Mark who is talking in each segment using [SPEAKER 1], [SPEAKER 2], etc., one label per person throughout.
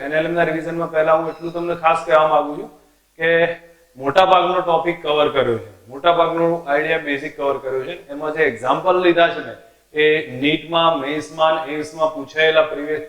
[SPEAKER 1] NLM ના રિવિઝનમાં પહેલા હું એટલું તમને ખાસ કહેવા માંગુ છું કે મોટા ભાગનો ટોપિક કવર કર્યો છે, મોટા ભાગનો આઈડિયા બેઝિક કવર કર્યો છે. એમાં જે એક્ઝામ્પલ લીધા છે ને એ નીટમાં, મેન્સમાં, એમ્સમાં પૂછાયેલા પ્રીવિયસ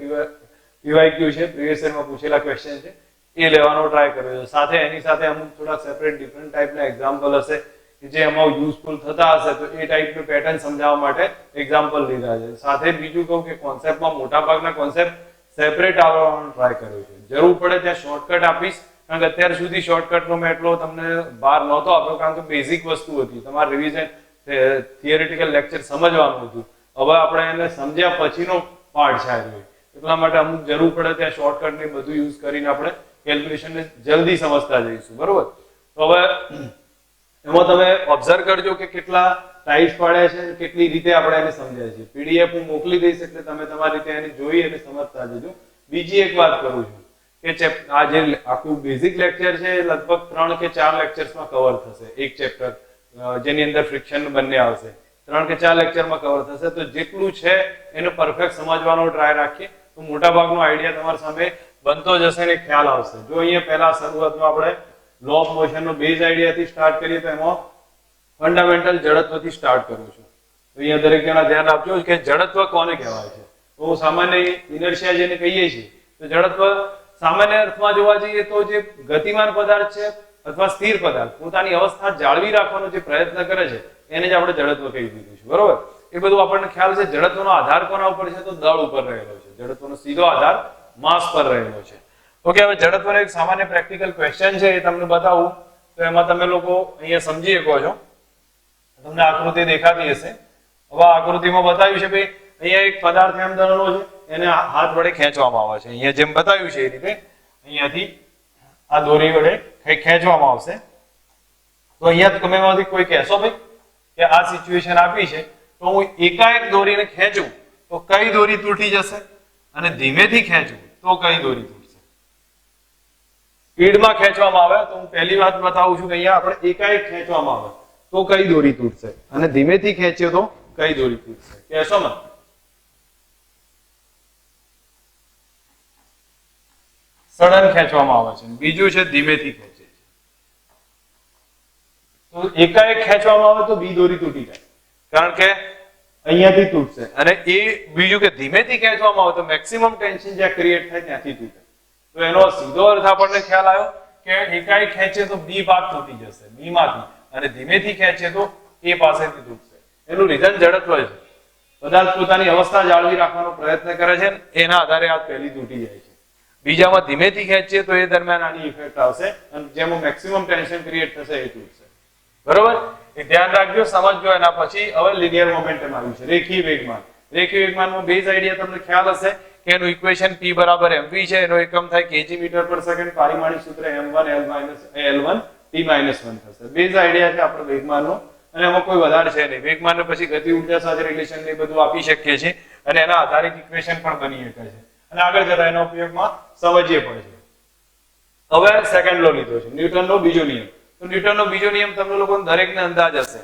[SPEAKER 1] PYQ છે, પ્રીવિયસ યરમાં પૂછેલા ક્વેશ્ચન છે એ લેવાનો ટ્રાય કર્યો છે. સાથે એની સાથે અમુક થોડા સેપરેટ ડિફરન્ટ ટાઈપના એક્ઝામ્પલ હશે કે જે એમાં યુઝફુલ થતા હશે, તો એ ટાઈપનું પેટર્ન સમજાવવા માટે એક્ઝામ્પલ લીધા છે. સાથે બીજું કહું કે કોન્સેપ્ટમાં મોટા ભાગના કોન્સેપ્ટ સેપરેટ આવવાનો ટ્રાય કર્યો છે. જરૂર પડે ત્યાં શોર્ટકટ આપીશ, કારણ કે અત્યાર સુધી શોર્ટકટનો મેં એટલો તમને ભાર નહોતો આપ્યો, કારણ કે બેઝિક વસ્તુ હતી, તમારે રિવિઝન થિયરિટિકલ લેક્ચર સમજવાનું હતું. હવે આપણે એને સમજ્યા પછીનો પાર્ટ છે, એટલા માટે અમુક જરૂર પડે ત્યાં શોર્ટકટ ને બધું યુઝ કરીને આપણે કેલ્ક્યુલેશન ને જલ્દી સમજતા જઈશું. બરોબર? તો હવે એમાં તમે ઓબ્ઝર્વ કરજો કે કેટલા ટાઈપ્સ પાડ્યા છે, કેટલી રીતે આપણે એને સમજાય છે. PDF હું મોકલી દઈશ એટલે તમે તમારી રીતે એને જોઈ અને સમજતા જજો. બીજી એક વાત કરું છું કે આ જે આખું બેઝિક લેક્ચર છે લગભગ 3 કે 4 લેક્ચર્સમાં કવર થશે. એક ચેપ્ટર જેની અંદર ફ્રિક્શન બંને આવશે, 3 કે 4 લેક્ચરમાં કવર થશે. તો જેટલું છે એને પરફેક્ટ સમજવાનો ટ્રાય રાખીએ તો મોટા ભાગનો આઈડિયા તમારી સામે બનતો જશે ને ખ્યાલ આવશે. જો અહીંયા પહેલા શરૂઆતમાં આપણે લો ઓફ મોશનનો બેઝ આઈડિયાથી સ્ટાર્ટ કરીએ તો એમાં ફંડામેન્ટલ જડત્વથી સ્ટાર્ટ કરું છું. તો અહીંયા દરેક જણા ધ્યાન આપજો કે જડત્વ કોને કહેવાય છે. તો સામાન્ય ઇનર્શિયા જેને કહીએ છીએ, તો જડત્વ સામાન્ય અર્થમાં જોવા જઈએ તો જે ગતિમાન પદાર્થ છે અથવા સ્થિર પદાર્થ પોતાની અવસ્થા જાળવી રાખવાનો જે પ્રયત્ન કરે છે એને જ આપણે જડત્વ કહી દીધું છે. બરોબર? એ બધું આપણને ખ્યાલ છે. જડત્વનો આધાર કોના ઉપર છે? તો દળ ઉપર રહેલો છે. જડત્વનો સીધો આધાર માસ પર રહેલો છે. ઓકે, હવે જડત્વનો એક સામાન્ય પ્રેક્ટિકલ ક્વેશ્ચન છે એ તમને બતાવું. તો એમાં તમે લોકો અહીંયા સમજી શકો છો, તમને આકૃતિ દેખાતી હશે. હવે આકૃતિમાં બતાવ્યું છે ભાઈ અહીંયા એક પદાર્થ એમ દળનો છે, એને હાથ વડે ખેંચવામાં આવે છે. અહીંયા જેમ બતાવ્યું છે એ રીતે અહીંયાથી આ દોરી વડે ખેંચવામાં આવશે. તો અહીંયા તમે એમાંથી કોઈ કહેશો ભાઈ કે આ સિચ્યુએશન આપી છે તો હું એકાએક દોરીને ખેંચું તો કઈ દોરી તૂટી જશે, અને ધીમેથી ખેંચું તો કઈ દોરી તૂટશે. સ્પીડમાં ખેંચવામાં આવે તો હું પહેલી વાત બતાવું છું કે અહીંયા આપણે એકાએક ખેંચવામાં આવે તો કઈ દોરી તૂટશે, અને ધીમેથી ખેંચ્યો તો કઈ દોરી તૂટશે. કહેશો મને? સડન ખેંચવામાં આવે છે, બીજું છે ધીમેથી ખેંચે છે. તો એકાએક ખેંચવામાં આવે તો બી દોરી તૂટી જાય, કારણ કે અહીંયાથી તૂટશે. અને એ બીજું કે ધીમેથી ખેંચવામાં આવે તો મેક્સિમમ ટેન્શન જ્યાં ક્રિએટ થાય ત્યાંથી તૂટે. તો એનો સીધો અર્થ આપણને ખ્યાલ આવ્યો કે એકાએક ખેંચે તો બી ભાગ તૂટી જશે, બી માંથી, અને ધીમેથી ખેંચે તો એ પાસેથી તૂટશે. એનું રીઝન જડત્વ છે. પદાર્થ પોતાની અવસ્થા જાળવી રાખવાનો પ્રયત્ન કરે છે, એના આધારે આ પહેલી તૂટી જાય છે. બીજામાં ધીમેથી ખેંચીએ તો એ દરમિયાન આની ઇફેક્ટ આવશે, અને જેમાં મેક્સિમમ ટેન્શન ક્રિએટ થશે એ તૂટશે. બરોબર? એ ધ્યાન રાખજો, સમજજો. એના પછી હવે લિનિયર મોમેન્ટમ આવ્યું છે, રેખીય વેગમાન. રેખીય વેગમાનનો બેઝ આઈડિયા તમને ખ્યાલ હશે કે એનું ઇક્વેશન P બરાબર mv છે, એનો એકમ થાય kg/s. પારિમાણિક સૂત્ર m1 l1 t-1 થશે. બેઝ આઈડિયા છે આપણો વેગમાનનો, અને એમાં કોઈ વધારે છે નહીં. વેગમાનને પછી ગતિ ઉર્જા સાથે રિલેશન ને બધું આપી શકીએ છીએ, અને એના આધારિત ઇક્વેશન પણ બની શકે છે, અને આગળ જતા એના ઉપયોગમાં સમજીએ પણ છે. હવે સેકન્ડ લો લીધો છે, ન્યૂટનનો બીજો નિયમ. તો ન્યૂટનનો બીજો નિયમ તમને લોકોને દરેકને અંદાજ હશે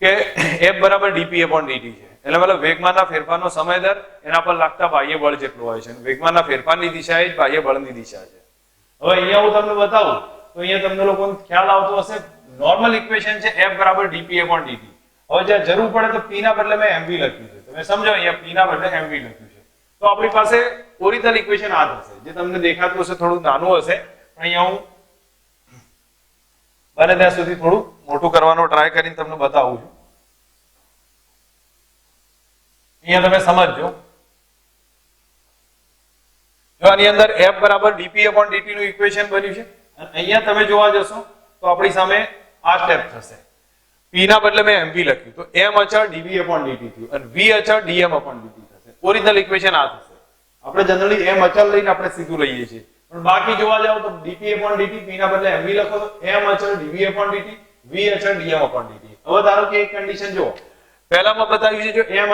[SPEAKER 1] કે F બરાબર dp/dt છે. એટલે મતલબ વેગમાનના ફેરફારનો સમય દર એના પર લાગતા બાહ્ય બળ જેટલો હોય છે. વેગમાનના ફેરફારની દિશા એ જ બાહ્ય બળની દિશા છે. હવે અહીંયા હું તમને બતાવું તો અહીંયા તમને લોકોને ખ્યાલ આવતો હશે. નોર્મલ ઇક્વેશન છે F બરાબર dp/dt. હવે જ્યાં જરૂર પડે તો P ના બદલે મેં mv લખ્યું છે. તમે સમજો, અહીંયા P ના બદલે mv લખ્યું છે. તો આપણી પાસે ઓરિજિનલ ઇક્વેશન આ થશે, જે તમને દેખાતું હશે થોડું નાનું હશે, પણ અહીંયા હું બને ત્યાં સુધી થોડું મોટું કરવાનો ટ્રાય કરીને તમને બતાવું છું. અહીંયા તમે સમજજો. જો આની અંદર F બરાબર dp/dt નું ઇક્વેશન બન્યું છે, અને અહીંયા તમે જોવા જશો તો આપણી સામે આ સ્ટેપ થશે. P ના બદલે મેં mv લખ્યું તો m અચળ dv/dt થયું, અને v અચળ dm/dt થશે. ઓરિજિનલ ઇક્વેશન આ થશે. આપણે જનરલી m અચળ લઈને આપણે સીધું લઈએ છીએ, પણ બાકી જોવા જાવ તો dp/dt, P ના બદલે mv લખો તો m અચળ dv/dt, v અચળ dm/dt. હવે ધારો કે એક કન્ડિશન જો પહેલામાં બતાવ્યું છે, જો m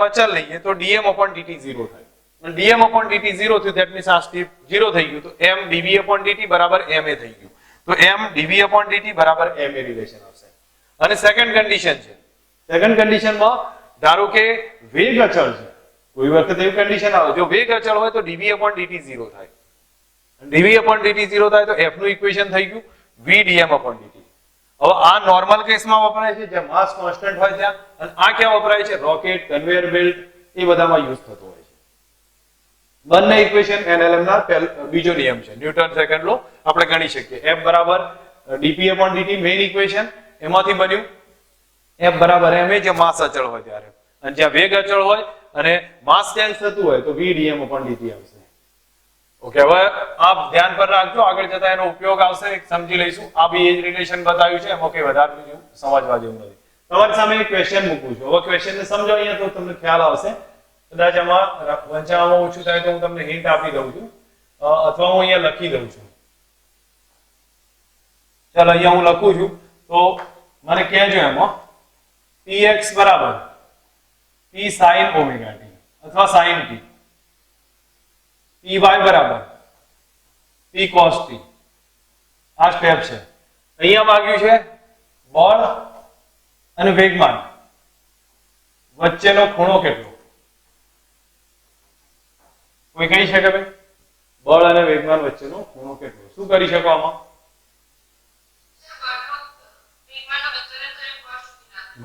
[SPEAKER 1] અચળ લઈએ તો dm/dt 0 થાય, અને dm/dt 0 થયું, ધેટ મીન્સ આ સ્ટેપ 0 થઈ ગયું, તો m dv/dt બરાબર ma થઈ ગયું. તો m dv/dt બરાબર ma રિલેશન આવશે. અને સેકન્ડ કન્ડિશન છે, સેકન્ડ કન્ડિશનમાં ધારો કે વેગ અચળ છે, કોઈ વખત એવી કન્ડિશન આવે જો વેગ અચળ હોય તો dv/dt 0 થાય. dv/dt 0 થાય તો f નું ઇક્વેશન થઈ ગયું v/dt. હવે આ નોર્મલ કેસમાં વપરાય છે જ્યાં માસ કોન્સ્ટન્ટ હોય ત્યાં, અને આ ક્યાં વપરાય છે? રોકેટ, કન્વેયર બેલ્ટ એ બધામાં યુઝ થતો હોય છે. બંને ઇક્વેશન NLM ના બીજો નિયમ છે, ન્યૂટન સેકન્ડ લો આપણે ગણી શકીએ. f બરાબર dp/dt મેઇન ઇક્વેશન એમાંથી બન્યું f બરાબર ma જે માસ અચળ હોય ત્યારે, અને જ્યાં વેગ અચળ હોય અને માસ ચેન્જ થતું હોય તો v/dt આવશે. ઓકે, હવે આપ ધ્યાન પર રાખજો, આગળ જતા એનો ઉપયોગ આવશે, એક સમજી લઈશું. આ બી એ જ રિલેશન બતાવ્યું છે, એમાં કઈ વધારે બીજું સમજવા જેવું નથી. તમારી સામે એક ક્વેશ્ચન મૂકું છું, હવે ક્વેશ્ચન ને સમજો અહીંયા તો તમને ખ્યાલ આવશે. કદાચ આમાં વંચાવામાં ઓછું થાય તો હું તમને હિન્ટ આપી દઉં છું, અથવા હું અહીંયા લખી દઉં છું. ચાલો અહીંયા હું લખું છું તો મને કહેજો એમાં px બરાબર p sin omega t અથવા sin t, py બરાબર p cos t. આ સ્ટેપ છે. અહીંયા માંગ્યું છે બળ અને વેગમાન વચ્ચેનો ખૂણો કેટલો. કોઈ કહી શકે ભાઈ? બળ અને વેગમાન વચ્ચેનો ખૂણો કેટલો? શું કરી શકો આમાં?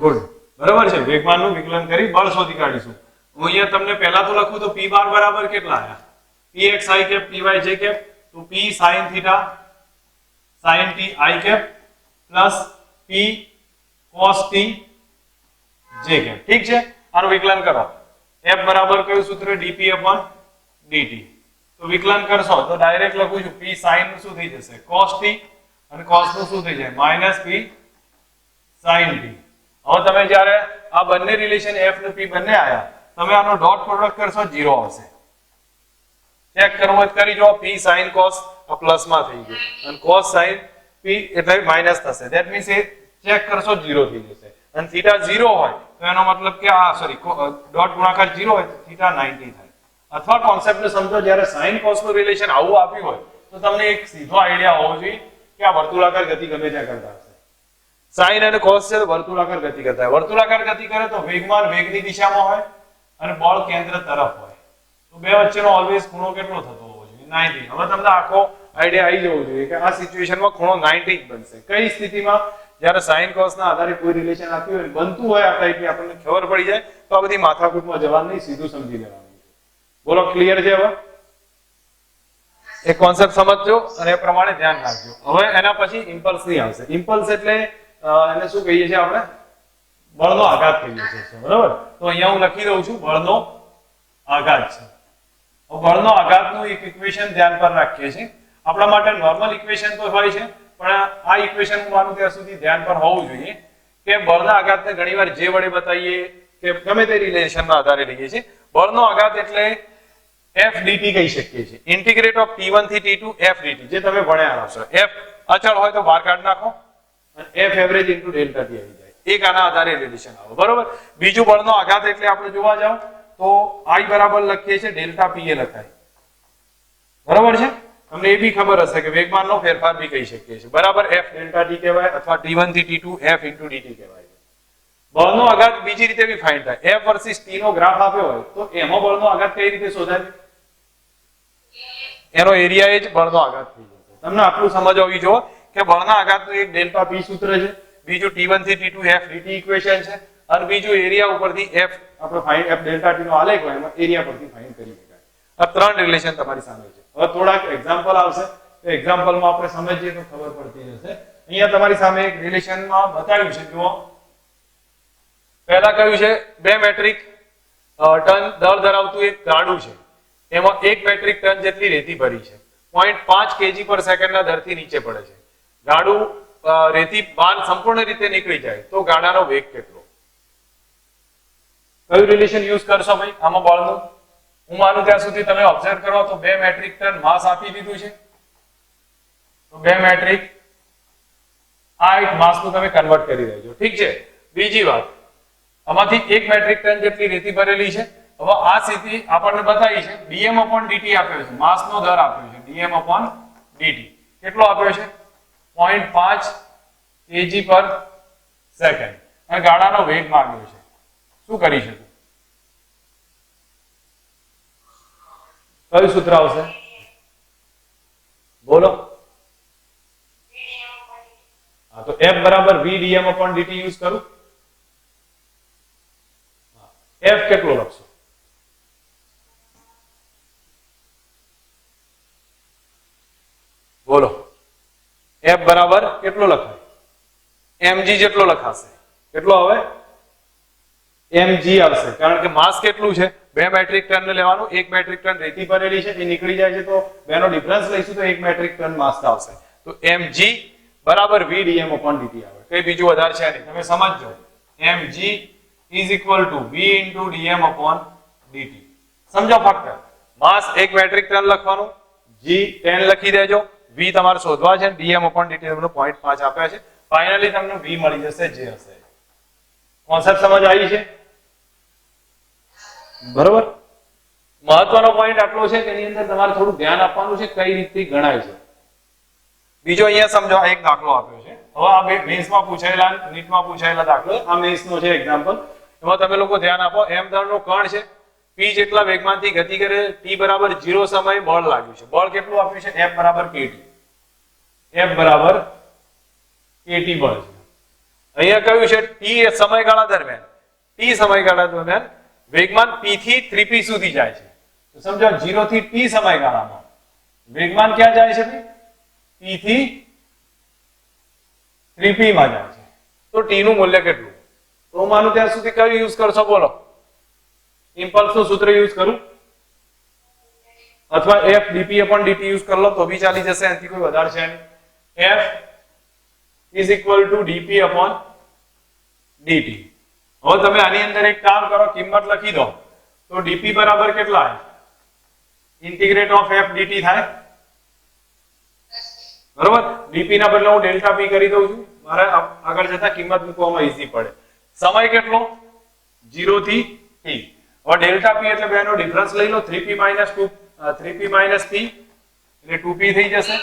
[SPEAKER 1] ગુડ, બરાબર છે. વેગમાનનું વિકલન કરી બળ શોધી કાઢીશું. હું અહીંયા તમને પહેલા તો લખું તો p બાર બરાબર કેટલા આયા? px i cap py j cap, તો p sin theta sin t i cap plus p cos t j cap. ઠીક છે, આનું વિકલન કરો. f બરાબર કયું સૂત્ર? dp/dt. તો વિકલન કરશો તો ડાયરેક્ટ લખું છું p sin નું શું થઈ જશે? cos t, અને cos નું શું થઈ જાય? minus p sin t. હવે તમે જ્યારે આ બંને રિલેશન f અને p બંને આયા, તમે આનો ડોટ પ્રોડક્ટ કરશો 0 આવશે. ચેક કરવું હોય તો કરી જો, p sin cos આ પ્લસ માં થઈ ગયું અને cos sin p એટલે માઈનસ થશે. ધેટ મીન્સ એ ચેક કરશો 0 થઈ જશે. અને થીટા 0 હોય તો એનો મતલબ કે આ સોરી ડોટ ગુણાકાર 0 હોય તો થીટા 90 થાય. અથવા કોન્સેપ્ટ ને સમજો, જ્યારે sin cos નું રિલેશન આવું આપ્યું હોય તો તમને એક સીધો આઈડિયા હોવો જોઈએ કે આ વર્તુળાકાર ગતિ ગમે ત્યાં કરતા હશે. sin અને cos છે તો વર્તુળાકાર ગતિ કરતા હોય. વર્તુળાકાર ગતિ કરે તો વેગમાન વેગની દિશામાં હોય અને બળ કેન્દ્ર તરફ હોય, તો બે વચ્ચેનો ઓલવેઝ ખૂણો કેટલો થતો હોવો જોઈએ? 90. હવે તમને આખો આઈડિયા આવી જવો જોઈએ કે આ સિચ્યુએશનમાં ખૂણો 90 જ બનશે. કઈ સ્થિતિમાં? જ્યારે sin cos ના આધારે કોઈ રિલેશન આપ્યું હોય, બનતું હોય આ ટાઈપની, આપણને ખબર પડી જાય તો આ બધી માથાકૂટમાં જવાનું નહીં, સીધું સમજી લેવાનું. બોલો, ક્લિયર છે? હવે એક કોન્સેપ્ટ સમજજો અને એ પ્રમાણે ધ્યાન રાખજો. હવે એના પછી ઇમ્પલ્સ ની આવશે. ઇમ્પલ્સ એટલે એને શું કહીએ છીએ આપણે? બળનો આઘાત કહીએ છીએ, બરાબર? તો અહીંયા હું લખી દઉં છું બળનો આઘાત છે. બળનો આઘાતનું એક ઇક્વેશન ધ્યાન પર રાખીએ છીએ. આપણા માટે નોર્મલ ઇક્વેશન તો હોય છે, પણ આ ઇક્વેશન હું માનું ત્યાં સુધી ધ્યાન પર હોવું જોઈએ કે બળના આઘાતને ઘણીવાર જે વડે બતાવીએ કે ગમે તે રિલેશનના આધારે લઈએ છીએ. બળનો આઘાત એટલે f dt કહી શકીએ છીએ. ઇન્ટિગ્રેટ ઓફ t1 થી t2 f dt, જે તમે ભણ્યા હશો. f અચળ હોય તો બહાર કાઢ નાખો અને f average into delta t આવી જાય. એક આના આધારે રિલેશન આવે, બરોબર? બીજું બળનો આઘાત એટલે આપણે જોવા જાવ તો i બરાબર લખીએ છીએ ડેલ્ટા p એ લખાય, બરાબર છે? તમને એ બી ખબર હશે કે વેગમાનનો ફેરફાર બી કહી શકીએ છીએ, બરાબર? f ડેલ્ટા t કહેવાય અથવા t1 થી t2 f ઇન્ટુ dt કહેવાય. બળનો આઘાત બીજી રીતે બી ફાઇન્ડ થાય. f વર્સિસ t નો ગ્રાફ આપ્યો હોય તો એમાં બળનો આઘાત કઈ રીતે શોધાય? એનો એરિયા એ જ બળનો આઘાત થઈ જશે. તમને આટલું સમજ હોવી જોઈએ કે બળના આઘાતનું એક ડેલ્ટા p સૂત્ર છે, બીજું t1 થી t2 f dt ઇક્વેશન છે, અને બીજું એરિયા ઉપરથી f આપણે ફાઇન્ડ f ડેલ્ટા t નો આલેખ હોય એમાં એરિયા પરથી ફાઇન્ડ કરી શકાય. આ ત્રણ રિલેશન તમારી સામે છે. હવે થોડાક એક્ઝામ્પલ આવશે, તો એક્ઝામ્પલમાં આપણે સમજીએ તો ખબર પડતી જશે. અહીંયા તમારી સામે એક રિલેશનમાં બતાવ્યું છે. જુઓ, પહેલા કયું છે? 2 મેટ્રિક ટન દળ ધરાવતું એક ગાડું છે, એમાં 1 મેટ્રિક ટન જેટલી રેતી ભરી છે. 0.5 kg પર સેકન્ડના દરથી નીચે પડે છે. ગાડું રેતી બહાર સંપૂર્ણ રીતે નીકળી જાય તો ગાડાનો વેગ કેટલો? કયું રિલેશન યુઝ કરશો ભાઈ આમાં બળનું? હું માનું ત્યાં સુધી તમે ઓબ્ઝર્વ કરો તો 2 મેટ્રિક ટન માસ આપી દીધું છે, તો 2 મેટ્રિક આ એક માસનું તમે કન્વર્ટ કરી દેજો. ઠીક છે? બીજી વાત, આમાંથી 1 મેટ્રિક ટન જેટલી રેતી ભરેલી છે. હવે આ સ્થિતિ આપણને બતાવી છે dm/dt આપ્યો છે, માસનો દર આપ્યો છે dm/dt. કેટલો આપ્યો છે? 0.5 kg પર સેકન્ડ. અને ગાડાનો વેગ માંગ્યો છે. શું કરી શકું? કયું સૂત્ર આવશે? બોલો. હા, તો f બરાબર v dm upon dt use કરું. f કેટલો લખશો? બોલો. f બરાબર કેટલો લખાય? mg જેટલો લખાશે. કેટલો આવે? mg આવશે, કારણ કે માસ કેટલું છે? 2 મેટ્રિક ટન ને લેવાનું. 1 મેટ્રિક ટન રેતી ભરેલી છે, એ નીકળી જાય છે, તો બેનો ડિફરન્સ લઈશું તો 1 મેટ્રિક ટન માસ આવશે. તો mg બરાબર v dm upon dt આવે. કઈ બીજું વધારે છે નહીં, તમે સમજજો. mg is equal to v into dm upon dt. સમજો ફક્ત. માસ 1 મેટ્રિક ટન લખવાનું, g 10 લખી દેજો, v તમારે શોધવા છે, dm upon dt તમને 0.5 આપ્યા છે. ફાઇનલી તમને v મળી જશે જે હશે. કોન્સેપ્ટ સમજ આવી છે? બરોબર. મહત્વનો પોઈન્ટ આટલો છે કે એની અંદર તમારે થોડું ધ્યાન આપવાનું છે કઈ રીતે ગણાય છે. બીજો અહીંયા સમજો, એક દાખલો આપ્યો છે. હવે આ મેન્સમાં પૂછાયેલા, નીટમાં પૂછાયેલા દાખલો, આ મેન્સનો છે એક્ઝામ્પલ. એમાં તમે લોકો ધ્યાન આપો. m દળનો કણ છે, p જેટલા વેગમાનથી ગતિ કરે, t બરાબર 0 સમયે બળ લાગ્યું છે. બળ કેટલું આપ્યું છે? f બરાબર kt. f બરાબર kt બળ છે. અહીંયા કહ્યું છે t સમયગાળા દરમિયાન, t સમયગાળા દરમિયાન વેગમાન p થી 3p સુધી જાય છે. તો સમજો 0 થી t સમયગાળામાં વેગમાન ક્યાં જાય છે? p થી 3p માં જાય છે. તો t નું મૂલ્ય કેટલું? તો માનું ત્યાં સુધી કયું યુઝ કરશો? બોલો. ઇમ્પલ્સ નું સૂત્ર યુઝ કરું અથવા f dp upon dt use કરી લો તો બી ચાલી જશે. એનાથી કોઈ વધારે છે નહીં. f is equal to dp upon dt. હવે તમે આની અંદર એક કામ કરો, કિંમત લખી દો. તો dp બરાબર કેટલા? ઇન્ટિગ્રેટ ઓફ f dt થાય. બરોબર. dp ના બદલે હું ડેલ્ટા p કરી દઉં છું, મારે આગળ જતા કિંમત મૂકવામાં ઈઝી પડે. સમય કેટલો? 0 થી t. હવે ડેલ્ટા p એટલે બેનો ડિફરન્સ લઈ લો. 3p minus 2 3p minus p એટલે 2p થઈ જશે.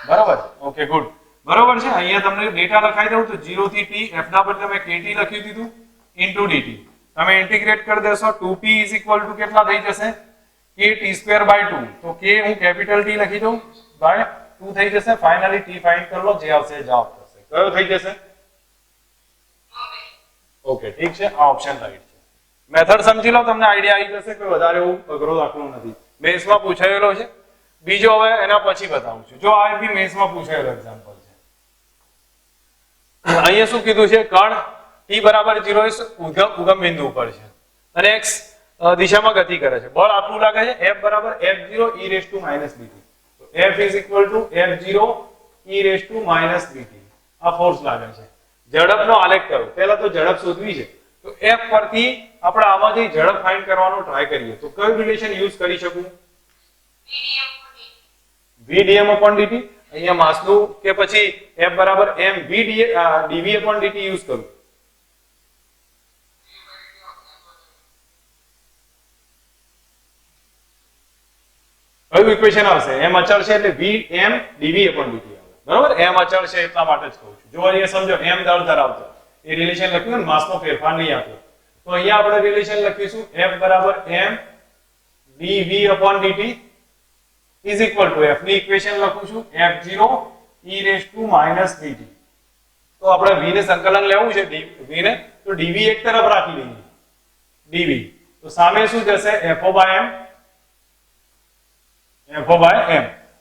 [SPEAKER 1] બરોબર. Okay, good. બરોબર છે. અહીંયા તમને ડેટા લખાઈ દઉં તો 0 થી t, f ના બદલે મેં kt લખી દીધું into dt. તમે ઇન્ટિગ્રેટ કરી દેશો 2p is equal to કેટલા થઈ જશે? kt²/2. તો k હું કેપિટલ T લખી દઉં બાય 2 થઈ જશે. ફાઇનલી t ફાઇન્ડ કરી લો, જે આવશે જવાબ થશે. કયો થઈ જશે? ઓકે, ઠીક છે. આ ઓપ્શન રાઈટ છે. મેથડ સમજી લો, તમને આઈડિયા આવી જશે. કોઈ વધારે એવું અઘરો દાખલો નથી. મેન્સમાં પૂછાયેલો છે. બીજો હવે એના પછી બતાવું છું. જો આ બી મેન્સમાં પૂછાયેલો એક્ઝામ્પલ છે. અહીંયા શું કીધું છે? કણ t બરાબર 0 ઉગમ બિંદુ ઉપર છે અને x દિશામાં ગતિ કરે છે. બળ આટલું લાગે છે, f બરાબર f0 e raised to minus bt. તો f is equal to f0 e raised to minus bt. આ ફોર્સ લાગે છે. ઝડપનો આલેખ કરો. પહેલા તો ઝડપ શોધવી છે. તો f પરથી આપણે આમાંથી ઝડપ ફાઇન્ડ કરવાનો ટ્રાય કરીએ. તો કયું રિલેશન યુઝ કરી શકું? v dm upon dt. અહીંયા માસનું કે પછી f બરાબર m v dv upon dt use કરું. કયું ઇક્વેશન આવશે? m અચળ છે એટલે v m dv upon dt આવે. બરોબર. m અચળ છે એટલા માટે જ કહું છું. જો અહીંયા સમજો m દળ ધરાવતો એ રિલેશન લખ્યું ને, માસનો ફેરફાર નહીં આપ્યો, તો અહીંયા આપણે રિલેશન લખીશું f બરાબર m dv upon dt is equal to f ની ઇક્વેશન લખું છું f0 e raised to minus bt. તો આપણે v ને સંકલન લેવું છે, v ને, તો dv એક તરફ રાખી લઈએ, dv. તો સામે શું જશે? f/m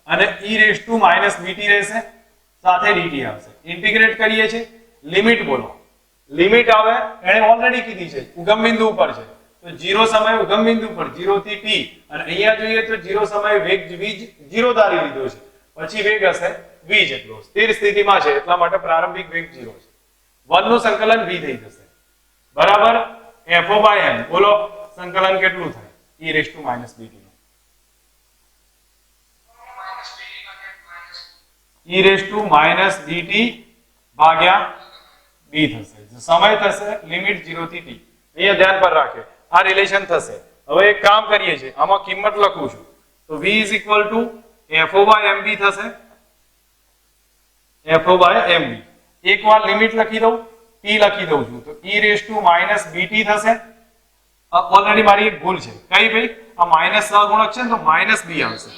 [SPEAKER 1] અને e raised to minus bt રહેશે, સાથે dt આવશે. ઇન્ટિગ્રેટ કરીએ છે. લિમિટ બોલો. લિમિટ આવે એને ઓલરેડી કીધી છે, ઉગમ બિંદુ ઉપર છે. તો 0 સમય ઉગમ બિંદુ પર 0 થી t, અને અહીંયા જોઈએ તો 0 સમય વેગ v 0 ધારી લીધો છે, પછી વેગ હશે v જેટલો. સ્થિર સ્થિતિમાં છે એટલા માટે પ્રારંભિક વેગ 0 છે. 1 નું સંકલન v થઈ જશે બરાબર f/m. બોલો સંકલન કેટલું થાય? e raised to minus bt નું. e raised to minus dt ભાગ્યા b થશે. સમય થશે લિમિટ 0 થી t. અહીંયા ધ્યાન પર રાખે આ રિલેશન થશે. હવે એક કામ કરીએ છીએ, આમાં કિંમત લખું છું. તો v is equal to f/mb થશે. f/mb. એકવાર લિમિટ લખી દઉં, t લખી દઉં છું, તો e raised to minus bt થશે. ઓલરેડી મારી એક ભૂલ છે. કઈ ભાઈ? આ માઇનસ સહગુણક છે ને તો માઇનસ બી આવશે,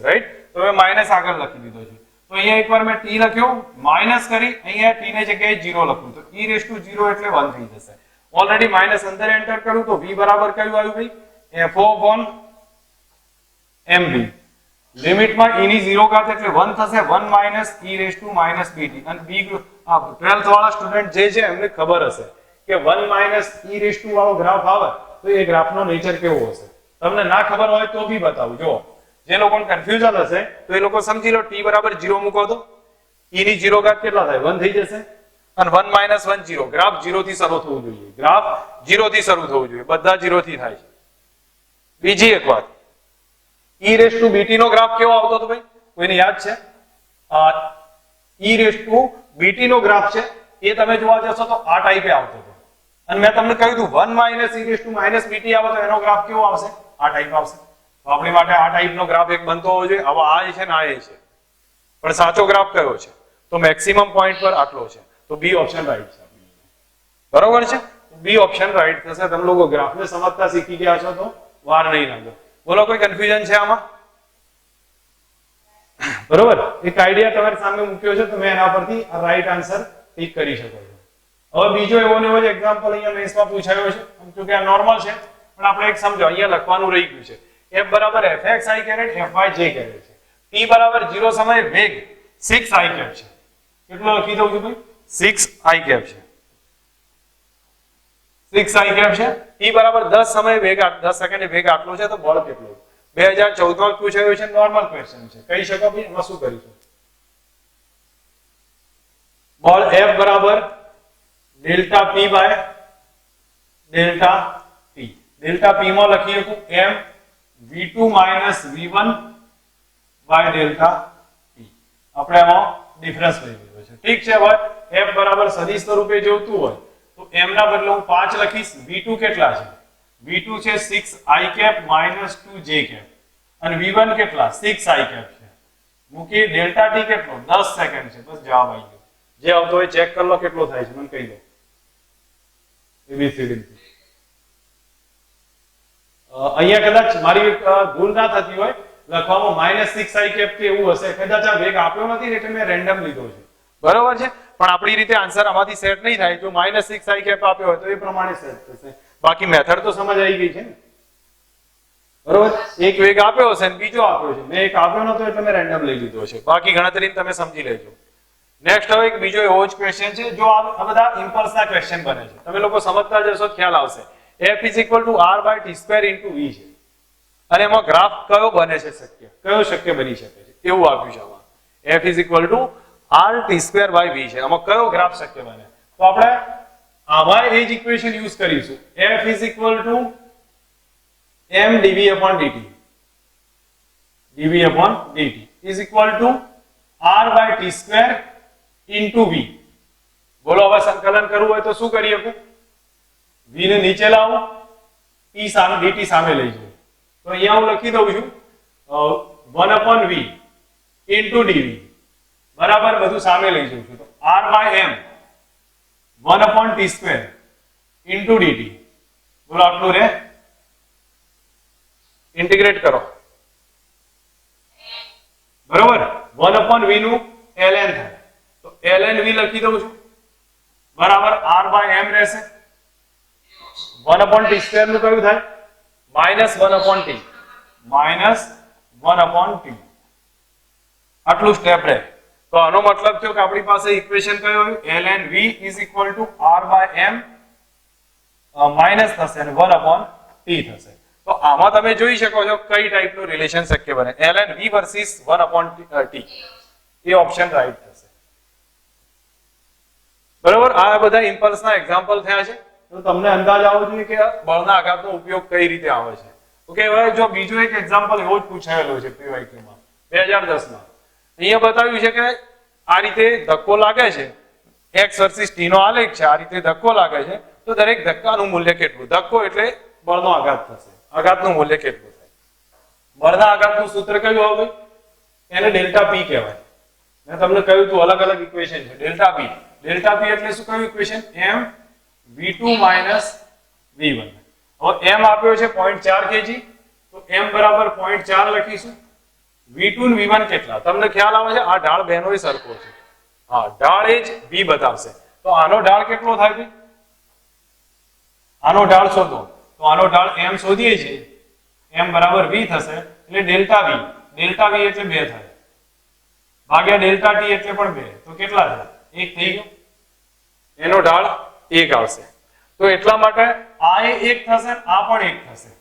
[SPEAKER 1] રાઈટ. તો હવે માઇનસ આગળ લખી દીધો છે. તો અહીંયા એકવાર મેં t લખ્યો, માઇનસ કરી અહીંયા t ની જગ્યાએ 0 લખું તો e રેઝ ટુ 0 એટલે 1 થઈ જશે. ઓલરેડી માઇનસ અંદર એન્ટર કરું તો v બરાબર કયું આવ્યું ભાઈ? f/mv. લિમિટમાં e ની 0 ઘાત એટલે 1 થશે, 1 minus e raise to minus bt. અને b 12th વાળા સ્ટુડન્ટ જે છે એમને ખબર હશે કે 1 માઇનસ e રેઝ ટુ વાળો ગ્રાફ આવે તો એ ગ્રાફનો નેચર કેવો હશે. તમને ના ખબર હોય તો બી બતાવું. જો જે લોકોને કન્ફ્યુઝન હશે તો એ લોકો સમજી લો t બરાબર 0 મૂકો તો e ની 0 ઘાત કેટલા થાય? 1 થઈ જશે. અને 1 માઇનસ 1 0. ગ્રાફ 0 થી શરૂ થવું જોઈએ. ગ્રાફ 0 થી શરૂ થવું જોઈએ. બધા 0 થી થાય છે. બીજી એક વાત, e રેઝ ટુ bt નો ગ્રાફ કેવો આવતો હતો ભાઈ? કોઈને યાદ છે? e રેઝ ટુ bt નો ગ્રાફ છે એ તમે જોવા જશો તો આ ટાઈપે આવતો હતો. અને મેં તમને કહ્યું હતું 1 minus e raise to minus bt આવે તો એનો ગ્રાફ કેવો આવશે? આ ટાઈપ આવશે. તો આપણી માટે આ ટાઈપનો ગ્રાફ એક બનતો હોવો જોઈએ. હવે આ છે ને આ છે, પણ સાચો ગ્રાફ કયો છે? તો મેક્સિમમ પોઈન્ટ પર આટલો છે. તો બી ઓપ્શન રાઈટ છે. બરોબર છે? બી ઓપ્શન રાઈટ થશે. તમે લોકો ગ્રાફને સમજતા શીખી ગયા છો તો વાર નહીં લાગે. બોલો કોઈ કન્ફ્યુઝન છે આમાં? બરોબર, એક આઈડિયા તમારી સામે મૂક્યો છે, તમે એના પરથી આ રાઈટ આન્સર ટીક કરી શકો છો. હવે બીજો એવો ને એવો જ એક્ઝામ્પલ અહીંયા મેથ્સમાં પૂછાયો છે, સમજો કે આ નોર્મલ છે, પણ આપણે એક સમજો અહીંયા લખવાનું રહી ગયું છે. f બરાબર fx i caret fy j caret છે. t બરાબર 0 સમયે વેગ 6 i કેપ છે. કેટલો લખી દઉં છું ભાઈ? 6 i કેપ છે. 6 i કેપ છે. t બરાબર 10 સમયે વેગ 10 સેકન્ડે વેગ આટલો છે તો બળ કેટલો? 2014 માં પૂછાયું છે, નોર્મલ ક્વેશ્ચન છે. કહી શકો ભાઈ એમાં શું કરીશું? બળ F બરાબર delta P by delta T. Delta P માં લખી શકું m v2 minus v1 by delta T. આપણે આમાં ડિફરન્સ લઈ લીધો છે. ઠીક છે. હવે F બરાબર સદિશ સ્વરૂપે જોઈતું હોય તો m ના બદલે હું 5 લખીશ. v2 કેટલા છે? v2 છે 6i cap minus 2j cap અને v1 કેટલા? 6i કેપ છે. મૂકી ડેલ્ટા t કેટલો? 10 સેકન્ડ છે. બસ જવાબ આવી ગયો. જે આવતો હોય ચેક કરી લો કેટલો થાય છે, મને કહી દો. ABCD અહીંયા કદાચ મારી ભૂલ ના થતી હોય લખવામાં -6i કેપ કે એવું હશે, કદાચ આ વેગ આપ્યો નથી એટલે મેં રેન્ડમ લીધો છે. બરોબર છે? પણ આપણી રીતે આન્સર આમાંથી સેટ નહીં થાય. જો -6i કેપ આપ્યો હોય તો એ પ્રમાણે સેટ થશે. બાકી મેથડ તો સમજ આવી ગઈ છે ને? બરોબર, એક વેગ આપ્યો હશે અને બીજો આપ્યો છે. મેં એક આપ્યો નતો એટલે મેં રેન્ડમ લઈ લીધો છે. બાકી ગણતરી તમે સમજી લેજો. નેક્સ્ટ હવે એક બીજો એવો જ ક્વેશ્ચન છે. જો આ બધા ઇમ્પલ્સના ક્વેશ્ચન બને છે, તમે લોકો સમજતા જશો તો ખ્યાલ આવશે. f = r/t² * v છે અને એમાં ગ્રાફ કયો બને છે? કયો શક્ય બની શકે છે એવું આપ્યું છે આમાં. f = r/t² / v છે. આમાં કયો ગ્રાફ શક્ય બને? તો આપણે આમાં એ જ ઇક્વેશન યુઝ કરીશું. f = m dv/dt r/t² * v. બોલો હવે સંકલન કરવું હોય તો શું કરી શકું? v ને નીચે લાવો, t સામે dt સામે લઈ જાઓ. તો અહીંયા હું લખી દઉં છું 1/v * dv બરાબર બધું સામે લઈ જાઉં છું. તો r/m 1/t² * dt. બોલો આટલું રે. ઇન્ટિગ્રેટ કરો. બરોબર, 1/v નું ln થાય તો ln v લખી દઉં છું બરાબર r/m રહેશે. 1/t² નું કયું થાય? -1/t આટલું સ્ટેપ રહે. તો આનો મતલબ થયો કે આપણી પાસે ઇક્વેશન કયો આવ્યું? ln v = r/m માઈનસ થશે અને 1/t થશે. તો આમાં તમે જોઈ શકો છો કઈ ટાઈપનું રિલેશન શક્ય બને. ln v versus 1/t. એ ઓપ્શન રાઈટ થશે. બરોબર, આ બધા ઇમ્પલ્સના એક્ઝામ્પલ થયા છે. તો તમને અંદાજ આવવો જોઈએ કે બળના આઘાતનો ઉપયોગ કઈ રીતે આવે છે. ઓકે, હવે જો બીજો એક એક્ઝામ્પલ એવો જ પૂછાયેલો છે PYQ માં 2010 માં. અહીંયા બતાવ્યું છે કે આ રીતે ધક્કો લાગે છે, x વર્સિસ t નો આલેખ છે. આ રીતે ધક્કો લાગે છે તો દરેક ધક્કાનું મૂલ્ય કેટલું? ધક્કો એટલે બળનો આઘાત થશે. આઘાતનું મૂલ્ય કેટલું થાય? બળના આઘાતનું સૂત્ર કયું આવે? એને ડેલ્ટા p કહેવાય. મેં તમને કહ્યું હતું અલગ અલગ ઇક્વેશન છે. ડેલ્ટા p એટલે શું કહ્યું ઇક્વેશન? m v2 - v1. હવે m આપ્યો છે 0.4 kg, તો m બરાબર 0.4 લખીશું. v2 ને v1 કેટલા તમને ખ્યાલ આવે છે? આ ઢાળ બેનો સરખો છે. હા, ઢાળ એ જ v બતાવશે. તો આનો ઢાળ કેટલો થાય ભાઈ? આનો ઢાળ શોધો. તો આનો ઢાળ m શોધીએ છીએ, m બરાબર v થશે, એટલે ડેલ્ટા v. ડેલ્ટા v એટલે 2 થાય, ભાગ્યા ડેલ્ટા t એટલે પણ 2. તો કેટલા થાય? 1 થઈ ગયો. એનો ઢાળ 1 આવશે. તો એટલા માટે આ 1 થશે, આ પણ 1 થશે.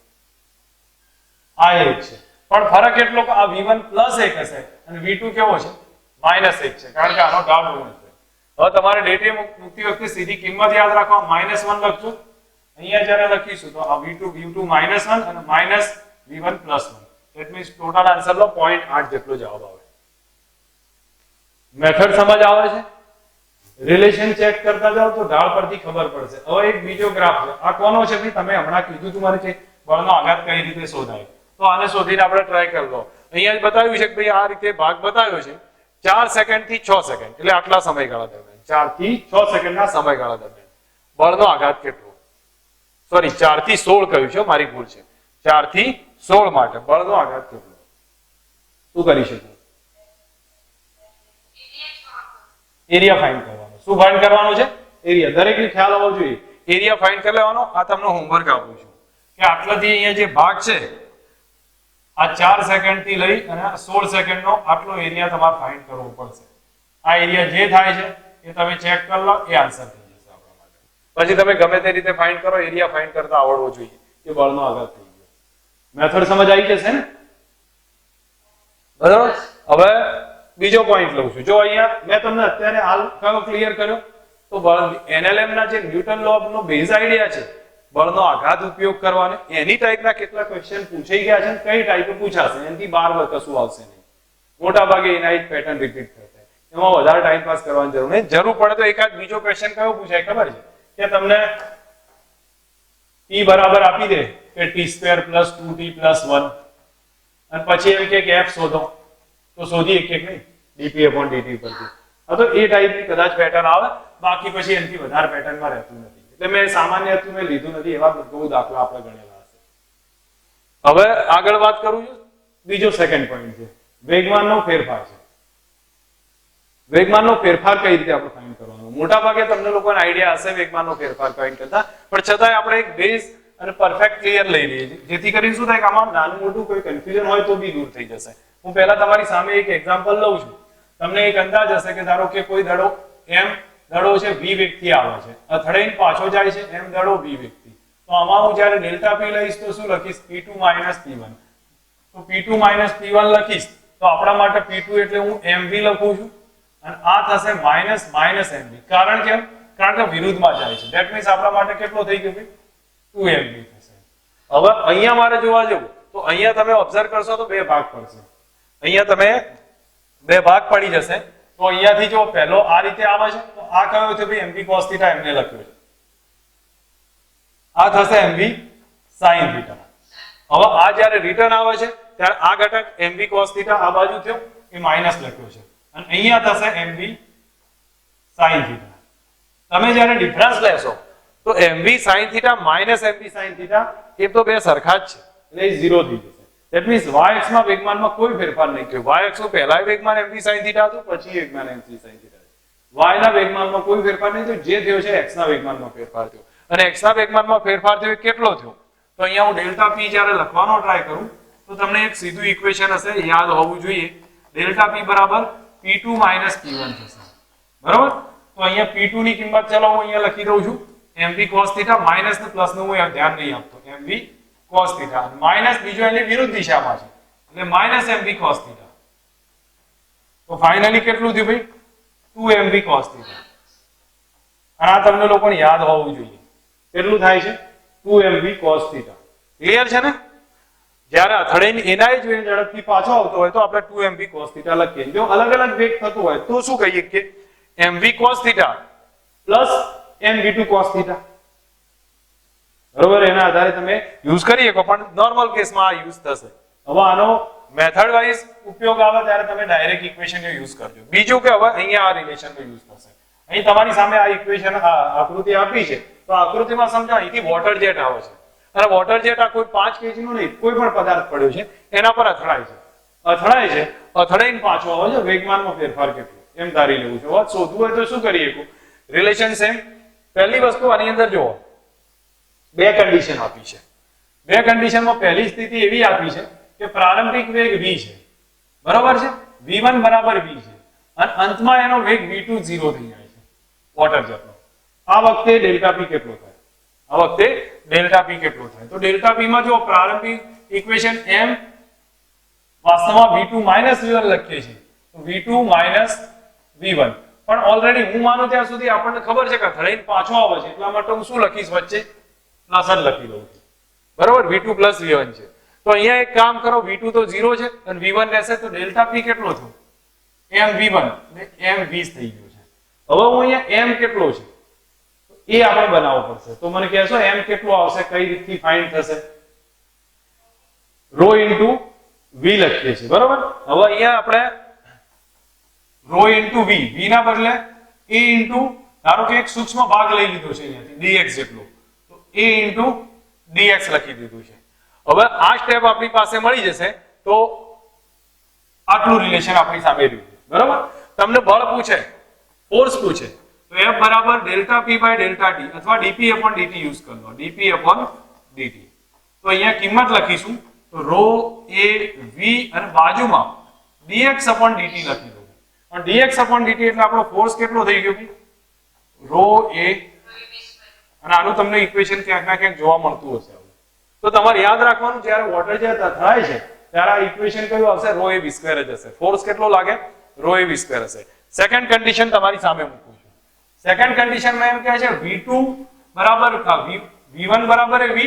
[SPEAKER 1] આ 1 છે, પણ ફરક એટલો કે આ v1 પ્લસ 1 હશે અને v2 કેવો છે? માઇનસ 1 છે, કારણ કે આનો ઢાળ ઋણ છે. હવે તમારે ડેટા મૂકતી વખતે સીધી કિંમત યાદ રાખવા, -1 લખજો. અહીંયા જ્યારે લખીશું તો આ v2 -1 અને minus v1 +1. That means total answer લો 0.8 જેટલો જવાબ આવે. મેથડ સમજ આવે છે? રિલેશન ચેક કરતા જાઓ તો ઢાળ પરથી ખબર પડશે. હવે એક બીજો ગ્રાફ છે. આ કોનો છે ભાઈ? તમે હમણાં કીધું તમારે કે બળનો આઘાત કઈ રીતે શોધાય, તો આને શોધીને આપણે ટ્રાય કરી લો. અહીંયા જ બતાવ્યું છે કે ભાઈ આ રીતે ભાગ બતાવ્યો છે 4 સેકન્ડ થી 6 સેકન્ડ, એટલે આટલા સમયગાળા દરમિયાન 4 થી 6 સેકન્ડના સમયગાળા દરમિયાન બળનો આઘાત કેટલો? સોરી, 4 થી 16 કહ્યું છે, મારી ભૂલ છે. 4 થી 16 માટે બળનો આઘાત કેટલો? શું કરી શકું? એરિયા ફાઇન્ડ કરવાનો. શું ફાઇન્ડ કરવાનું છે? એરિયા. દરેકને ખ્યાલ હોવો જોઈએ. એરિયા ફાઇન્ડ કરી લેવાનો. આ તમને હોમવર્ક આપું છું કે આટલાથી અહીંયા જે ભાગ છે, આ 4 સેકન્ડ થી લઈ અને 16 સેકન્ડનો આટલો એરિયા તમારે ફાઇન્ડ કરવો પડશે. આ એરિયા જે થાય છે એ તમે ચેક કરી લો, એ આન્સર થઈ જશે આપણા માટે. પછી તમે ગમે તે રીતે ફાઇન્ડ કરો, એરિયા ફાઇન્ડ કરતા આવડવો જોઈએ કે બળનો આઘાત થઈ ગયો. મેથડ સમજ આવી જશે ને? બરાબર. હવે બીજો પોઈન્ટ લઉં છું. જો અહીંયા મેં તમને અત્યારે હાલ કયો ક્લિયર કર્યો? તો બળ NLM ના જે ન્યૂટન લો નો બેઝ આઈડિયા છે, બળનો આઘાત ઉપયોગ કરવાનો, એની ટાઈપના કેટલા ક્વેશ્ચન પૂછાઈ ગયા છે, કઈ ટાઈપે પૂછાશે, એનાથી 12 કશું આવશે નહીં. મોટા ભાગે એના જ પેટર્ન રિપીટ થશે. એમાં વધારે ટાઈમ પાસ કરવાની જરૂર નહીં. જરૂર પડે તો એકાદ બીજો ક્વેશ્ચન કયો પૂછાય ખબર છે? કે તમને t બરાબર આપી દે કે t² + 2t + 1 અને પછી એમ કે f શોધો, તો શોધી એક નહીં dp/dt પરથી. હા, તો એ ટાઈપની કદાચ પેટર્ન આવે, બાકી પછી એનાથી વધારે પેટર્નમાં રહેતું નથી. એટલે મેં સામાન્ય હતું મેં લીધું નથી, એવા બહુ દાખલા આપણે ગણેલા હશે. હવે આગળ વાત કરું છું. બીજો સેકન્ડ પોઈન્ટ છે વેગમાનનો ફેરફાર છે. વેગમાનનો ફેરફાર કઈ રીતે આપણે ફાઇન્ડ કરવાનો? મોટા ભાગે તમને લોકોને આઈડિયા હશે વેગમાનનો ફેરફાર ફાઇન્ડ કરતા, પણ છતાંય આપણે એક બેઝ અને પરફેક્ટ ક્લિયર લઈ લઈએ છીએ, જેથી કરીને શું થાય કે આમાં નાનું મોટું કોઈ કન્ફ્યુઝન હોય તો બી દૂર થઈ જશે. હું પહેલા તમારી સામે એક એક્ઝામ્પલ લઉં છું. તમને એક અંદાજ હશે કે ધારો કે કોઈ દડો m દડો છે v વેગથી આવે છે, અથડાઈને પાછો જાય છે, m દડો v વેગથી. તો આમાં હું જ્યારે ડેલ્ટા p લઈશ તો શું લખીશ? p2 - p1. તો p2 - p1 લખીશ તો આપણા માટે p2 એટલે હું mv લખું છું અને આ થશે -mv. કારણ કે વિરુદ્ધમાં જાય છે. ધેટ મીન્સ આપણા માટે કેટલો થઈ ગયો? 2mv થશે. હવે અહીંયા મારે જોવા જવું તો અહીંયા તમે ઓબ્ઝર્વ કરશો તો બે ભાગ પડશે. અહીંયા તમે બે ભાગ પડી જશે. તો અહીંયાથી જો પહેલો આ રીતે આવે છે તો આ કયો છે ભાઈ? mv cos θ એમને લખ્યો છે. આ થશે mv sin θ. હવે આ જ્યારે રિટર્ન આવે છે ત્યારે આ ઘટક mv cos θ આ બાજુ થયો એ માઈનસ લખ્યો છે અને અહીંયા થશે mv sin θ. તમે જ્યારે ડિફરન્સ લેશો તો mv sin θ minus mv sin θ એ તો બે સરખા જ છે, એટલે એ 0 થઈ જશે. ધેટ મીન્સ y અક્ષ માં વેગમાનમાં કોઈ ફેરફાર નહીં થયો. y અક્ષ નું પહેલા વેગમાન mv sin θ હતું, પછી વેગમાન mv sin θ. y ના વેગમાનમાં કોઈ ફેરફાર નહીં થયો. જે થયો છે x ના વેગમાનમાં ફેરફાર થયો અને x ના વેગમાનમાં ફેરફાર થયો કેટલો થયો? તો અહીંયા હું ડેલ્ટા p જ્યારે લખવાનો ટ્રાય કરું તો તમને એક સીધું ઇક્વેશન હશે, યાદ હોવું જોઈએ. ડેલ્ટા p બરાબર p2 - p1 થશે. બરાબર? તો અહીંયા p2 ની કિંમત ચાલો હું અહીંયા લખી દઉં છું mv cos θ માઈનસ ને પ્લસ નું હું ધ્યાન નહીં આપતો. mv cos θ માઈનસ બીજો એની વિરુદ્ધ દિશામાં છે એટલે -mv cos θ. તો ફાઇનલી કેટલું થયું ભાઈ? 2mv cos θ. અને આ તમને લોકોને યાદ હોવું જોઈએ. કેટલું થાય છે? 2mv cos θ. ક્લિયર છે ને? જ્યારે અથડાઈને એના જ ઝડપથી પાછો આવતો હોય તો આપણે 2mv cos θ લખીએ. જો અલગ અલગ વેગ થતું હોય તો શું કહીએ કે mv cos θ plus mv2 cos θ. બરોબર? એના આધારે તમે યુઝ કરી શકો, પણ નોર્મલ કેસમાં આ યુઝ થશે. હવે આનો મેથડ વાઇઝ ઉપયોગ આવે ત્યારે તમે ડાયરેક્ટ ઇક્વેશન નો યુઝ કરજો. બીજું કે હવે અહીંયા આ રિલેશન નો યુઝ થશે. અહીં તમારી સામે આ ઇક્વેશન આકૃતિ આપી છે તો આકૃતિમાં સમજો અહીંથી વોટર જેટ આવે છે અને વોટર જેટ આ કોઈ 5 kg નો નહીં, કોઈ પણ પદાર્થ પડ્યો છે એના પર અથડાય છે, અથડાઈને પાછો આવે છે, વેગમાનમાં ફેરફાર કેટલો એમ ધારી લેવું છે. વાત શોધવું હોય તો શું કરીએ? Relation same. પહેલી વસ્તુ આની અંદર જુઓ, બે કન્ડિશન આપી છે. બે કન્ડિશનમાં પહેલી સ્થિતિ એવી આપી છે કે પ્રારંભિક વેગ v છે, બરાબર છે, v1 બરાબર v છે, અને અંતમાં એનો વેગ v2 0 થઈ જાય છે વોટર જેટલો. આ વખતે ડેલ્ટા p કેટલો થાય? તો ડેલ્ટા p માં જો પ્રારંભિક ઇક્વેશન m વાસ્તવમાં v2 v1 લખીએ છીએ, તો v2 v1, પણ ઓલરેડી હું માનું ત્યાં સુધી આપણને ખબર છે કે અથડાઈને પાછો આવે છે, એટલા માટે હું શું લખીશ? વચ્ચે પ્લસ જ લખી દઉં છું, બરાબર? v2 v1 છે. તો અહીંયા એક કામ કરો, v2 તો 0 છે અને v1 રહેશે, તો ડેલ્ટા p કેટલો થયો? m v1 એટલે m 20 થઈ ગયો છે. હવે હું અહીંયા m કેટલો છે એ આપણે બનાવવો પડશે. તો મને કહેશો m કેટલો આવશે, કઈ રીતથી ફાઇન્ડ થશે? રો ઇન્ટુ v લખીએ છીએ, બરાબર? હવે અહીંયા આપણે રો ઇન્ટુ v, v ના બદલે a ઇન્ટુ, ધારો કે એક સૂક્ષ્મ ભાગ લઈ લીધો છે અહીંયાથી dx જેટલો, તો a ઇન્ટુ dx લખી દીધું છે. હવે આ સ્ટેપ આપણી પાસે મળી જશે તો આટલું રિલેશન આપણી સામે રહ્યું, બરાબર? તમને બળ પૂછે, ફોર્સ પૂછે, તો F બરાબર delta p by delta t અથવા dp upon dt યુઝ કરી લો, dp upon dt. તો અહીંયા કિંમત લખીશું, તો રો a v અને બાજુમાં dx upon dt લખી દો. અને dx upon dt એટલે આપણો ફોર્સ કેટલો થઈ ગયો? રો a, અને આનું તમને ઇક્વેશન ક્યાંક ના ક્યાંક જોવા મળતું હશે. તો તમારે યાદ રાખવાનું, જ્યારે વોટર જેટ અથડાય છે ત્યારે આ ઇક્વેશન કયું આવશે? રો a v સ્ક્વેર જ હશે. ફોર્સ કેટલો લાગે? રો a v સ્ક્વેર હશે. સેકન્ડ કન્ડિશન તમારી સામે મૂકું છું. સેકન્ડ કન્ડિશનમાં એમ કહે છે v2 બરાબર v1 બરાબર v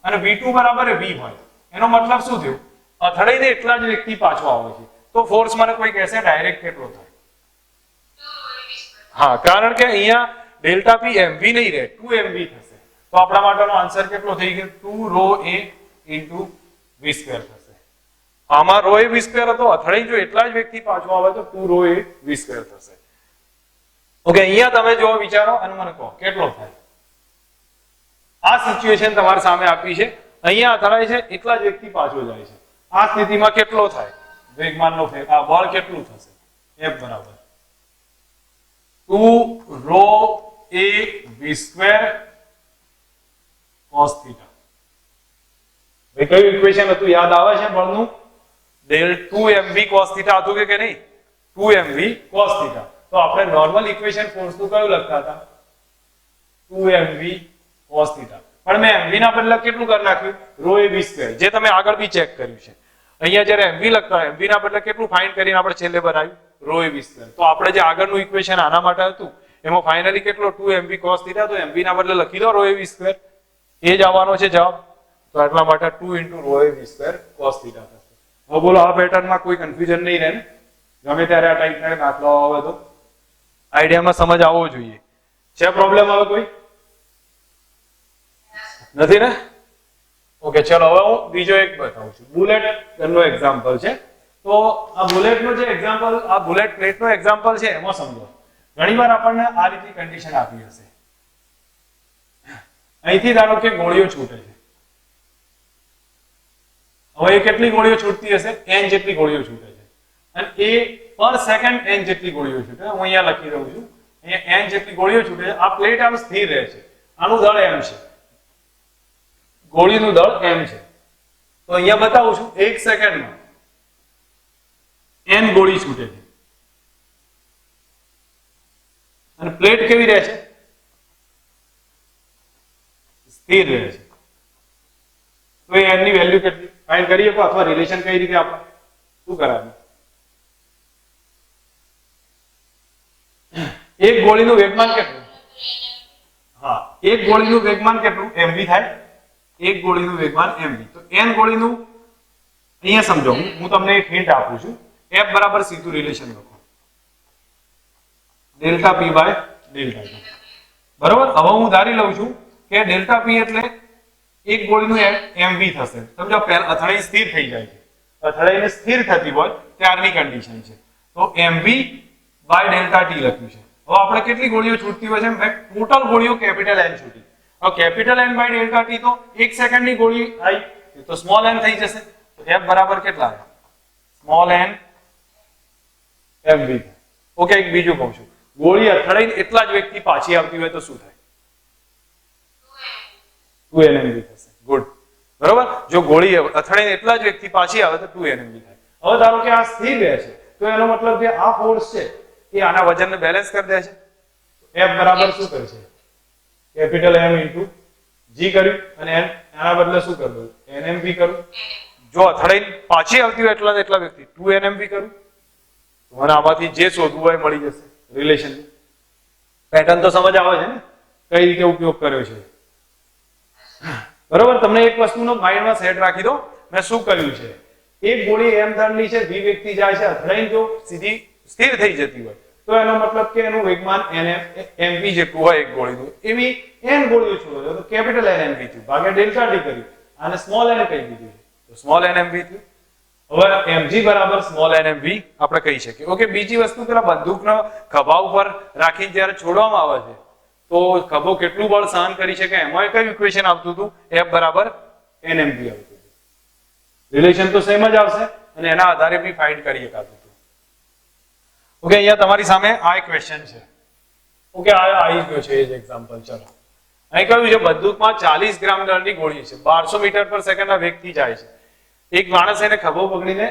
[SPEAKER 1] અને v2 બરાબર v હોય. એનો મતલબ શું થયો? અથડાઈને એટલા જ વ્યક્તિ પાછો આવે છે, તો ફોર્સ મને કોઈ કહેશે ડાયરેક્ટ કેટલો થાય? હા, કારણ કે અહીંયા ડેલ્ટા p mv નહીં રહે, 2mv થશે. તો આપણા માટેનો આન્સર કેટલો થઈ ગયો? 2 rho a into v square થશે. આમાં રો a v સ્ક્વેર હતો, અથડાઈને જો એટલા જ વ્યક્તિ પાછો આવે તો 2 રો a v સ્ક્વેર થશે. ઓકે, અહીંયા તમે જો વિચારો અને મને કહો કેટલો થાય? આ સિચ્યુએશન તમારી સામે આપી છે, અહીંયા અથડાય છે, એટલા જ વ્યક્તિ પાછો જાય છે. આ સ્થિતિમાં કેટલો થાય? વેગમાનનો ફેર, આ બળ કેટલું થશે? F બરાબર 2 rho a v square cos theta. ભાઈ કયું ઇક્વેશન હતું? યાદ આવે છે બળનું? del 2mv cos થીટા હતું કે નહીં? 2mv cos theta. તો આપણે નોર્મલ ઇક્વેશન ફોર્સનું કયું લખતા હતા? 2mv cos theta. પણ મેં mv ના બદલે કેટલું કરી નાખ્યું? રો a v સ્ક્વેર, જે તમે આગળ બી ચેક કર્યું છે. અહીંયા જ્યારે mv લખતા હોય, mv ના બદલે કેટલું ફાઇન્ડ કરીને આપણે છેલ્લે બનાવ્યું? Rho a v square. તો આપણે જે આગળનું ઇક્વેશન આના માટે હતું એમાં ફાઇનલી કેટલો? 2mv cos theta. તો mv ના બદલે લખી દો રો a v સ્ક્વેર, એ જ આવવાનો છે જવાબ. તો એટલા માટે 2 into rho a v square cos theta થશે. હવે બોલો, આ પેટર્નમાં કોઈ કન્ફ્યુઝન નહીં રહે ને? ગમે ત્યારે આ ટાઈપના દાખલાઓ આવે તો આઈડિયામાં સમજ આવવો જોઈએ. છે પ્રોબ્લેમ હવે કોઈ? નથી ને? ઓકે, ચલો હવે હું બીજો એક બતાવું છું. બુલેટ ગનનો એક્ઝામ્પલ છે. તો આ બુલેટનો જે એક્ઝામ્પલ, આ બુલેટ પ્લેટનો એક્ઝામ્પલ છે, એમાં સમજો. ઘણીવાર આપણને આ રીતની કન્ડિશન આપી હશે. અહીંથી ધારો કે ગોળીઓ છૂટે છે. હવે એ કેટલી ગોળીઓ છૂટતી હશે? n જેટલી ગોળીઓ છૂટે છે. અને એ પર સેકન્ડ n જેટલી ગોળીઓ છૂટે. હું અહીંયા લખી રહ્યો છું, અહીંયા n જેટલી ગોળીઓ છૂટે છે. આ પ્લેટ આમ સ્થિર રહે છે, આનું દળ m છે, ગોળીનું દળ m છે. તો અહીંયા બતાવું છું, 1 સેકન્ડમાં n ગોળી છૂટે છે. અને પ્લેટ કેવી રહે છે? સ્થિર રહે છે. તો એ n ની વેલ્યુ કેટલી ફાઇન્ડ કરી શકો? અથવા રિલેશન કઈ રીતે આપણે શું કરાવ્યું? એક ગોળીનું વેગમાન કેટલું? હા, એક ગોળીનું વેગમાન કેટલું? mv થાય. એક ગોળીનું વેગમાન mv. તો n ગોળીનું અહીંયા સમજો, હું તમને એક હિન્ટ આપું છું. F બરાબર સીધું રિલેશન લખો, delta p by delta t. બરાબર? હવે હું ધારી લઉં છું કે ડેલ્ટા p એટલે એક ગોળીનું mv થશે. સમજો પહેલા અથડાઈ સ્થિર થઈ જાય છે, અથડાઈને સ્થિર થતી હોય ત્યારની કન્ડિશન છે. તો mv બાય ડેલ્ટા t લખ્યું છે. હવે આપણે કેટલી ગોળીઓ છૂટતી હોય છે? ટોટલ ગોળીઓ કેપિટલ N છૂટી. હવે capital n by delta T તો 1 સેકન્ડની ગોળી આવી તો સ્મોલ n થઈ જશે. તો f બરાબર કેટલા આવે? Small n mv. ઓકે, એક બીજું કહું છું, ગોળી અથડાઈને એટલા જ વેગથી પાછી આવતી હોય તો શું થાય? 2nmv થશે. ગુડ, બરોબર. જો ગોળી અથડાઈને એટલા જ વેગથી પાછી આવે તો 2nmv થાય. હવે ધારો કે આ સ્થિર રહે છે તો એનો મતલબ કે આ ફોર્સ છે એ આના વજનને બેલેન્સ કરી દે છે. f બરાબર શું કરે છે? કેપિટલ m ઇન્ટુ g કર્યું અને n આના બદલે શું કરવું? nmv કરું. જો અથડાઈને પાછી આવતી હોય એટલા વ્યક્તિ 2nmv કરું. મને આમાંથી જે શોધવું હોય મળી જશે. રિલેશન પેટર્ન તો સમજ આવે છે ને કઈ રીતે ઉપયોગ કર્યો છે? બરોબર. તમને એક વસ્તુનો માઇન્ડમાં સેટ રાખી દો. મેં શું કર્યું છે? એક ગોળી m દળની છે, v વ્યક્તિ જાય છે, અથડાઈને જો સીધી સ્થિર થઈ જતી હોય તો એનો મતલબ કે એનું વેગમાન mv જેટલું હોય એક ગોળીનું, એવી n ગોળીઓ છોડો તો કેપિટલ nmv થયું, ભાગ્યા ડેલ્ટા ટી કર્યું અને સ્મોલ n કહી દીધું તો સ્મોલ nmv થયું. હવે mg બરાબર સ્મોલ nmv આપણે કહી શકીએ. ઓકે, બીજી વસ્તુ, પેલા બંદૂકનો ખભા ઉપર રાખીને જ્યારે છોડવામાં આવે છે તો ખભો કેટલું બળ સહન કરી શકે, એમાં કયું ઇક્વેશન આવતું હતું? f બરાબર nmv આવતું હતું. રિલેશન તો સેમ જ આવશે અને એના આધારે બી ફાઇન્ડ કરી શકાતું હતું. ઓકે, અહીંયા તમારી સામે આ એક ક્વેશ્ચન છે. ઓકે, આ આવી ગયો છે એ જ એક્ઝામ્પલ. ચલો, અહીં કહ્યું છે બંદૂકમાં 40 ગ્રામ દળની ગોળી છે, 1200 મીટર પર સેકન્ડના વેગથી જાય છે. એક માણસ એને ખભો પકડીને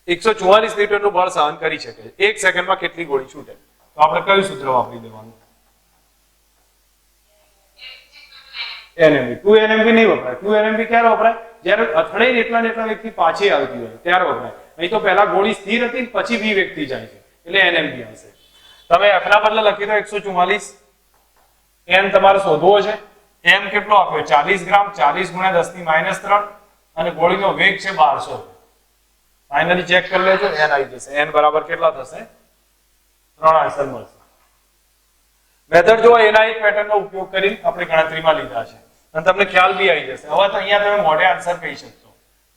[SPEAKER 1] 144 ન્યૂટનનું બળ સહન કરી શકે છે. એક સેકન્ડમાં કેટલી ગોળી છૂટે? તો આપણે કયું સૂત્ર વાપરી દેવાનું? nmv. 2nmv નહીં વપરાય. 2nmv ક્યારે વપરાય? જ્યારે અથડાઈને એટલા ને એટલા વેગથી પાછી આવતી હોય ત્યારે વપરાય. અહીં તો પહેલા ગોળી સ્થિર હતી પછી v વેગથી જાય છે એટલે nmv આવશે. તમે f ના બદલે લખી દો 144. n તમારે શોધવો છે. m કેટલો આપ્યો? 40 ગ્રામ. 40 ગુણ્યા 10 ની -3 અને ગોળીનો વેગ છે 1200. ફાઇનલી ચેક કરી લેજો, n આવી જશે. n બરાબર કેટલા થશે? 3 આન્સર મળશે. મેથડ જો એના એક પેટર્નનો ઉપયોગ કરી આપણે ગણતરીમાં લીધા છે અને તમને ખ્યાલ બી આવી જશે. હવે તો અહીંયા તમે મોઢે આન્સર કહી શકશો.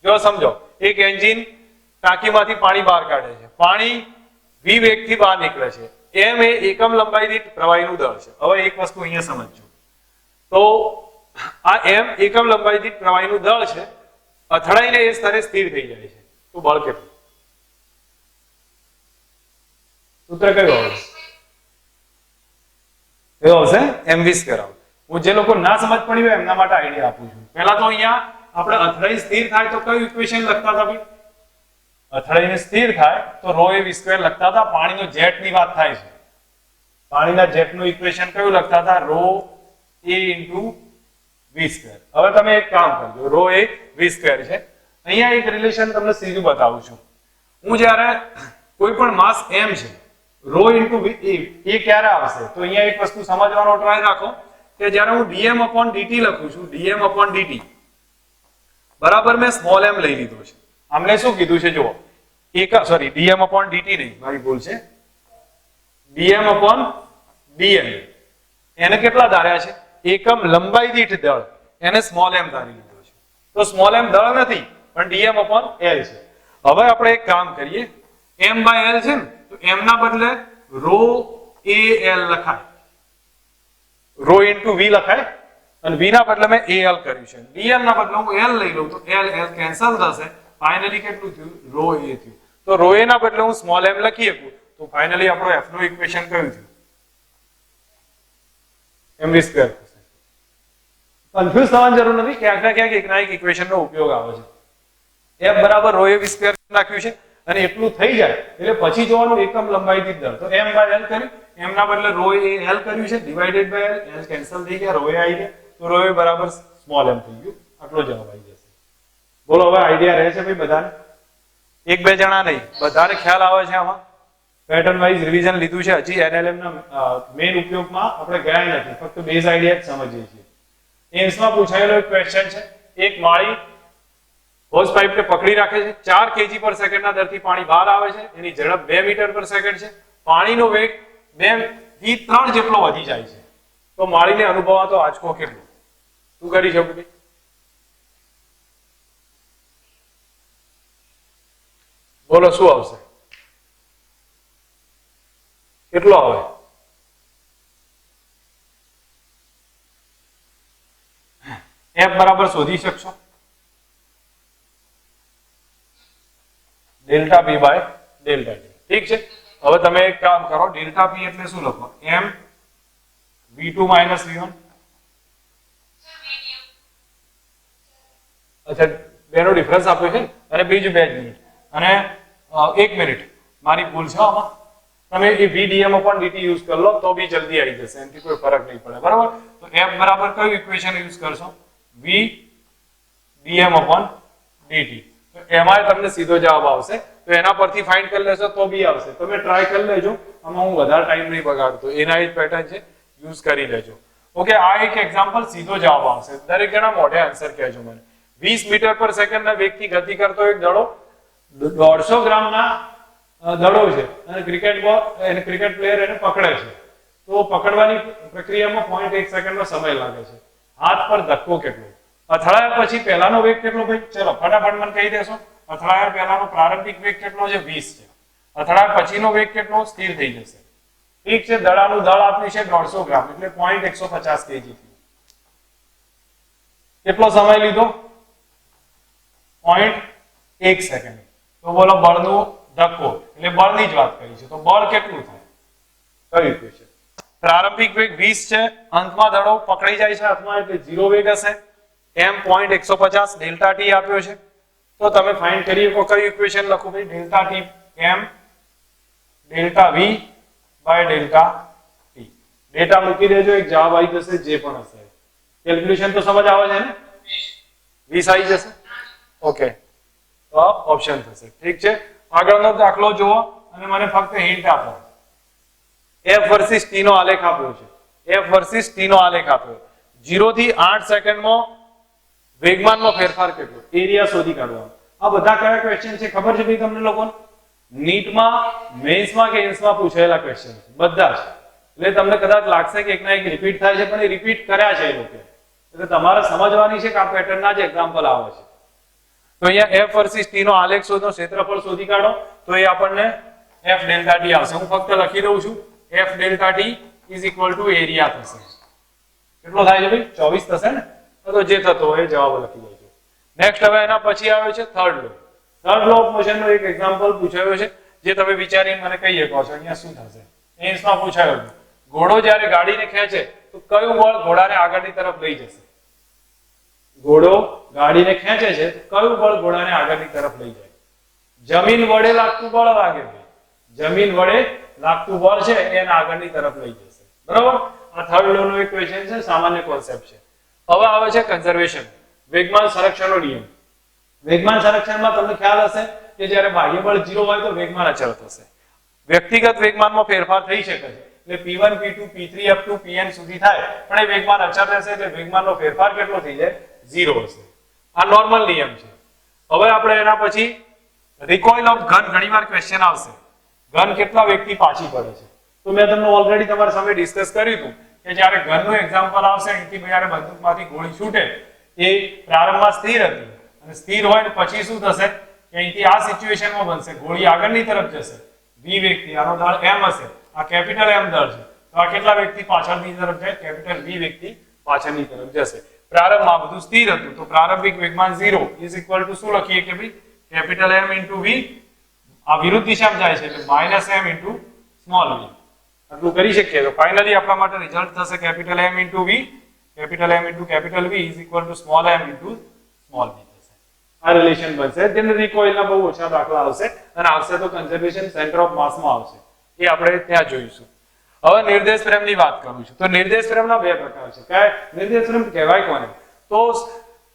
[SPEAKER 1] જો સમજો, એક એન્જિન ટાંકીમાંથી પાણી બહાર કાઢે છે, પાણી v વેગથી બહાર નીકળે છે, m એ એકમ લંબાઈ દીઠ પ્રવાહીનું દળ છે. હવે એક વસ્તુ અહીંયા સમજજો, તો આ m એકમ લંબાઈ દીઠ પ્રવાહીનું દળ છે, અથડાઈને એ સ્તરે સ્થિર થઈ જાય છે તો બળ કેટલું? સૂત્ર કયું આવશે? કયું આવશે? mv². હું જે લોકો ના સમજ પડી હોય એમના માટે આઈડિયા આપું છું. પહેલા તો અહીંયા આપણે અથડાઈ સ્થિર થાય તો કયું ઇક્વેશન લખતા હતા ભાઈ? અથડાઈને સ્થિર થાય તો ρ a v² લખતા હતા. પાણીનો જેટની વાત થાય છે, પાણીના જેટનું ઇક્વેશન કયું લખતા હતા? ρ a v². હવે તમે એક કામ કરજો, ρ એ v² છે. અહીંયા એક રિલેશન તમને સીધું બતાવું છું. હું જ્યારે કોઈ પણ માસ m છે, ρ * v એ ક્યારે આવશે? તો અહીંયા એક વસ્તુ સમજવાનો ટ્રાય રાખો કે જ્યારે હું dm/dt લખું છું, dm/dt બરાબર મેં સ્મોલ m લઈ લીધો છે. આમને શું કીધું છે જુઓ, dm/dt નહીં, મારી ભૂલ છે. dm/dn એને કેટલા ધાર્યા છે? એકમ લંબાઈ દીઠ દળ, એને સ્મોલ m ધારી લીધો છે. તો સ્મોલ m દળ નથી પણ dm/l છે. હવે આપણે એક કામ કરીએ, m/l છે ને તો m ના બદલે ρ a l લખાય, ρ * v લખાય અને v ના બદલે મેં al કર્યું છે. dm ના બદલે હું l લઈ લઉં તો l કેન્સલ થશે. ફાઇનલી કેટલું થયું? ρ a થયું. તો ρ a ના બદલે હું સ્મોલ m લખી શકું તો ફાઇનલી આપણો f નું ઇક્વેશન કયું થયું? mv². કન્ફ્યુઝ થવાની જરૂર નથી, ક્યાંક ના ક્યાંક એક ના એક ઇક્વેશન નો ઉપયોગ આવે છે. f બરાબર ρ a v² નાખ્યું છે અને એટલું થઈ જાય એટલે પછી જોવાનું એકમ લંબાઈ દીઠ દળ. તો m/l કર્યું, m ના બદલે ρ a l કર્યું છે, ડિવાઇડેડ બાય l, l કેન્સલ થઈ ગયા, ρ a આવી ગયા તો ρ a બરાબર સ્મોલ m થઈ ગયું. આટલો જવાબ આવી જશે. બોલો, હવે આઈડિયા રહે છે ભાઈ બધાને? એક બે જણા નહીં, બધાને ખ્યાલ આવે છે આમાં? પેટર્ન વાઇઝ રિવિઝન લીધું છે. હજી NLM ના મેઇન ઉપયોગમાં આપણે ગયા નથી, ફક્ત બેઝ આઈડિયા જ સમજીએ છીએ. એમ્સમાં પૂછાયેલો એક ક્વેશ્ચન છે, એક માળી હોઝ પાઇપને પકડી રાખે છે, 4 kg/s ના દરથી પાણી બહાર આવે છે, એની ઝડપ 2 મીટર/સેકન્ડ છે, પાણીનો વેગ 2 થી 3 જેટલો વધી જાય છે, તો માળીને અનુભવાતો આંચકો કેટલો? શું કરી શકું ભાઈ? બોલો શું આવશે? કેટલો આવે? F બરાબર શોધી શકશો delta p by delta t. ઠીક છે, હવે તમે એક કામ કરો, ડેલ્ટા p એટલે શું લખો? m v2 minus v1. અચ્છા, બેનો ડિફરન્સ આપ્યો છે અને બીજું 2 મિનિટ અને 1 મિનિટ મારી ભૂલ છે આમાં. તમે એ vdm upon dt યુઝ કરી લો તો બી જલ્દી આવી જશે, એનાથી કોઈ ફરક નહીં પડે. બરાબર, તો f બરાબર કયું ઇક્વેશન યુઝ કરશો? v dm upon dt. તો એમાં તમને સીધો જવાબ આવશે, તો એના પરથી ફાઇન્ડ કરી લેશો તો બી આવશે. તમે ટ્રાય કરી લેજો, આમાં હું વધારે ટાઈમ નહીં બગાડતો, એના જ પેટર્ન છે, યુઝ કરી લેજો. ઓકે, આ એક એક્ઝામ્પલ સીધો જવાબ આવશે. દરેક જણા મોઢે આન્સર કહેજો મને. 20 મીટર પર સેકન્ડ ના વેગથી ગતિ કરતો એક દડો 150 ગ્રામના દડો છે અને ક્રિકેટ બોલ એને ક્રિકેટ પ્લેયર એને પકડે છે, તો પકડવાની પ્રક્રિયામાં 0.1 સેકન્ડનો સમય લાગે છે. હાથ પર ધક્કો કેટલો? અથડાયા પછી પહેલાનો વેગ કેટલો ભાઈ? ચલો ફટાફટ મને કહી દેશો. અથડાયા પહેલાનો પ્રારંભિક વેગ કેટલો છે? 20 છે. અથડાયા પછીનો વેગ કેટલો? સ્થિર થઈ જશે. ઠીક છે, દડાનું દળ આપ્યું છે 150 ગ્રામ એટલે 0.150 kg. કેટલો સમય લીધો? 0.1 સેકન્ડ. તો બોલો બળનો ધક્કો એટલે બળની જ વાત કરી છે, તો બળ કેટલું થાય? કયું ઇક્વેશન? પ્રારંભિક વેગ 20 છે, અંતમાં દડો પકડી જાય છે હાથમાં એટલે 0 વેગ હશે. m 0.150 ડેલ્ટા t આપ્યો છે, તો તમે ફાઇન્ડ કરી શકો કયું ઇક્વેશન લખો ભાઈ? Delta t m delta v by delta t. Data મૂકી દેજો, એક જવાબ આવી જશે જે પણ હશે. કેલ્ક્યુલેશન તો સમજ આવે છે ને? 20 આવી જશે. ઓકે, તો ઓપ્શન થશે. ઠીક છે, આગળનો દાખલો જુઓ અને મને ફક્ત હિન્ટ આપો. f વર્સિસ t નો આલેખ આપ્યો છે. f વર્સિસ t નો આલેખ આપ્યો. 0 થી 8 સેકન્ડમાં વેગમાનમાં ફેરફાર કેટલો? એરિયા શોધી કાઢવાનો. આ બધા કયા ક્વેશ્ચન છે ખબર છે ભાઈ તમને લોકોને? નીટમાં, મેન્સમાં કે એન્સમાં પૂછાયેલા ક્વેશ્ચન છે બધા જ. એટલે તમને કદાચ લાગશે કે એકના એક રિપીટ થાય છે, પણ એ રિપીટ કર્યા છે એ લોકો. એટલે તમારે સમજવાની છે કે આ પેટર્નના જ એક્ઝામ્પલ આવે છે. તો અહીંયા f વર્સિસ t નો આલેખ શોધો, ક્ષેત્રફળ શોધી કાઢો, તો એ આપણને f ડેલ્ટા t આવશે. હું ફક્ત લખી દઉં છું, f delta t is equal to area થશે. કેટલો થાય છે ભાઈ? 24 થશે ને? તો જે થતો હોય એ જવાબ લખી દેજો. નેક્સ્ટ હવે એના પછી આવે છે third law. Third law of motion નો એક એક્ઝામ્પલ પૂછાયો છે, જે તમે વિચારીને મને કહી શકો છો અહીંયા શું થશે. એન્સમાં પૂછાયો છે, ઘોડો જ્યારે ગાડીને ખેંચે તો કયું બળ ઘોડાને આગળની તરફ લઈ જશે? ઘોડો ગાડીને ખેંચે છે તો કયું બળ ઘોડાને આગળની તરફ લઈ જાય? જમીન વડે લાગતું બળ લાગે છે. જમીન વડે લાગતું બળ છે એને આગળની તરફ લઈ જશે. બરાબર, આ થર્ડ લો નો એક ક્વેશ્ચન છે, સામાન્ય કોન્સેપ્ટ છે. હવે આવે છે કન્ઝર્વેશન, વેગમાન સંરક્ષણનો નિયમ. વેગમાન સંરક્ષણમાં તમને ખ્યાલ હશે કે જ્યારે બાહ્ય બળ 0 હોય તો વેગમાન અચળ થશે. વ્યક્તિગત વેગમાનમાં ફેરફાર થઈ શકે છે, એટલે p1 p2 p3 up to pn સુધી થાય, પણ એ વેગમાન અચળ રહેશે એટલે વેગમાનનો ફેરફાર કેટલો થઈ જાય? 0 હશે. આ નોર્મલ નિયમ છે. હવે આપણે એના પછી રિકોઇલ ઓફ ગન ઘણીવાર ક્વેશ્ચન આવશે. ગન કેટલા વેગથી પાછી પડે છે? તો મેં તમને ઓલરેડી તમારા સામે ડિસ્કસ કર્યું હતું કે જ્યારે ગનનું એક્ઝામ્પલ આવશે, અહીંથી જ્યારે બંદૂકમાંથી ગોળી છૂટે એ પ્રારંભમાં સ્થિર હતી અને સ્થિર હોય પછી શું થશે કે અહીંથી આ સિચ્યુએશનમાં બનશે, ગોળી આગળની તરફ જશે v વેગથી. આનો દળ m હશે, આ કેપિટલ m દળ છે, તો આ કેટલા વેગથી પાછળની તરફ જાય? કેપિટલ v વેગથી પાછળની તરફ જશે. પ્રારંભમાં બધું સ્થિર હતું તો પ્રારંભિક વેગમાન 0 ઇઝ ઇક્વલ ટુ શું લખીએ કે ભાઈ કેપિટલ m ઇન્ટુ v. આ વિરુદ્ધ દિશામાં જાય છે એટલે minus m into small v. આટલું કરી શકીએ તો ફાઇનલી આપણા માટે રિઝલ્ટ થશે capital m into v, capital m into capital v is equal to small m into small v થશે. આ રિલેશન બનશે. તેના રિકોઇલના બહુ ઓછા દાખલા આવશે અને આવશે તો કન્ઝર્વેશન સેન્ટર ઓફ માસમાં આવશે, એ આપણે ત્યાં જોઈશું. હવે નિર્દેશ ફ્રેમની વાત કરું છું. તો નિર્દેશ ફ્રેમના બે પ્રકાર છે. કયા નિર્દેશ ફ્રેમ કહેવાય કોને? તો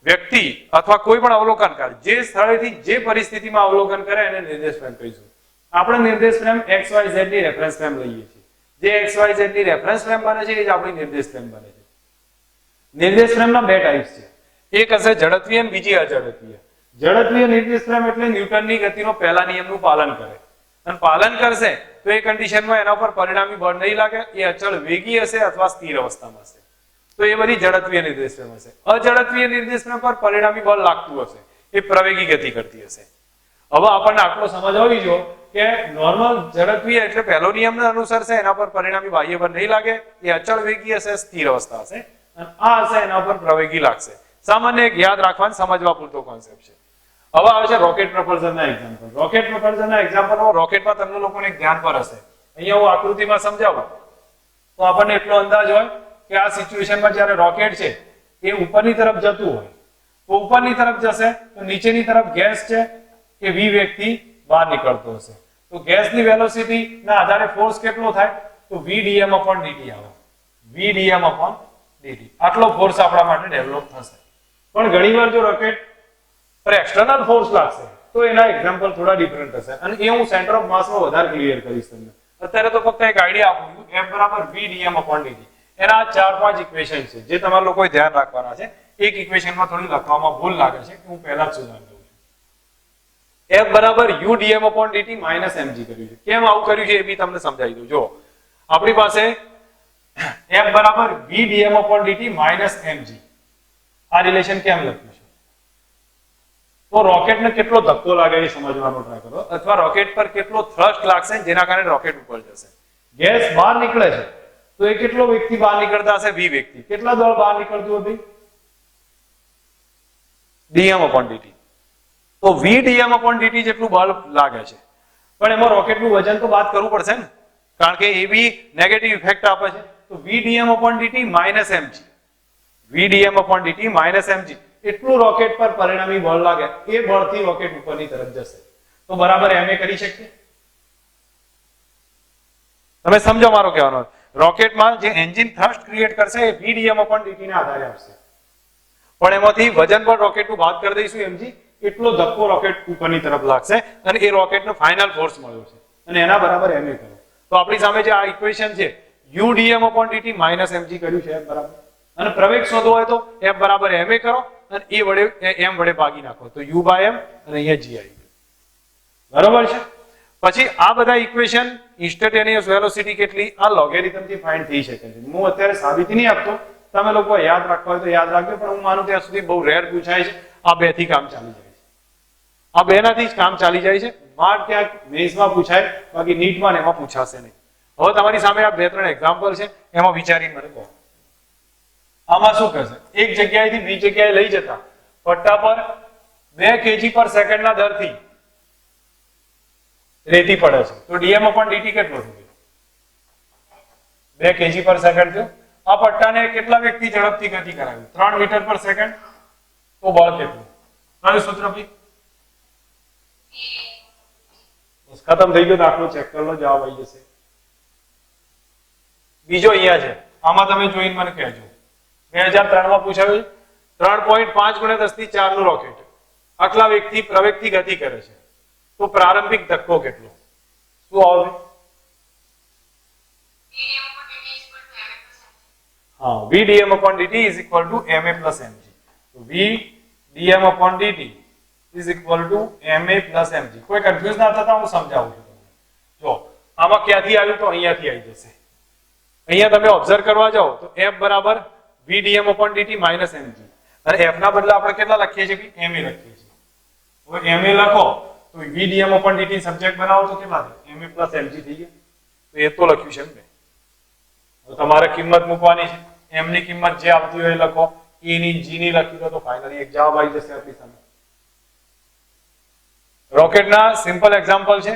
[SPEAKER 1] વ્યક્તિ અથવા કોઈ પણ અવલોકનકાર જે સ્થળેથી જે પરિસ્થિતિમાં અવલોકન કરે એને નિર્દેશ ફ્રેમ કહીશું. આપણે નિર્દેશ ફ્રેમ XYZ ની રેફરન્સ ફ્રેમ લઈએ છીએ. જે XYZ ની રેફરન્સ ફ્રેમ બને છે એ જ આપણી નિર્દેશ ફ્રેમ બને છે. નિર્દેશ ફ્રેમના બે ટાઈપ્સ છે. એક હશે ઝડપીય અને બીજી અઝડપીય. ઝડપીય નિર્દેશ ફ્રેમ એટલે ન્યૂટનની ગતિનો પહેલા નિયમનું પાલન કરે અને પાલન કરશે તો એ કન્ડિશનમાં એના ઉપર પરિણામી બળ નહીં લાગે, એ અચળ વેગી હશે અથવા સ્થિર અવસ્થામાં હશે, તો એ બધી ઝડપીય નિર્દેશ ફ્રેમ હશે. અઝડપીય નિર્દેશ ફ્રેમ પર પરિણામી બળ લાગતું હશે, એ પ્રવેગી ગતિ કરતી હશે. હવે આપણને આટલો સમજ હોવી જોઈએ કે નોર્મલ ઝડપીય એટલે પહેલો નિયમને અનુસરશે, એના પર પરિણામી બાહ્ય બળ નહીં લાગે, એ અચળ વેગી હશે, સ્થિર અવસ્થા હશે, અને આ હશે એના પર પ્રવેગી લાગશે. સામાન્ય એક યાદ રાખવાનું સમજવા પૂરતો કોન્સેપ્ટ છે. હવે આવે છે રોકેટ પ્રપલ્શનના એક્ઝામ્પલ. રોકેટ પ્રપલ્શનના એક્ઝામ્પલમાં રોકેટમાં તમને લોકોને એક ધ્યાન પર હશે. અહીંયા હું આકૃતિમાં સમજાવું તો આપણને એટલો અંદાજ હોય કે આ સિચ્યુએશનમાં જ્યારે રોકેટ છે એ ઉપરની તરફ જતું હોય તો ઉપરની તરફ જશે તો નીચેની તરફ ગેસ છે એ v વેગથી બહાર નીકળતો હશે. તો ગેસની વેલોસિટી ના આધારે ફોર્સ કેટલો થાય તો v dm upon dt આવે. v dm upon dt આટલો ફોર્સ આપણા માટે ડેવલપ થશે. પણ ઘણીવાર જો રોકેટ પર એક્સટર્નલ ફોર્સ લાગશે તો એના એક્ઝામ્પલ થોડા ડિફરન્ટ હશે અને એ હું સેન્ટર ઓફ માસમાં વધારે ક્લિયર કરીશ તમને. અત્યારે તો ફક્ત એક આઈડિયા આપું છું. F બરાબર v dm upon dt. એના 4-5 ઇક્વેશન છે જે તમારે લોકોએ ધ્યાન રાખવાના છે. એક ઇક્વેશનમાં થોડી લખવામાં ભૂલ લાગે છે કે હું પહેલા જ સુધારી દઉં છું. F બરાબર u dm upon dt minus mg કર્યું છે. કેમ આવું કર્યું છે એ બી તમને સમજાવી દઉં. જો આપણી પાસે F બરાબર v dm upon dt minus mg આ રિલેશન કેમ લખ્યું છે તો રોકેટને કેટલો ધક્કો લાગે એ સમજવાનો ટ્રાય કરો અથવા રોકેટ પર કેટલો થ્રસ્ટ લાગશે જેના કારણે રોકેટ ઉપર જશે. ગેસ બહાર નીકળે છે તો એ કેટલો વેગથી બહાર નીકળતા હશે v વેગથી. કેટલા દળ બહાર નીકળતું હતું dm upon dt. તો v dm upon dt જેટલું બળ લાગે છે પણ એમાં રોકેટનું વજન તો બાદ કરવું પડશે ને કારણ કે એ બી નેગેટિવ ઇફેક્ટ આપે છે. તો v dm upon dt minus mg v dm upon dt minus mg એટલું રોકેટ પર પરિણામી બળ લાગે એ બળથી રોકેટ ઉપરની તરફ જશે. તો બરાબર ma કરી શકીએ. તમે સમજો મારો કહેવાનો. રોકેટમાં જે એન્જિન થ્રસ્ટ ક્રિએટ કરશે એ v dm upon dt ને આધારે આવશે પણ એમાંથી વજન પર રોકેટનું બાદ કરી દઈશું mg એટલો ધક્કો રોકેટ ઉપરની તરફ લાગશે અને એ રોકેટનો ફાઇનલ ફોર્સ મળ્યો છે અને એના બરાબર ma કરો. તો આપણી સામે જે આ ઇક્વેશન છે u dm upon dt minus mg કર્યું છે બરાબર અને પ્રવેગ શોધવો હોય તો f બરાબર ma કરો અને એ વડે m વડે ભાગી નાખો તો u by m અને અહીંયા g આવી ગયું. બરાબર છે. પછી આ બધા ઇક્વેશન ઇન્સ્ટન્ટેનિયસ વેલોસિટી કેટલી આ લોગેરિધમ થી ફાઇન્ડ થઈ શકે છે. હું અત્યારે સાબિતી નહીં આપતો. તમે લોકો યાદ રાખવા હોય તો યાદ રાખજો પણ હું માનું ત્યાં સુધી બહુ રેર પૂછાય છે. આ બે થી કામ ચાલી જાય છે. આ બેનાથી જ કામ ચાલી જાય છે. માર ક્યાંક મેઇન્સમાં પૂછાય બાકી નીટમાં ને એમાં પૂછાશે નહીં. હવે તમારી સામે આ 2-3 એક્ઝામ્પલ છે એમાં વિચારીને મને કહો. આમાં શું કહેશે એક જગ્યાએથી બીજી જગ્યાએ લઈ જતા પટ્ટા પર 2 kg પર સેકન્ડના દરથી રેતી પડે છે તો dm upon dt કેટલો થશે 2 kg પર સેકન્ડ થયો. આ પટ્ટાને કેટલા વેગથી ઝડપથી ગતિ કરાવી 3 મીટર પર સેકન્ડ તો બળ કેટલું કયું સૂત્ર ભાઈ બસ ખતમ થઈ ગયો. દાખલો ચેક કરી લો જવાબ આવી જશે. બીજો અહીંયા છે આમાં તમે જોઈને મને કહેજો 2003 માં પૂછાયું 3.5 × 10⁴ નું રોકેટ આટલા વેગથી પ્રવેગથી ગતિ કરે છે તો પ્રારંભિક ધક્કો કેટલો શું આવે હા v dm upon dt is equal to ma plus mg. તો v dm upon dt is equal to ma plus mg. કોઈ કન્ફ્યુઝ ના થતા હું સમજાવું છું તમને. જો આમાં ક્યાંથી આવ્યું તો અહીંયાથી આવી જશે. અહીંયા તમે ઓબ્ઝર્વ કરવા જાઓ તો f બરાબર v dm upon dt minus mg અને f ના બદલે આપણે કેટલા લખીએ છીએ કે ma લખીએ છીએ. હવે ma લખો તો v dm upon dt subject બનાવો તો કેટલા થાય ma plus mg થઈ ગયા. તો એ તો લખ્યું છે ને. તો તમારે કિંમત મૂકવાની છે. m ની કિંમત જે આવતી હોય લખો e ની g ની લખી દો તો ફાઇનલી એક જવાબ આવી જશે આપણી સામે. રોકેટના સિમ્પલ એક્ઝામ્પલ છે.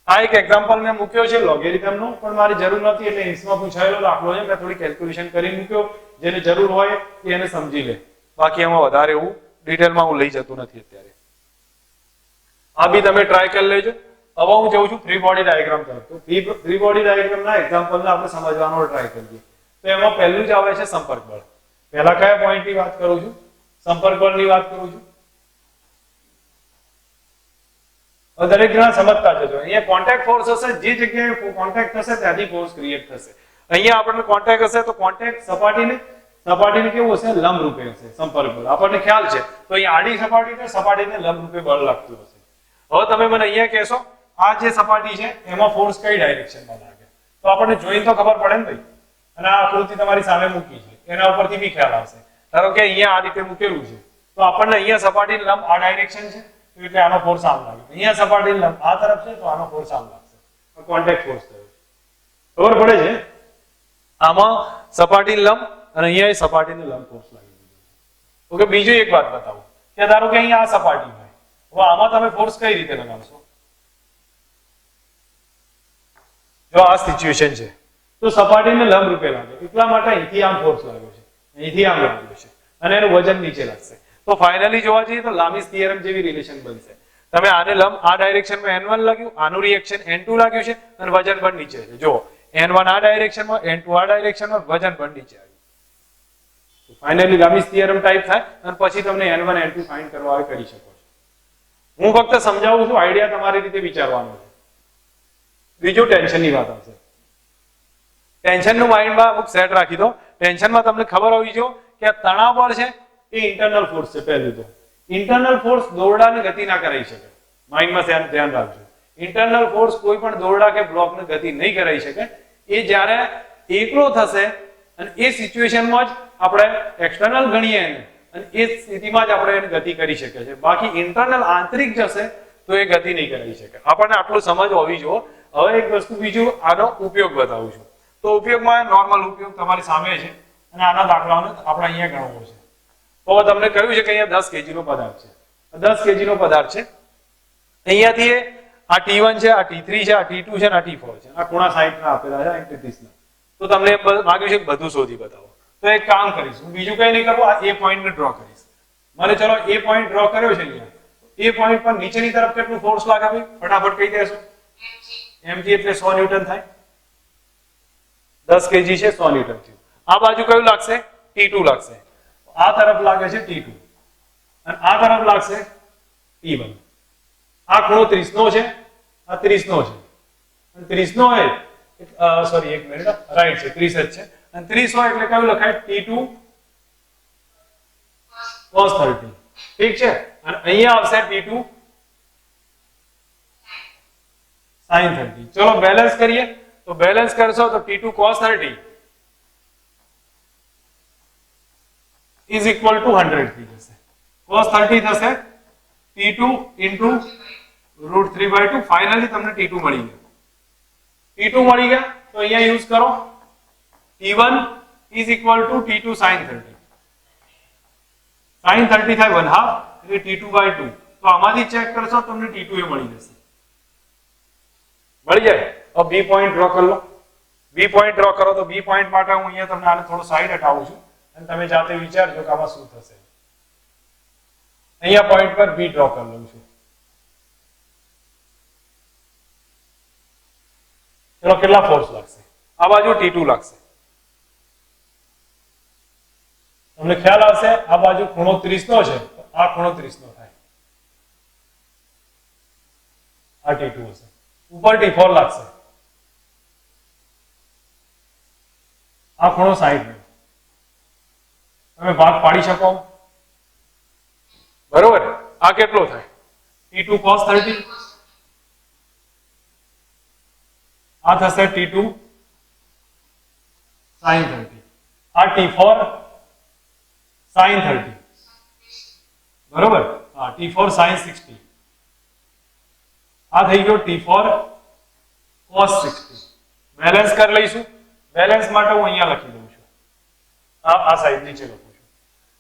[SPEAKER 1] આ એક એક્ઝામ્પલ મેં મૂક્યો છે લોગેરિધમનો પણ મારી જરૂર નથી એટલે ઇન્સમાં પૂછાયેલો દાખલો છે મેં થોડી કેલ્ક્યુલેશન કરી મૂક્યો. જેને જરૂર હોય એ એને સમજી લે બાકી એમાં વધારે એવું ડિટેલમાં હું લઈ જતો નથી અત્યારે. આ બી તમે ટ્રાય કરી લેજો. હવે હું જઉં છું ફ્રી બોડી ડાયાગ્રામ તરફ. તો ફ્રી બોડી ડાયાગ્રામના એક્ઝામ્પલને આપણે સમજવાનો ટ્રાય કરીએ. તો એમાં પહેલું જ આવે છે સંપર્ક બળ. પહેલા કયા પોઈન્ટની વાત કરું છું સંપર્ક બળની વાત કરું છું. દરેક જણા સમજતા જજો. અહીંયા કોન્ટેક્ટ ફોર્સ હશે જે જગ્યાએ કોન્ટેક્ટ થશે ત્યાંથી ફોર્સ ક્રિએટ થશે. અહીંયા આપણને કોન્ટેક્ટ હશે તો કોન્ટેક્ટ સપાટીને કેવું હશે લંબ રૂપે હશે સંપર્ક બળ આપણને ખ્યાલ છે. તો અહીંયા આડી સપાટીને લંબ રૂપે બળ લાગતું હશે. હવે તમે મને અહીંયા કહેશો આ જે સપાટી છે એમાં ફોર્સ કઈ ડાયરેક્શનમાં લાગે તો આપણને જોઈને તો ખબર પડે ને ભાઈ. અને આ આકૃતિ તમારી સામે મૂકી છે એના ઉપરથી બી ખ્યાલ આવશે. ધારો કે અહીંયા આ રીતે મૂકેલું છે તો આપણને અહીંયા સપાટીની લંબ આ ડાયરેક્શન છે એટલે આનો ફોર્સ આમ લાગે. અહીંયા સપાટીની લંબ આ તરફ છે તો આનો ફોર્સ આમ લાગશે. કોન્ટેક્ટ ફોર્સ થયો. ખબર પડે છે આમાં સપાટીની લંબ અને અહીંયા સપાટીની લંબ ફોર્સ લાગી. ઓકે, બીજું એક વાત બતાવું કે ધારો કે અહીંયા આ સપાટી હોય, હવે આમાં તમે ફોર્સ કઈ રીતે લગાવશો? જો આ સિચ્યુએશન છે તો સપાટીને લંબ રૂપે લાગે, એટલા માટે અહીંથી આમ ફોર્સ લાગ્યો છે, અહીંથી આમ લાગ્યો છે અને એનું વજન નીચે લાગશે. તો ફાઇનલી જોવા જઈએ તો લામીસ થિયરમ જેવી રિલેશન બનશે. તમે આને લંબ આ ડાયરેક્શનમાં n1 લાગ્યું, આનું રિએક્શન n2 લાગ્યું છે અને વજન પણ નીચે છે. જો n1 આ ડાયરેક્શનમાં, n2 આ ડાયરેક્શનમાં, વજન પણ નીચે આવ્યું. તો ફાઇનલી લામીસ થિયરમ ટાઈપ થાય અને પછી તમને n1 n2 ફાઇન્ડ કરવા હોય કરી શકો છો. હું ફક્ત સમજાવું છું, આઈડિયા તમારી રીતે વિચારવાનો છે. બીજું ટેન્શનની વાત આવશે. ટેન્શનનું માઇન્ડમાં અમુક સેટ રાખી દો. ટેન્શનમાં તમને ખબર હોવી જોઈએ કે આ તણાવ બળ છે એ ઇન્ટરનલ ફોર્સ છે. પહેલું તો ઇન્ટરનલ ફોર્સ દોરડાને ગતિ ના કરાવી શકે. માઇન્ડમાં ધ્યાન રાખજો. ઇન્ટરનલ ફોર્સ કોઈ પણ દોરડા કે બ્લોકને ગતિ નહીં કરાવી શકે. એ જ્યારે એકલો થશે અને એ સિચ્યુએશનમાં જ આપણે એક્સટર્નલ ગણીએ એને અને એ સ્થિતિમાં જ આપણે એને ગતિ કરી શકીએ છીએ. બાકી ઇન્ટરનલ આંતરિક જશે તો એ ગતિ નહીં કરાવી શકે. આપણને આટલું સમજ હોવી જોઈએ. હવે એક વસ્તુ બીજું આનો ઉપયોગ બતાવું છું. તો ઉપયોગમાં નોર્મલ ઉપયોગ તમારી સામે છે અને આના દાખલાઓને આપણે અહીંયા ગણવો છે. તો તમને કહ્યું છે કે અહીંયા 10 kg નો પદાર્થ છે. 10 kg નો પદાર્થ છે. અહીંયાથી આ T1 છે, આ T3 છે, આ T2 છે, આ T4 છે. આ ખૂણા 60 ના આપેલા છે, 30 ના. તો તમને માંગ્યું છે બધું શોધી બતાવો. તો એક કામ કરીશ, હું બીજું કઈ નહીં કરું, આ A પોઈન્ટ ને ડ્રો કરીશ. મને ચલો A પોઈન્ટ ડ્રો કર્યો છે અહીંયા. A પોઈન્ટ પર નીચેની તરફ કેટલું ફોર્સ લાગે ભાઈ? ફટાફટ કહી દેશો. mg એટલે 100 ન્યૂટન થાય. 10 kg છે, 100 ન્યૂટન થયું. આ બાજુ કયું લાગશે? T2 લાગશે. આ તરફ લાગે છે T2 અને આ તરફ લાગશે T1. આ ખૂણો 30 નો છે, આ 30 નો છે અને 30 નો હોય સોરી એક મિનિટ, રાઈટ છે, 30 જ છે અને 30 હોય એટલે કયું લખાય? T2 cos 30. ઠીક છે. અને અહીંયા આવશે T2 sin 30. ચલો બેલેન્સ કરીએ. તો બેલેન્સ કરશો તો T2 cos 30 is equal to 100 થઈ જશે. cos 30 થશે T2 into √3/2. ફાઇનલી તમને T2 મળી ગયો. T2 મળી ગયા તો અહીંયા યુઝ કરો. T1 is equal to T2 sin 30. sin 30 થાય 1/2 એટલે T2/2. તો આમાંથી ચેક કરશો તમને T2 એ મળી જશે. મળી જાય. अब बी पॉइंट ड्रॉ कर लो. बी पॉइंट ड्रॉ करो तो बी पॉइंट માટે હું અહીંયા તમને આને થોડું સાઈડ હટાવું છું અને તમે જાતે વિચારજો કે આમાં શું થશે. અહીંયા પોઈન્ટ પર બી ડ્રો કરી લઉં છું. ચલો કેટલા ફોર્સ લાગશે? આ બાજુ T2 લાગશે. તમને ખ્યાલ આવશે આ બાજુ ખૂણો 30 નો છે તો આ ખૂણો 30 નો થાય. આ T2 હશે. ઉપર T4 લાગશે. આ ખૂણો 60 નો. તમે ભાગ પાડી શકો બરોબર? આ કેટલો થાય? T2 cos 30. આ થશે T2 sin 30. આ T4 sin 30 બરોબર? હા, T4 sin 60. આ થઈ ગયો T4 cos 60. બેલેન્સ કરી લઈશું. બેલેન્સ માટે હું અહીંયા લખી દઉં છું. આ સાઈડ નીચે લખું છું.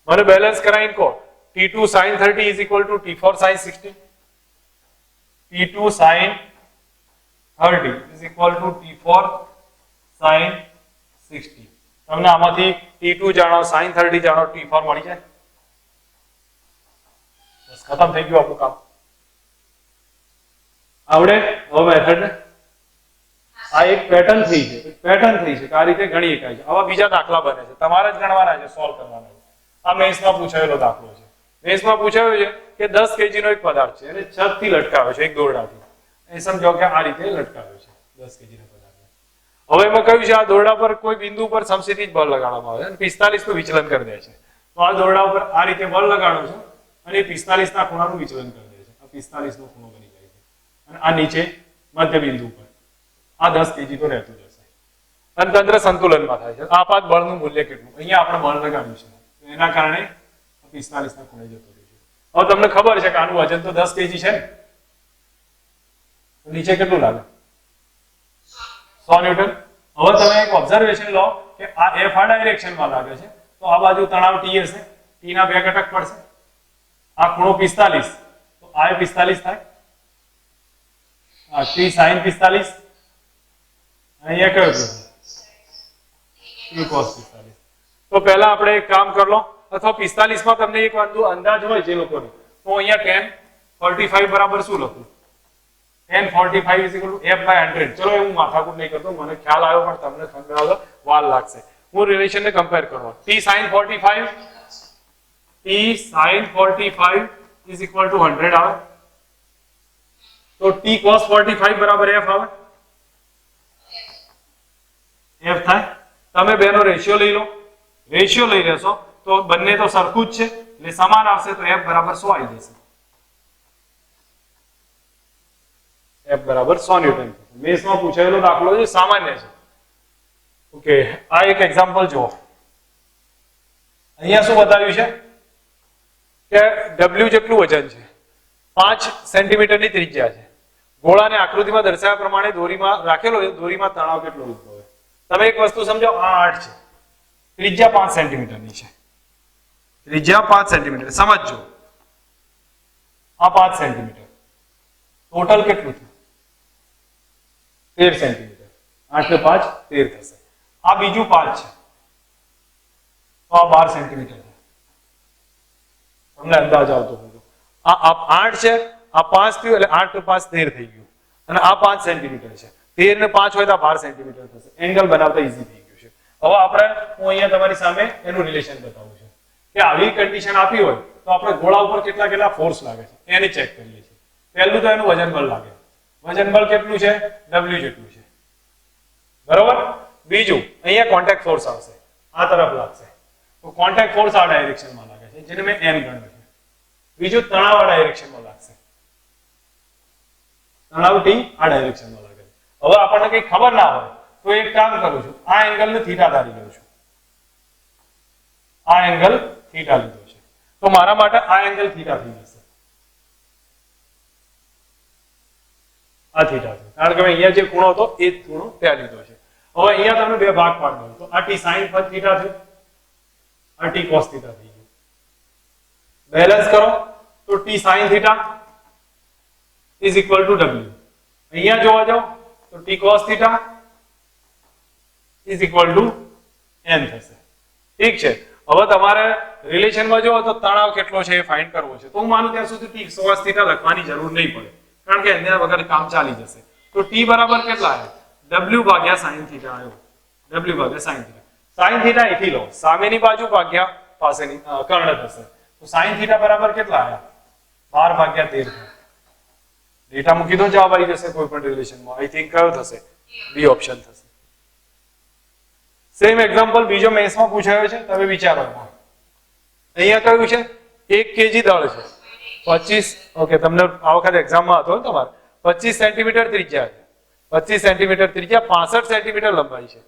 [SPEAKER 1] મને બેલેન્સ કરાવીને કહો. T2 sin 30 is equal to T4 sin 60. T2 sin 30 is equal to T4 sin 60. તમને આમાંથી T2 જાણો, sin 30 જાણો, T4 મળી જાય. બસ ખતમ થઈ ગયું આપણું કામ. આવડે હવે મેથડ ને? આ એક પેટર્ન થઈ છે. એક પેટર્ન થઈ છે કે આ રીતે ગણી શકાય છે. આવા બીજા દાખલા બને છે. તમારે જ ગણવાના છે, સોલ્વ કરવાના છે. આ મેથ્સમાં પૂછાયેલો દાખલો છે. મેથ્સમાં પૂછાયું છે કે 10 kg નો એક પદાર્થ છે અને છત થી લટકાવ્યો છે એક દોરડાથી. એ સમજો કે આ રીતે લટકાવ્યો છે 10 kg નો પદાર્થ. હવે એમાં કહ્યું છે આ દોરડા પર કોઈ બિંદુ પર સમસ્થિતિ બળ લગાડવામાં આવે અને 45 નું વિચલન કરી દે છે. તો આ દોરડા ઉપર આ રીતે બળ લગાડો છો અને 45 ના ખૂણાનું વિચલન કરી દે છે. આ 45 નો ખૂણો બની જાય છે અને આ નીચે મધ્ય બિંદુ પર આ 10 kg તો રહેતું જશે અને તંત્ર સંતુલનમાં થાય છે. આપાત બળનું મૂલ્ય કેટલું? અહીંયા આપણે બળ લગાડ્યું છે એના કારણે 45 ના ખૂણે જતો રહે છે. હવે તમને ખબર છે કે આનું વજન તો 10 kg છે ને, તો નીચે કેટલું લાગે? 100 ન્યૂટન. હવે તમે એક ઓબ્ઝર્વેશન લો કે આ F આ ડાયરેક્શનમાં લાગે છે તો આ બાજુ તણાવ T હશે ટી ના 2 ઘટક પડશે. આ ખૂણો 45 તો આ 45 થાય. આ ટી sin 45 અહીંયા કયો છે ટી cos 45. તો પહેલા આપણે એક કામ કરી લો, અથવા 45 માં તમને એક અંદાજ હોય જે લોકોને, તો અહીંયા tan 45 બરાબર શું લખું? tan 45 is equal to f/100. ચલો હું માથાકૂટ નહીં કરતો, મને ખ્યાલ આવ્યો પણ તમને સમજાવવા વાર લાગશે. હું રિલેશન ને કમ્પેર કરવા, t sin 45 is equal to 100 આવે, તો t cos 45 બરાબર f આવે. f થાય. તમે બેનો રેશિયો લઈ લો, રેશિયો લઈ લેશો તો બંને તો સરખું જ છે એટલે સમાન આવશે, તો f બરાબર 100 આવી જશે. f બરાબર 100 ન્યૂટન. મેથ્સમાં પૂછાયેલો દાખલો છે, સામાન્ય છે. ઓકે, આ એક એક્ઝામ્પલ જુઓ. અહીંયા શું બતાવ્યું છે કે w જેટલું વજન છે, 5 સેન્ટીમીટરની ત્રિજ્યા છે. ગોળાને આકૃતિમાં દર્શાવ્યા પ્રમાણે દોરીમાં રાખેલો છે, દોરીમાં તણાવ કેટલો ઉદ્ભવે. તમે એક વસ્તુ સમજો, આ 8 છે, ત્રિજ્યા 5 સેન્ટીમીટરની છે, ત્રિજ્યા 5 સેન્ટીમીટર સમજજો. આ 5 સેન્ટીમીટર ટોટલ કેટલું થયું? 13 સેન્ટીમીટર. 8 ને 5 13 થશે. આ બીજું 5 છે તો આ 12 સેન્ટીમીટર છે. તમને અંદાજ આવતો હોય આ 8 છે, આ 5 થયું એટલે 8 ને 5 13 થઈ ગયું, અને આ 5 સેન્ટીમીટર છે, 13 ને 5 હોય તો 12 સેન્ટીમીટર થશે. એંગલ બનાવતા ઈઝી થઈ ગયું છે. હવે આપણે હું અહીંયા તમારી સામે એનું રિલેશન બતાવું છું કે આવી કન્ડિશન આપી હોય તો આપણે ગોળા ઉપર કેટલા ફોર્સ લાગે છે એને ચેક કરીએ છીએ. પહેલું તો એનું વજન બળ લાગે. વજન બળ કેટલું છે? W જેટલું છે, બરોબર. બીજું અહીંયા કોન્ટેક્ટ ફોર્સ આવશે, આ તરફ લાગશે, તો કોન્ટેક્ટ ફોર્સ આ ડાયરેક્શનમાં લાગે છે, જેને મેં n ગણ્યો છે. બીજું તણાવ આ ડાયરેક્શનમાં લાગશે, તણાવ t આ ડાયરેક્શનમાં લાગે છે. હવે આપણને કંઈ ખબર ના હોય તો એક કામ કરું છું, આ એંગલને થીટા ધારી લઉં છું. આ એંગલ થીટા લીધો છે તો મારા માટે આ એંગલ થીટા થઈ જશે. આ થીટા છે, કારણ કે અહીંયા જે ખૂણો હતો એ જ ખૂણો ત્યાં લીધો છે. હવે અહીંયા તમને બે ભાગ પાડી દઉં, તો આ t sin થીટા છે, આ t cos થીટા થઈ ગયું. બેલેન્સ કરો તો t sin theta is equal to w. અહીંયા જોવા જાઓ તો t cos theta is equal to n થશે. ઠીક છે. હવે તમારે રિલેશનમાં જો તો તણાવ કેટલો છે એ ફાઇન્ડ કરવો છે, તો હું માનું ત્યાં સુધી t cos થીટા લખવાની જરૂર નહીં પડે, કારણ કે એના વગર કામ ચાલી જશે. તો t બરાબર કેટલા આવે? w ભાગ્યા sin થીટા આવ્યો, w ભાગ્યા sin થીટા. sin થીટા અહીંથી લો, સામેની બાજુ ભાગ્યા પાસેની કર્ણ થશે, તો sin થીટા બરાબર કેટલા આવ્યા? 12 ભાગ્યા 13. ડેટા મૂકી દો, જવાબ આવી જશે કોઈ પણ રિલેશનમાં. આઈ થિંક કયો થશે? બી ઓપ્શન થશે. સેમ એક્ઝામ્પલ બીજો મેથ્સમાં પૂછાયો છે, તમે વિચારો. અહીંયા કયું છે? 1 kg દળ છે, 25. ઓકે, તમને આ વખતે એક્ઝામમાં હતો ને તમારે 25 સેન્ટીમીટર ત્રિજ્યા છે, 25 સેન્ટીમીટર ત્રિજ્યા, 65 સેન્ટીમીટર લંબાઈ છે.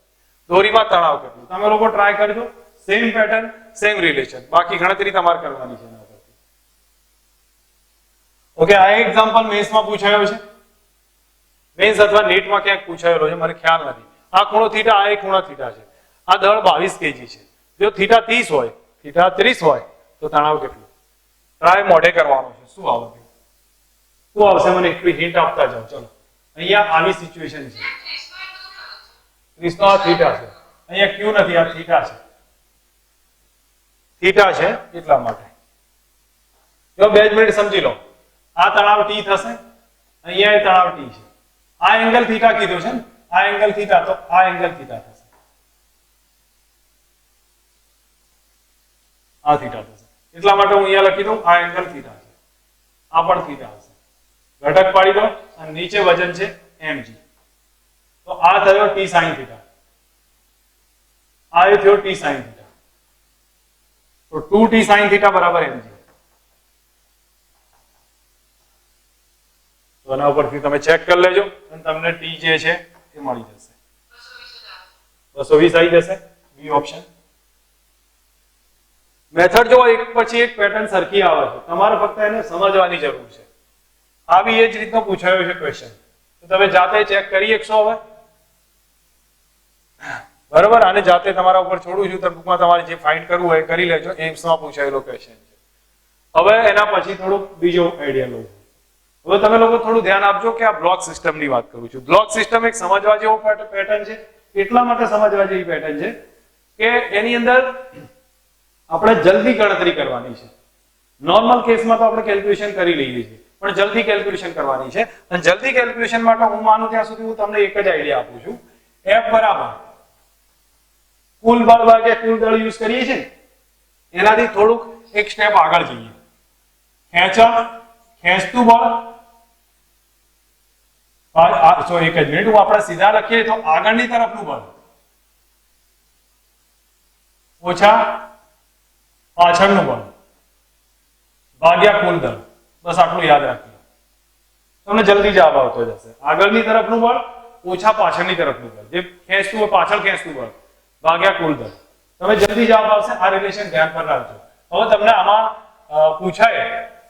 [SPEAKER 1] દોરીમાં તણાવ કેટલું? તમે લોકો ટ્રાય કરજો. સેમ પેટર્ન, સેમ રિલેશન, બાકી ગણતરી તમારે કરવાની છે. ઓકે, આ એક્ઝામ્પલ મેથ્સમાં પૂછાયો છે, મેથ્સ અથવા નીટમાં ક્યાંક પૂછાયેલો છે, મને ખ્યાલ નથી. આ ખૂણો થીટા, આ એક ખૂણો થીટા છે. આ દળ 22 kg છે. જો થીટા 30 હોય, થીટા 30 હોય તો તણાવ કેટલું? ટ્રાય મોઢે કરવાનો છે. શું આવે? શું આવશે? મને એક હિન્ટ આપતા જાઓ. ચલો, અહીંયા આવી સિચ્યુએશન છે, 30 તો આ થીટા છે, અહીંયા ક્યુ નથી, આ થીટા છે. થીટા છે એટલા માટે. જો 2 મિનિટ સમજી લો. આ તણાવ t થશે, અહીંયા એ તણાવ t છે. આ એંગલ થીટા કીધું છે ને, આ એંગલ થીટા, તો આ એંગલ થીટા થશે, આ થીટા થશે. એટલા માટે હું અહીંયા લખી દઉં, આ એંગલ થીટા છે, આ પણ થીટા હશે. ઘટક પાડી દો અને નીચે વજન છે mg, તો આ થયો t sin થીટા, આ એ થયો t sin થીટા, તો 2t sin થીટા બરાબર mg. તો આના ઉપરથી તમે ચેક કરી લેજો અને તમને t જે છે એ મળી જશે. 220 આવી જશે. બી ઓપ્શન. મેથડ જો એક પછી એક પેટર્ન સરખી આવે છે, તમારે ફક્ત એને સમજવાની જરૂર છે. આ બી એ જ રીતનો પૂછાયો છે ક્વેશ્ચન, તો તમે જાતે ચેક કરી શકશો. હવે બરાબર, આને જાતે તમારા ઉપર છોડું છું, ટૂંકમાં તમારે જે ફાઇન્ડ કરવું હોય કરી લેજો. એમ્સમાં પૂછાયેલો ક્વેશ્ચન છે. હવે એના પછી થોડુંક બીજો આઈડિયા લઉં. હવે તમે લોકો થોડું ધ્યાન આપજો કે આ બ્લોક સિસ્ટમની વાત કરું છું. બ્લોક સિસ્ટમ એક સમજવા જેવો પેટર્ન છે. એટલા માટે સમજવા જેવી પેટર્ન છે કે એની અંદર આપણે જલ્દી ગણતરી કરવાની છે. નોર્મલ કેસમાં તો આપણે કેલ્ક્યુલેશન કરી લઈએ છીએ, પણ જલ્દી કેલ્ક્યુલેશન કરવાની છે. અને જલ્દી કેલ્ક્યુલેશન માટે હું માનું ત્યાં સુધી હું તમને એક જ આઈડિયા આપું છું. F બરાબર કુલ બળ ભાગ્યા કુલ દળ યુઝ કરીએ છીએ ને, એનાથી થોડુંક એક સ્ટેપ આગળ જઈએ. ખેંચતું બળ, એક જ મિનિટ, હું આપણે સીધા લખીએ તો આગળની તરફનું બળ ઓછા પાછળનું બળ ભાગ્યા કુલ દળ. બસ આટલું યાદ રાખજો, તમને જલ્દી જવાબ આવતો જશે. આગળની તરફનું બળ ઓછા પાછળની તરફનું બળ, જે ખેંચતું હોય પાછળ ખેંચતું બળ ભાગ્યા કુલ દળ. તમે જલ્દી જવાબ આવશે. આ રિલેશન ધ્યાન પર રાખજો. હવે તમને આમાં પૂછાય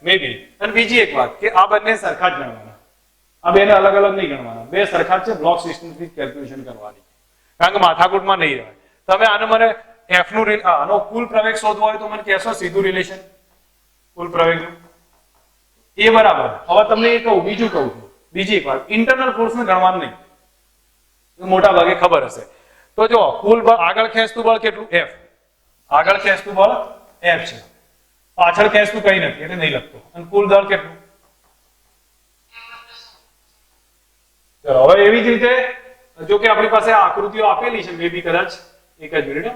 [SPEAKER 1] મે બી. અને બીજી એક વાત કે આ બંને સરખા જ ગણવાના, આ બેને અલગ અલગ નહીં ગણવાના. બે સરખા જ છે. બ્લોક સિસ્ટમથી કેલ્ક્યુલેશન કરવાની, કારણ કે માથાકૂટમાં નહીં રહે. તમે આને મને F નું આનો કુલ પ્રવેગ શોધવો હોય તો મને કહેશો સીધું રિલેશન કુલ પ્રવેગનું. એ બરાબર. હવે તમને એ કહું, બીજું કહું છું, બીજી એક વાત, ઇન્ટરનલ ફોર્સને ગણવાનું નહીં, મોટા ભાગે ખબર હશે. તો જો કુલ બળ, આગળ ખેંચતું બળ કેટલું? F. આગળ ખેંચતું બળ F છે, પાછળ ખેંચતું કઈ નથી એટલે નહીં લખતો. અને કુલ દળ કેટલું? ચલો હવે એવી જ રીતે જો કે આપણી પાસે આકૃતિઓ આપેલી છે, મે બી કદાચ એક જ મિનિટ.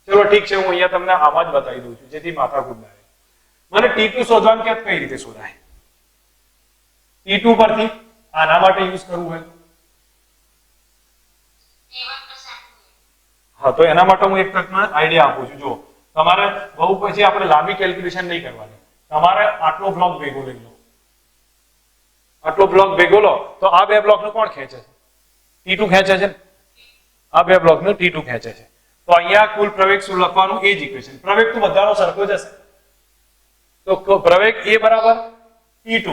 [SPEAKER 1] ચલો ઠીક છે, હું અહીંયા તમને આમાં જ બતાવી દઉં છું જેથી માથાકૂટ ના રહે. મને T2 શોધવાનું કે કઈ રીતે શોધાય? T2 પરથી આના માટે યુઝ કરવું હોય હા, તો એના માટે હું એક આઈડિયા આપું છું. જો તમારે બહુ પછી આપણે લાંબી કેલ્ક્યુલેશન નહીં કરવાની, તમારે આટલો બ્લોક ભેગો લઈ લો. આટલો બ્લોક ભેગો લો તો આ બે બ્લોકનું કોણ ખેંચે છે? T2 ખેંચે છે. આ બે બ્લોકનું T2 ખેંચે છે. તો અહીંયા કુલ પ્રવેગ શું લખવાનું? એ જ ઇક્વેશન. પ્રવેગ તો બધાનો સરખો જ હશે. તો પ્રવેગ A બરાબર T2.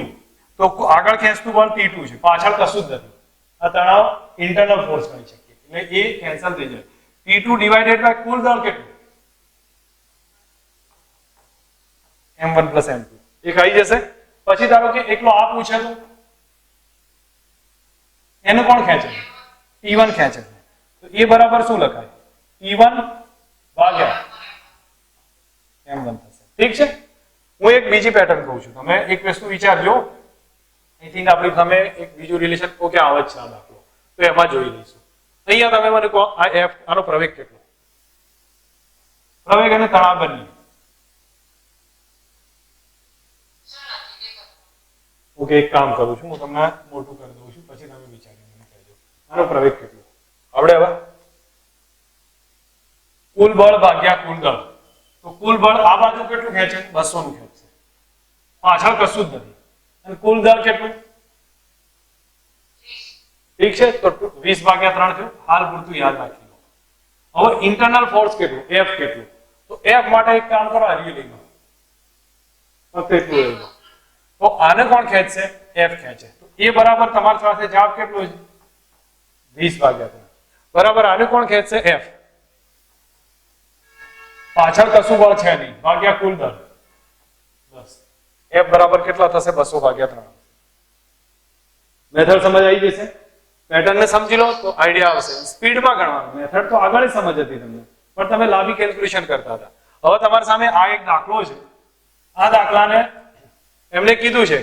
[SPEAKER 1] તો આગળ ખેંચતું બળ T2 છે, પાછળ કશું જ નથી. આ તણાવ ઇન્ટરનલ ફોર્સ કહી શકીએ, એટલે એ કેન્સલ થઈ જાય. T2 ડિવાઇડેડ બાય કુલ દળ કેટલું? M1 + M2. એ કહી જશે. પછી ધારો કે એકલો આ પૂછે તો એને કોણ ખેંચે? T1 ખેંચે. તો એ બરાબર શું લખાય? T1 ભાગ્યા M1 થશે. ઠીક છે. હું એક બીજી પેટર્ન કહું છું, તમે એક વસ્તુ વિચારજો. આઈ થિંક આપણી સામે એક બીજું રિલેશન ઓકે આવે છે આ દાખલો, તો એમાં જોઈ લઈશું. અહીંયા તમે મને કહો આ F, આનો પ્રવેગ કેટલો? પ્રવેગ અને તણાવ બંને ઓકે. એક કામ કરું છું, હું તમને મોટું કરી દઉં છું, પછી તમે વિચારીને મને કહેજો આનો પ્રવેગ કેટલો આવડે. હવે કુલ બળ ભાગ્યા કુલ દળ. તો કુલ બળ આ બાજુ કેટલું ખેંચે? 200 નું ખેંચશે, પાછળ કશું જ નથી. અને કુલ દળ કેટલું? ઠીક છે, તો 20/3 થયું. હાલ પૂરતું યાદ રાખી લો. હવે ઇન્ટરનલ ફોર્સ કેટલું? F કેટલું? તો F માટે એક કામ કરો, આ લઈ લો, ફક્ત એટલું લઈ લો. તો આને કોણ ખેંચશે? F ખેંચે. તો એ બરાબર તમારી પાસે જવાબ કેટલો છે? 20/3 બરાબર. આને કોણ ખેંચશે? F. પાછળ કશું બળ છે નહીં, ભાગ્યા કુલ દળ 10. F બરાબર કેટલા થશે? 200/3. મેથડ સમજ આવી જશે. પેટર્ન ને સમજી લો તો આઈડિયા આવશે. સ્પીડમાં ગણવાનું, મેથડ તો આગળ સમજ હતી તમને, પણ તમે લાંબી કેલ્ક્યુલેશન કરતા હતા. હવે તમારી સામે આ એક દાખલો છે. આ દાખલાને એમણે કીધું છે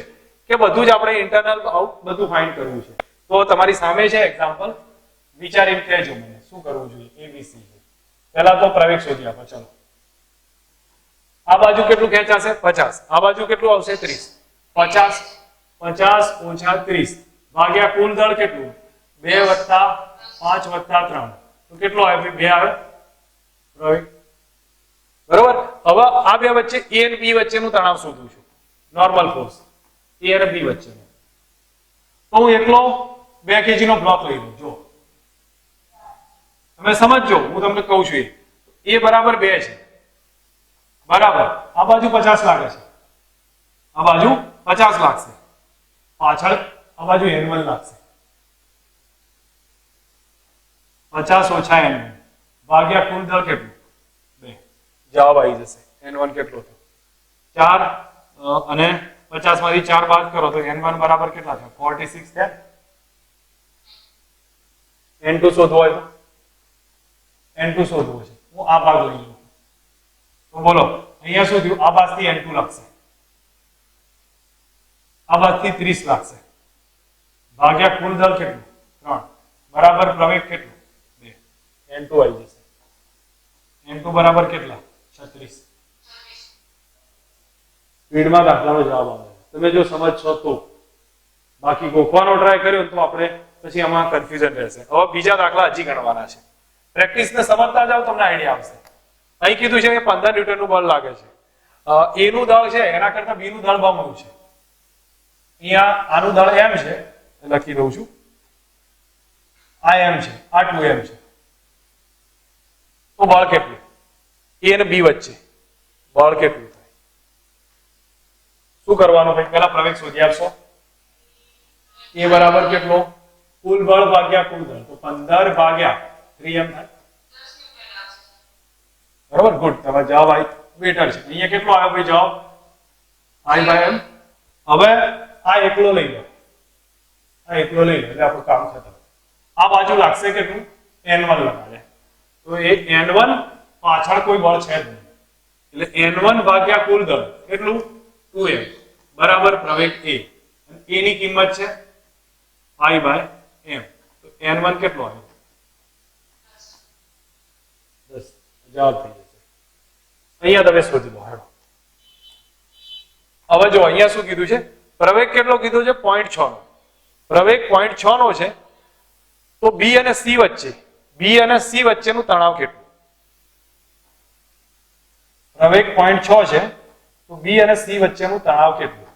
[SPEAKER 1] કે બધું જ આપણે ઇન્ટરનલ આઉટ બધું ફાઇન્ડ કરવું છે. તો તમારી સામે છે એક્ઝામ્પલ, વિચારીને કહેજો મને શું કરવું જોઈએ. ABC છે. પહેલા તો પ્રવેગ શોધી આપો. ચલો, આ બાજુ કેટલું ખેંચાશે? 50. આ બાજુ કેટલું આવશે? 30. 50 ઓછા 30 ભાગ્યા કુલ દળ કેટલું? 2 + 5 + 3. તો કેટલો આવે? 2 આવે પ્રવેગ. બરોબર. હવે આ બે વચ્ચે A અને B વચ્ચેનું તણાવ શોધું છું, નોર્મલ ફોર્સ A અને B વચ્ચેનો. તો હું એકલો 2 kg નો બ્લોક લઈ લઉં. જો તમે સમજજો, હું તમને કહું છું. A બરાબર 2 છે, બરાબર. આ બાજુ 50 લાગે છે, આ બાજુ 50 લાગશે, પાછળ આ બાજુ N1 લાગશે. 50 ઓછા n1 ભાગ્યા કુલ દળ કેટલું 2. જવાબ આવી જશે. n1 કેટલો થયો 4 અને 50 માંથી 4 બાદ કરો તો n1 બરાબર કેટલા થયા 46 થયા. n2 શોધવો હોય તો n2 શોધવો છે. હું આ ભાગ લઈ લઉં તો બોલો અહીંયા શું થયું? આ બાજથી n2 લાગશે, આ બાજથી 30 લાગશે ભાગ્યા કુલ દળ કેટલું 3 બરાબર પ્રવેગ કેટલું 2. n2 આવી જશે. n2 બરાબર કેટલા 36. સ્પીડમાં દાખલાનો જવાબ આવે. તમે જો સમજશો તો, બાકી ગોખવાનો ટ્રાય કર્યો તો આપણે પછી આમાં કન્ફ્યુઝન રહેશે. હવે બીજા દાખલા હજી ગણવાના છે. પ્રેક્ટિસને સમજતા જાવ તમને આઈડિયા આવશે. અહીં કીધું છે કે 15 ન્યૂટનનું બળ લાગે છે. A નું દળ છે એના કરતા B નું દળ બમણું છે. અહીંયા આનું દળ m છે, લખી દઉં છું. આ m છે, આ 2m છે. તો બળ કેટલું? A અને B વચ્ચે બળ કેટલું થાય? શું કરવાનું ભાઈ? પહેલા પ્રવેગ શોધી આપશો. A બરાબર કેટલો? કુલ બળ ભાગ્યા કુલ દળ. તો 15 ભાગ્યા 3m થાય. બરાબર, ગુડ. તમારો જવાબ આવી બેટર છે. અહીંયા કેટલો આવ્યો ભાઈ જવાબ? I/m. હવે આ એકલો લઈ લો, આ એકલો લઈ લો એટલે આપણું કામ ખતમ. આ બાજુ લાગશે કેટલું? n1 લગાડે તો એ n1 પાછળ કોઈ બળ છે જ નહીં એટલે n1 ભાગ્યા કુલ દળ કેટલું 2m બરાબર પ્રવેગ a. અને a ની કિંમત છે I/m. તો n1 કેટલો આવ્યો? 10. જવાબ થઈ જશે. અહીંયા તમે શોધી લો. હેડો હવે જો અહીંયા શું કીધું છે? પ્રવેગ કેટલો કીધું છે? 0.6 નો. પ્રવેગ 0.6 નો છે તો B અને C વચ્ચે, B અને C વચ્ચેનું તણાવ કેટલું? પ્રવેગ 0.6 છે તો B અને C વચ્ચેનું તણાવ કેટલું?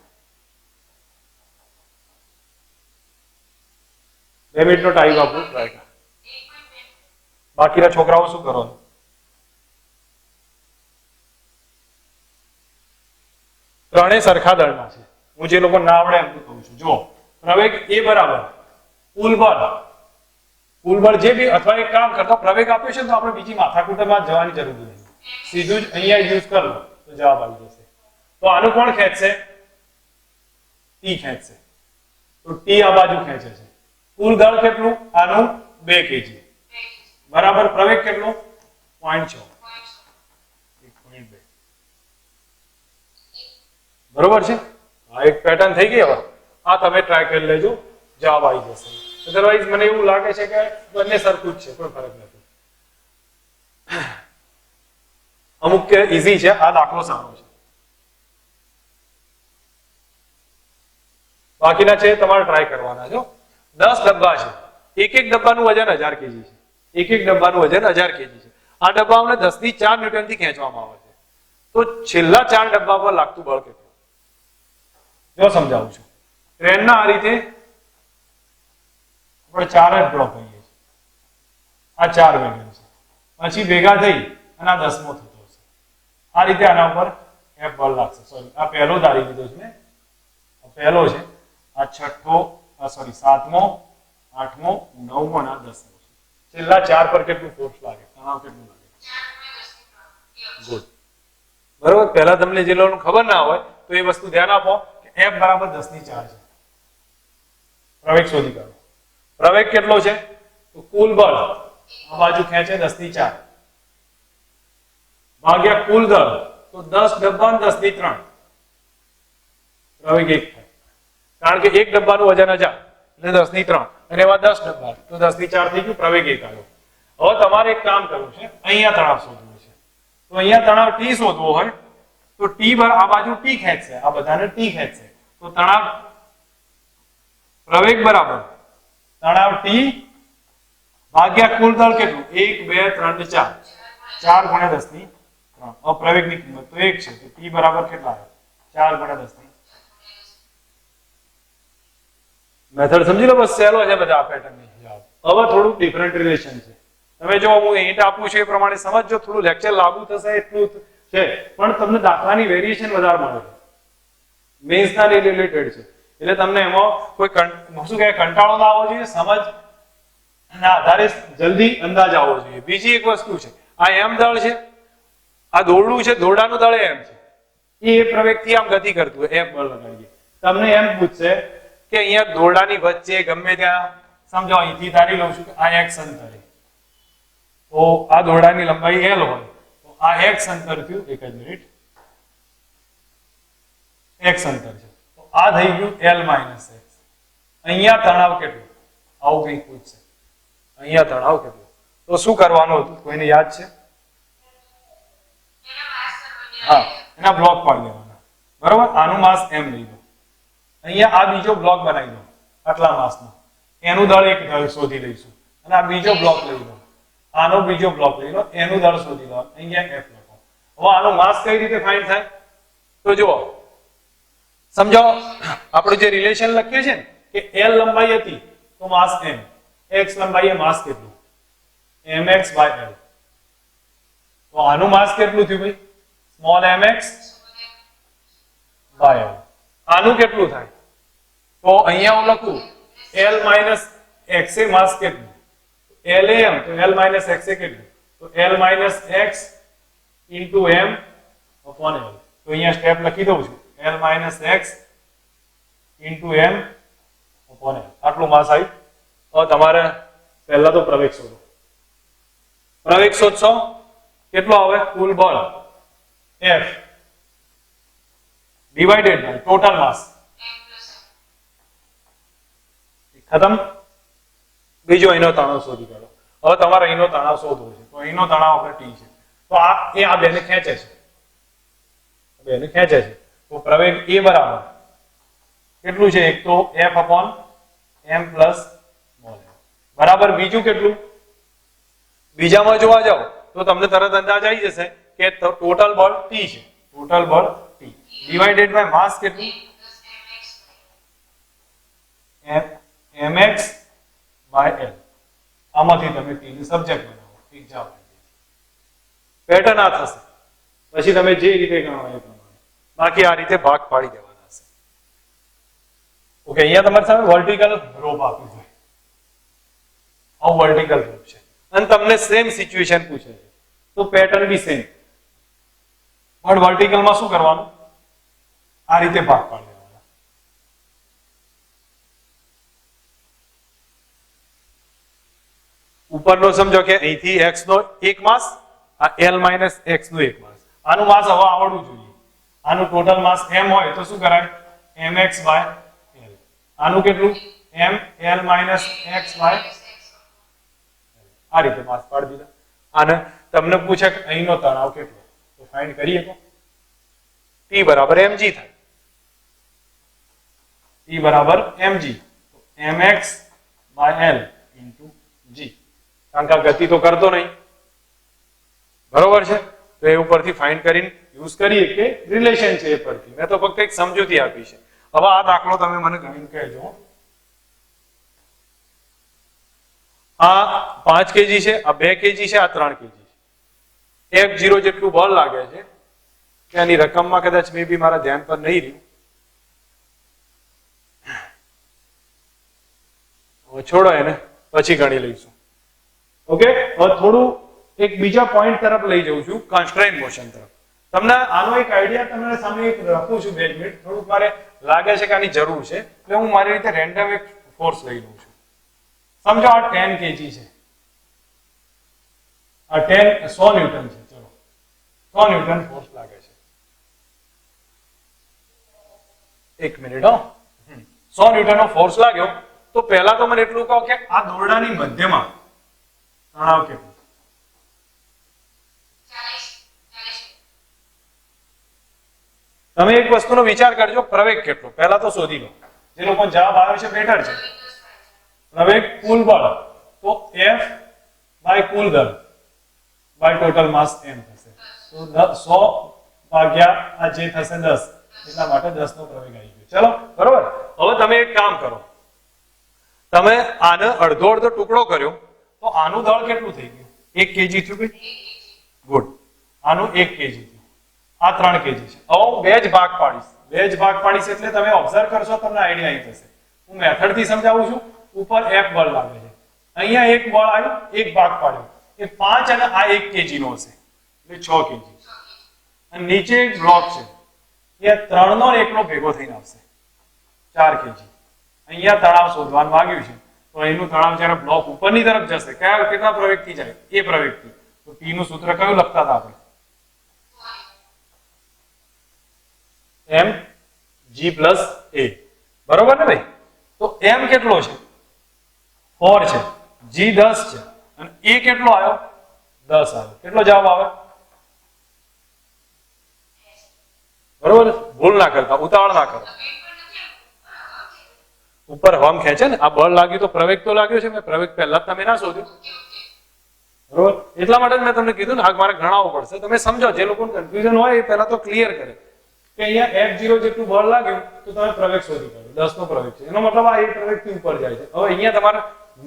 [SPEAKER 1] 2 મિનિટનો ટાઈમ આપો. ટ્રાય કર. બાકીના છોકરાઓ શું કરો? ત્રણેય સરખા દળના છે. હું જે લોકો ના આવડે એમ તો કહું છું. જો પ્રવેગ A બરાબર કુલ બળ જે બી, અથવા એક કામ કરતો પ્રવેગ આપ્યો છે તો આપણે બીજી માથાકૂટમાં જવાની જરૂર નથી, સીધું જ અહીંયા યુઝ કરો તો જવાબ આવી જશે. તો આનું કોણ ખેંચશે? T ખેંચશે. તો T આ બાજુ ખેંચે છે. કુલ દળ કેટલું? આનું 2 kg બરાબર પ્રવેગ કેટલો? 0.6. 1.2 બરોબર છે. આ એક પેટર્ન થઈ ગઈ. હવે આ તમે ટ્રાય કરી લેજો, જવાબ આવી જશે. અધરવાઇઝ મને એવું લાગે છે કે બંને સરખું જ છે, કોઈ ફરક નથી. અમુક કે ઈઝી છે, આ દાખલો સારો છે. બાકીના છે તમારે ટ્રાય કરવાના. જો 10 ડબ્બા છે, એક ડબ્બાનું વજન 1000 kg છે. એક ડબ્બાનું વજન 1000 kg છે. આ ડબ્બાઓને 10 ની 4 ન્યૂટન થી ખેંચવામાં આવે છે. તો છેલ્લા 4 ડબ્બા પર લાગતું બળ કેટલું? જો સમજાવું છું. ટ્રેનના આ રીતે આપણે 4 જ બ્લોક કહીએ છીએ. આ 4 વેગન છે, પછી ભેગા થઈ અને આ 10મો થતો હશે. આ રીતે આના ઉપર F બળ લાગશે. સોરી, આ પહેલો ધારી લીધો છે ને, આ પહેલો છે. આ છઠ્ઠો, સોરી 7મો, 8મો, 9મો અને 10મો. છેલ્લા 4 પર કેટલું ફોર્સ લાગે? તણાવ કેટલું લાગે? ગુડ. બરોબર. પહેલા તમને જે લોકોને ખબર ના હોય તો એ વસ્તુ ધ્યાન આપો કે F બરાબર 10 ની 4 છે. પ્રવેગ શોધી કાઢો. પ્રવેગ કેટલો છે? તો કુલ બળ આ બાજુ ખેંચે 10 ની 4 ભાગ્યા કુલ દળ તો 10 ડબ્બા ને 10 ની 3 પ્રવેગ 1 થાય. કારણ કે એક ડબ્બાનું વજન 1000 એટલે 10 ની 3 અને એમાં 10 ડબ્બા તો 10 ની 4 થઈ ગયું. પ્રવેગ 1 આવ્યો. હવે તમારે એક કામ કરવું છે, અહીંયા તણાવ શોધવું છે. તો અહીંયા તણાવ T શોધવો હોય તો T આ બાજુ T ખેંચશે, આ બધાને T ખેંચશે. તો તણાવ પ્રવેગ બરાબર તણાવ T ભાગ્યા કુલ દળ કેટલું? 1 2 3 4 4 ગુણ્યા 10 ની 3. પ્રવેગની કિંમત તો 1 છે તો T બરાબર કેટલા આવે? 4 ગુણ્યા 10 ની. મેથડ સમજી લો, બસ સહેલો છે બધા આ પેટર્નની. હવે થોડું ડિફરન્ટ રિલેશન છે. તમે જો હું હિન્ટ આપું છું એ પ્રમાણે સમજજો. થોડું લેક્ચર લાગુ થશે એટલું છે, પણ તમને દાખલાની વેરિએશન વધારે મળે છે. મેન્સના રિલેટેડ છે એટલે તમને એમાં કોઈ શું કહે કંટાળો ના આવવો જોઈએ. સમજ ના આધારે જલ્દી અંદાજ આવવો જોઈએ. બીજી એક વસ્તુ છે, આ એમ દળ છે, આ દોરડું છે, દોરડાનું દળ એમ છે, એ પ્રવેગથી આમ ગતિ કરતું હોય, એફ બળ લગાડીએ. તમને એમ પૂછશે કે અહીંયા દોરડાની વચ્ચે ગમે ત્યાં સમજો અહીંથી ધારી લઉં છું કે આ x અંતરે, તો આ દોરડાની લંબાઈ l હોય તો આ x અંતર થયું, એક જ મિનિટ, x અંતર છે તો આ થઈ ગયું l - x. અહીંયા તણાવ કેટલું, આવું કંઈક પૂછશે, અહીંયા તણાવ કેટલું, તો શું કરવાનું હતું, કોઈને યાદ છે? હા, એના બ્લોક પાડી દેવાના, બરોબર. આનું માસ m લઈ લો, અહીંયા આ બીજો બ્લોક બનાવી દો આટલા માસનો, એનું દળ એક દળ શોધી લઈશું, અને આ બીજો બ્લોક લઈ લો, આનો બીજો બ્લોક લઈ લો, એનું દળ શોધી લો, અહીંયા f લખો. હવે આનો માસ કઈ રીતે ફાઇન્ડ થાય, તો જુઓ સમજો, આપણે જે રિલેશન લખ્યું છે ને કે l લંબાઈ હતી તો માસ m, x લંબાઈ એ માસ કેટલું mx/l, તો આનું માસ કેટલું થયું ભાઈ, સ્મોલ mx/l. આનું કેટલું થાય, તો અહીંયા હું લખું l - x એ માસ કેટલું, l એ m, તો l - x એ કેટલું, તો l - x into m upon l. તો અહીંયા સ્ટેપ લખી દઉં છું, l - x into m upon l. આટલું માસ આવ્યું. હવે તમારે પહેલા તો પ્રવેગ શોધો. પ્રવેગ શોધશો કેટલો આવે, કુલ બળ F divided by total mass. ખતમ. બીજો અહીંનો તણાવ શોધી કાઢો. હવે તમારે અહીંનો તણાવ શોધવો છે, તો અહીંનો તણાવ આપણે T છે, તો આ બેને ખેંચે છે, બેને ખેંચે છે, તો પ્રવેગ A બરાબર કેટલું છે, એક તો F upon m plus small m બરાબર, બીજું કેટલું, બીજામાં જોવા જાઓ તો તમને તરત અંદાજ આવી જશે કે ટોટલ બળ T છે, ટોટલ બળ T ડિવાઇડેડ બાય માસ કેટલું, mx/l. આમાંથી તમે T નું સબ્જેક્ટ બનાવો, એક્ઝામ પેટર્ન આ થશે, પછી તમે જે રીતે ગણો એ પ્રમાણે, બાકી આ રીતે ભાગ પાડી દેવાના છે. ઓકે, અહીંયા તમારી સામે વર્ટિકલ રોપ આપ્યું છે, આવું વર્ટિકલ રોપ છે, અને તમને સેમ સિચ્યુએશન પૂછે છે, તો પેટર્ન બી સેમ, પણ વર્ટિકલમાં શું કરવાનું, આ રીતે ભાગ પાડી દેવાના. ઉપરનો સમજો કે અહીંથી x નો એક માસ, આ l - x નો એક માસ, આનું માસ હવે આવડવું જોઈએ, આનું ટોટલ માસ m હોય તો શું કરાય, mx/l. આનું કેટલું, l - x/l. આ રીતે માસ પાડી દીધા. અને તમને પૂછે કે અહીંનો તણાવ કેટલો, તો ફાઇન્ડ કરીએ તો T બરાબર mg થાય, T બરાબર mg, તો mx/l into g, કારણ કે ગતિ તો કરતો નહીં, બરોબર છે, તો એ ઉપરથી ફાઇન્ડ કરીને યુઝ કરીએ કે રિલેશન છે એ પરથી. મેં તો ફક્ત એક સમજૂતી આપી છે. હવે આ દાખલો તમે મને ગણીને કહેજો. આ 5 kg છે, આ 2 kg છે, આ 3 kg છે. F0 જેટલું બળ લાગે છે, તેની રકમમાં કદાચ મે બી મારા ધ્યાન પર નહીં રહ્યું, છોડો એને, પછી ગણી લઈશું. ઓકે, હવે થોડું એક બીજા પોઈન્ટ તરફ લઈ જઉં છું, કન્સ્ટ્રેન્ટ મોશન તરફ. તમને આનો એક આઈડિયા તમને સામે એક રાખું છું, 2 મિનિટ, થોડુંક મારે લાગે છે કે આની જરૂર છે, એટલે હું મારી રીતે રેન્ડમ એક ફોર્સ લઈ લઉં છું. સમજો આ 10 kg છે, આ 100 ન્યૂટન છે, ચલો 100 ન્યૂટન ફોર્સ લાગે છે. એક મિનિટ, 100 ન્યૂટનનો ફોર્સ લાગ્યો, તો પહેલા તો મને એટલું કહો કે આ દોરડાની મધ્યમાં તણાવ કેટલું, તમે એક વસ્તુનો વિચાર કરજો, પ્રવેગ કેટલો પહેલા તો શોધી લો, જે લોકો જવાબ આવ્યો છે બેટર છે. પ્રવેગ કુલ બળ, તો F બાય કુલ દળ બાય ટોટલ માસ m થશે, તો 100 ભાગ્યા આ જે થશે 10, એટલા માટે 10 નો પ્રવેગ આવી ગયો. ચલો, બરોબર. હવે તમે એક કામ કરો, તમે આને અડધો અડધો ટુકડો કર્યો, તો આનું દળ કેટલું થઈ ગયું, 1 kg થયું ભાઈ, ગુડ. આનું 1 kg થયું, આ 3 kg છે. હવે હું બે જ ભાગ પાડીશ, એટલે તમે ઓબ્ઝર્વ કરશો, તમને આઈડિયા આવી જશે. હું મેથડ થી સમજાવું છું. ઉપર F બળ લાગે છે, અહીંયા એક બળ આવ્યું, એક ભાગ પાડ્યો, એ 5 અને આ 1 kg નો હશે એટલે 6 kg. અને નીચે એક બ્લોક છે, એ 3 નો 1 નો ભેગો થઈને આવશે 4 kg. અહીંયા તણાવ શોધવાનું માંગ્યું છે, તો એનું તણાવ જ્યારે બ્લોક ઉપરની તરફ જશે, કેટલા પ્રવેગથી જાય? એ પ્રવેગથી. તો P નું સૂત્ર કયું લખતા હતા આપણે? m g plus a. બરોબર ને ભાઈ? તો m કેટલો છે? 4 છે, g 10 છે, અને a કેટલો આવ્યો? 10 આવ્યો. કેટલો જવાબ આવે? બરોબર? ભૂલ ના કરતા, ઉતાવળ ના કરો. ઉપર હમ ખેંચે ને, આ બળ લાગ્યું તો પ્રવેગ તો લાગ્યો છે, મેં પ્રવેગ પહેલા તમે ના શોધ્યું. બરોબર? એટલા માટે મેં તમને કીધું ને, આ મારે ગણાવવું પડશે. તમે સમજો, જે લોકોને કન્ફ્યુઝન હોય એ પહેલા તો ક્લિયર કરે કે અહીંયા F0 જેટલું બળ લાગ્યું તો તમે પ્રવેગ શોધી કાઢો. 10 નો પ્રવેગ છે, એનો મતલબ આ એ પ્રવેગથી ઉપર જાય છે. હવે અહીંયા તમારે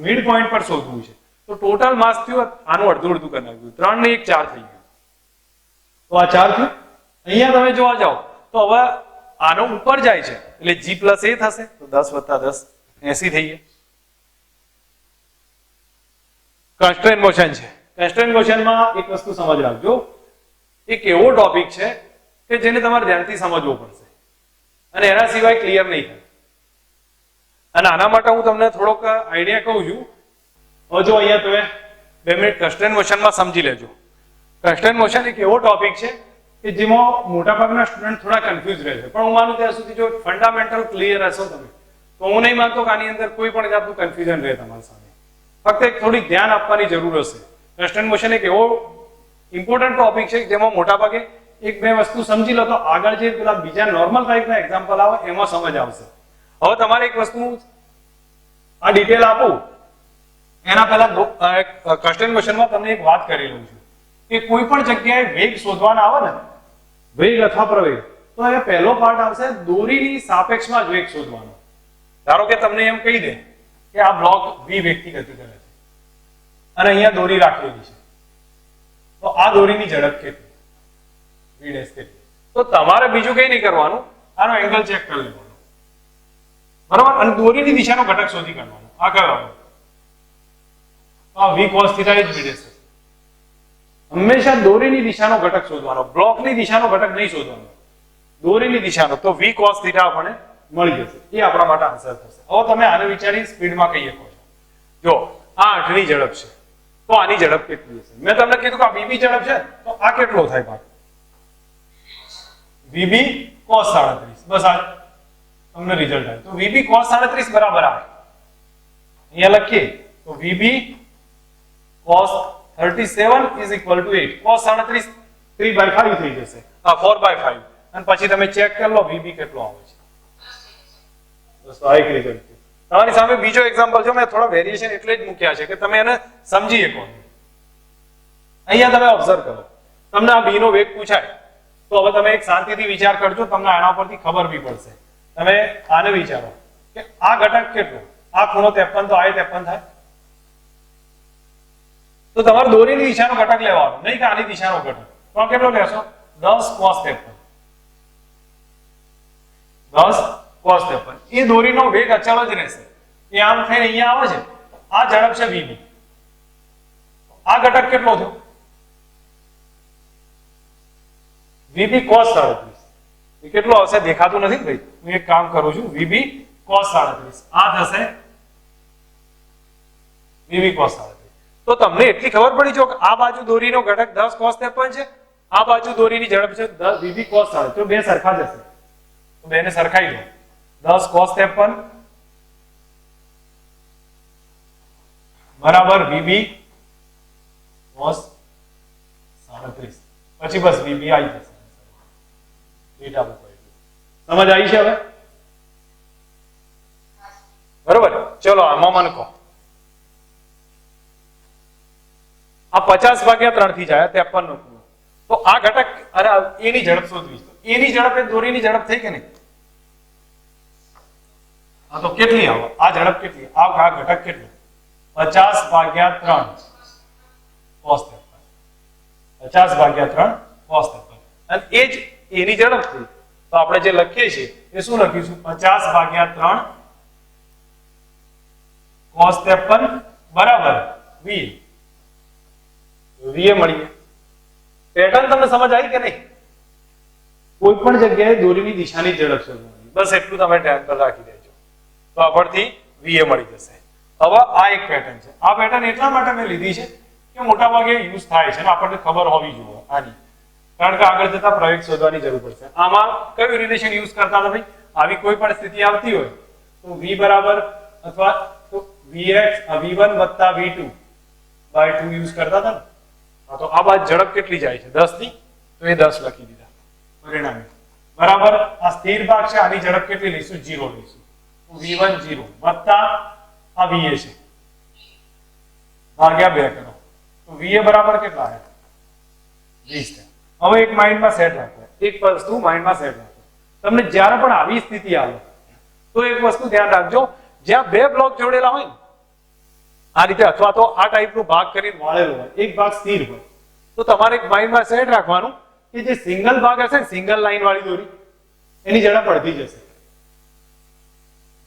[SPEAKER 1] મિડ પોઈન્ટ પર શોધવું છે, તો ટોટલ માસ થયું આનું અડધું અડધું કરી નાખ્યું. 3 ને 1 4 થઈ ગયું. તો આ 4 થયું. અહીંયા તમે જોવા જાઓ તો હવે આનો ઉપર જાય છે એટલે g plus a થશે, તો 10 + 10 80 થઈ ગયા. કન્સ્ટ્રેન્ટ મોશન છે. કન્સ્ટ્રેન્ટ મોશનમાં એક વસ્તુ સમજ રાખજો, એક એવો ટોપિક છે કે જેને તમારે ધ્યાનથી સમજવો પડશે અને એના સિવાય ક્લિયર નહીં થાય. અને આના માટે હું તમને થોડોક આઈડિયા કહું છું. હવે જો અહીંયા તમે 2 મિનિટ કન્સ્ટ્રેન્ટ મોશનમાં સમજી લેજો. કન્સ્ટ્રેન્ટ મોશન એક એવો ટોપિક છે કે જેમાં મોટાભાગના સ્ટુડન્ટ થોડા કન્ફ્યુઝ રહે છે, પણ હું માનું ત્યાં સુધી જો ફંડામેન્ટલ ક્લિયર હશો તમે, તો હું નહીં માનતો કે આની અંદર કોઈ પણ જાતનું કન્ફ્યુઝન રહે તમારી સામે. ફક્ત એક થોડીક ધ્યાન આપવાની જરૂર હશે. કન્સ્ટ્રેન્ટ મોશન એક એવો ઇમ્પોર્ટન્ટ ટોપિક છે જેમાં મોટાભાગે 1-2 વસ્તુ સમજી લો તો આગળ જે પેલા બીજા નોર્મલ ટાઈપના એક્ઝામ્પલ આવે એમાં સમજ આવશે. હવે તમારે એક વસ્તુ આ ડિટેલ આપું એના પહેલા કન્સ્ટ્રેન્ટ મોશનમાં તમને એક વાત કરી લઉં છું કે કોઈ પણ જગ્યાએ વેગ શોધવાના આવે ને, વેગ અથવા પ્રવેગ, તો એ પહેલો પાર્ટ આવશે દોરીની સાપેક્ષમાં જ વેગ શોધવાનો. ધારો કે તમને એમ કહી દે કે આ બ્લોક v વેગથી ગતિ કરે છે અને અહીંયા દોરી રાખેલી છે, તો આ દોરીની ઝડપ કેટલી? v ડેશ કેટલી? તો તમારે બીજું કંઈ નહીં કરવાનું, આનો એંગલ ચેક કરી લેવાનો. બરાબર? અને દોરીની દિશાનો ઘટક શોધી કાઢવાનો. આ કરવાનો, આ v cos θ એ જ v ડેશ. હંમેશા દોરીની દિશાનો ઘટક શોધવાનો, બ્લોકની દિશાનો ઘટક નહીં શોધવાનો, દોરીની દિશાનો. તો v cos θ આપણને મળી જશે. એ આપણા માટે આન્સર થશે. હવે તમે આને વિચારી સ્પીડમાં કહીએ કહો છો. જો આ 8 ની ઝડપ છે, તો આની ઝડપ કેટલી હશે? મેં તમને કીધું કે આ vb ઝડપ છે, તો આ કેટલો થાય ભાગ? vb cos 37. બસ આ તમને રિઝલ્ટ આવે. તો vb cos 37 બરાબર આવે. અહીંયા લખીએ તો vb cos 37 is equal to 8. cos 37 3/5 થઈ જશે, 4/5. અને પછી તમે ચેક કરી લો vb કેટલો આવે છે. બસ આ એક રિઝલ્ટ છે. તમારી સામે બીજો એક્ઝામ્પલ છે, મેં થોડા વેરિએશન એટલે જ મૂક્યા છે કે તમે એને સમજી શકો. અહીંયા તમે ઓબ્ઝર્વ કરો, તમને આ b નો વેગ પૂછાય તો હવે તમે એક શાંતિથી વિચાર કરજો, તમને આના પરથી ખબર બી પડશે. તમે આને વિચારો કે આ ઘટક કેટલો? આ ખૂણો 53, તો આ 53 થાય. તો તમારે દોરીની દિશાનો ઘટક લેવાનો, નહીં કે આની દિશાનો ઘટક. તો કેટલો લેશો? 10 cos 53. 10 cos 53. એ દોરીનો વેગ અચળ જ રહેશે. એ આમ થઈને અહીંયા આવે છે, આ ઝડપ છે vb. આ ઘટક કેટલો થયો? vb cos 37. એ કેટલો આવશે દેખાતું નથી ભાઈ, હું એક કામ કરું છું. vb cos 37 આ થશે vb cos 37. તો તમને એટલી ખબર પડી જો કે આ બાજુ દોરીનો ઘટક 10 cos 53 છે, આ બાજુ દોરીની ઝડપ છે vb cos 37. તો બે સરખા જ હશે, તો બેને સરખાઈ દો. 10 cos 53 બરાબર vb cos 37. પછી બસ vb આવી જશે. ડેટા મૂકો. સમજ આવી છે હવે? બરોબર? ચલો આમાં મને કહો, આ 50/3 થી જાય 53 નો ખૂણો, તો આ ઘટક અને એની ઝડપ શોધવી છે. એની ઝડપ એ દોરીની ઝડપ થઈ કે નહીં? હા, તો કેટલી આવે? આ ઝડપ કેટલી? આ ઘટક કેટલું? 50/3 cos 53. 50/3 cos 53. અને એ જ એની ઝડપ થઈ, તો આપણે જે લખીએ છીએ એ શું લખીશું? 50/3 cos 53 બરાબર વીએ મળીએ. પેટર્ન તમને સમજ આવી કે નહીં? કોઈ પણ જગ્યાએ દોરીની દિશાની ઝડપ શોધવાની, બસ એટલું તમે ધ્યાન પર રાખી દેજો તો આપણથી વીએ મળી જશે. હવે આ એક પેટર્ન છે. આ પેટર્ન એટલા માટે મેં લીધી છે કે મોટા ભાગે યુઝ થાય છે ને આપણને ખબર હોવી જોઈએ આની, કારણ કે આગળ જતા પ્રયોગ શોધવાની જરૂર પડશે. આમાં કયું રિલેશન યુઝ કરતા હતા ભાઈ? આવી કોઈ પણ સ્થિતિ આવતી હોય તો v બરાબર અથવા તો vx v1 વત્તા v2 બાય 2 યુઝ કરતા હતા ને. હા, તો આ બાદ ઝડપ કેટલી જાય છે? 10 ની, તો એ 10 લખી દીધા પરિણામે. બરાબર, આ સ્થિર ભાગ છે, આની ઝડપ કેટલી લઈશું? 0 લઈશું. તો v1 0 વત્તા આ va છે ભાગ્યા 2 કરો તો va બરાબર કેટલા આવે? 20. હવે એક માઇન્ડમાં સેટ રાખો, એક વસ્તુ માઇન્ડમાં સેટ રાખો. તમને જ્યારે પણ આવી સ્થિતિ આવે તો એક વસ્તુ ધ્યાન રાખજો, જ્યાં બે બ્લોક જોડેલા હોય ને આ રીતે અથવા તો આ ટાઈપનું ભાગ કરીને વાળેલો હોય, એક ભાગ સ્થિર હોય, તો તમારે એક માઇન્ડમાં સેટ રાખવાનું કે જે સિંગલ ભાગ હશે ને, સિંગલ લાઈન વાળી દોરી, એની ઝડપ અડધી જશે.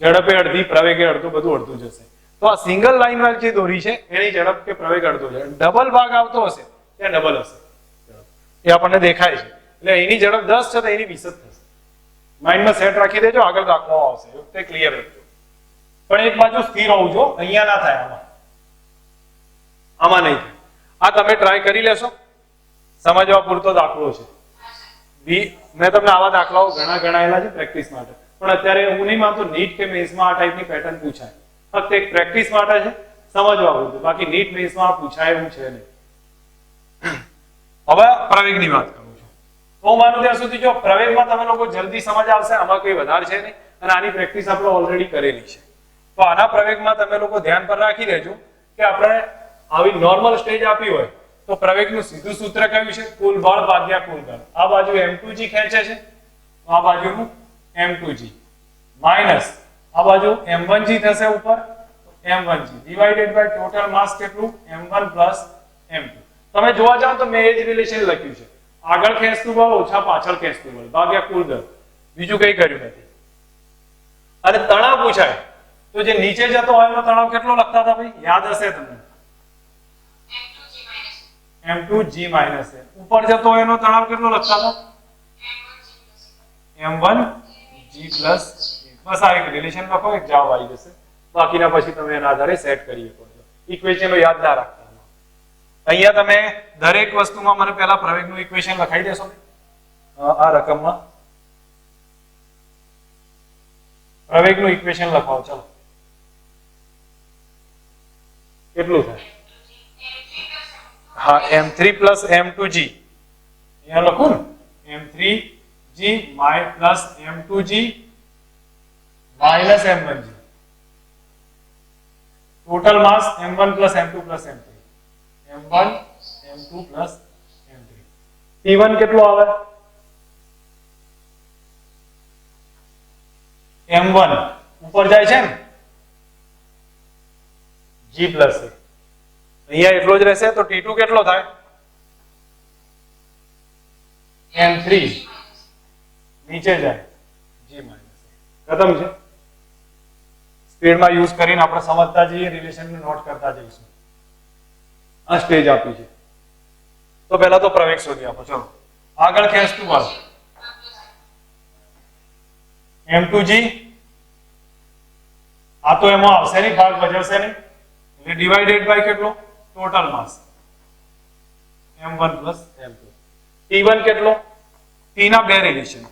[SPEAKER 1] ઝડપે અડધી, પ્રવેગે અડધું, બધું અડધું જશે. તો આ સિંગલ લાઈન વાળી જે દોરી છે એની ઝડપ કે પ્રવેગ અડધો છે. ડબલ ભાગ આવતો હશે ત્યાં ડબલ હશે, એ આપણને દેખાય છે. એટલે એની ઝડપ 10 છે તો એની 20 જ થશે. માઇન્ડમાં સેટ રાખી દેજો, આગળ દાખલો આવશે તે ક્લિયર રાખજો. પણ એક બાજુ સ્થિર હોવું જો, અહીંયા ના થાય, આમાં નહીં થાય. આ તમે ટ્રાય કરી લેશો, સમજવા પૂરતો દાખલો છે. મેં તમને આવા દાખલાઓ ઘણા ગણાયેલા છે પ્રેક્ટિસ માટે, પણ અત્યારે હું નહીં માનતો નીટ કે મેન્સમાં આ ટાઈપની પેટર્ન પૂછાય. ફક્ત એક પ્રેક્ટિસ માટે છે, સમજવા પૂરતું. બાકી નીટ મેન્સમાં આ પૂછાય એવું છે નહીં. હવે પ્રવેગની વાત કરું છું તો હું માનું ત્યાં સુધી જો પ્રવેગમાં તમે લોકો જલ્દી સમજ આવશે, આમાં કોઈ વધારે છે નહીં, અને આની પ્રેક્ટિસ આપણે ઓલરેડી કરેલી છે. તો આના પ્રવેગમાં તમે લોકો ધ્યાન પર રાખી દેજો કે આપણે આવી નોર્મલ સ્ટેજ આપી હોય તો પ્રવેગનું સીધું સૂત્ર કયું છે? કુલ બળ ભાગ્યા કુલ બળ. આ બાજુ m2g ખેંચે છે, આ બાજુનું m2g માઈનસ આ બાજુ m1g થશે ઉપર, m1g ડિવાઇડેડ બાય ટોટલ માસ કેટલું? m1 plus m2. તમે જોવા જાવ તો મેં એ જ રિલેશન લખ્યું છે, આગળ ખેંચતું બળ ઓછા પાછળ ખેંચતું બળ ભાગ્યા કુલ દળ, બીજું કંઈ કર્યું નથી. અને તણાવ પૂછાય તો જે નીચે જતો હોય એનો તણાવ કેટલો લખતા હતા ભાઈ? યાદ હશે તમને, m2g માઈનસ છે. ઉપર જતો હોય એનો તણાવ કેટલો લખતા હતા? m1g plus. બસ આ એક રિલેશન લખો, એક જવાબ આવી જશે. બાકીના પછી તમે એના આધારે સેટ કરી શકો છો. ઇક્વેશનો યાદ ના રાખતા. અહીંયા તમે દરેક વસ્તુમાં મને પહેલા પ્રવેગનું ઇક્વેશન લખાઈ દેશો આ રકમમાં. પ્રવેગનું ઇક્વેશન લખાવો. ચલો, કેટલું થાય? હા, m3 પ્લસ m2g. અહીંયા લખું ને, m3g plus m2g minus m1g. Total mass m1 plus m2 plus m3. m1 m2 plus m3. T1 કેટલો આવે? m1 ઉપર જાય છે ને, g પ્લસ a અહીંયા એટલો જ રહેશે, તો T2 કેટલો થાય? m3 નીચે જાય, g માઈનસ a. ખતમ છે. સ્પીડમાં યુઝ કરીને આપણે સમજતા જઈએ, રિલેશનને નોટ કરતા જઈશું. આ સ્ટેજ આપી છે તો પહેલા તો પ્રવેગ શોધી આપો. ચલો, આગળ ખેંચતું બળ m2g, આ તો એમાં આવશે નહીં, ભાગ ભજવશે નહીં, એટલે ડિવાઇડેડ બાય કેટલો? Total mass m1 plus m2. T1 કેટલો? T ના બે રિલેશન.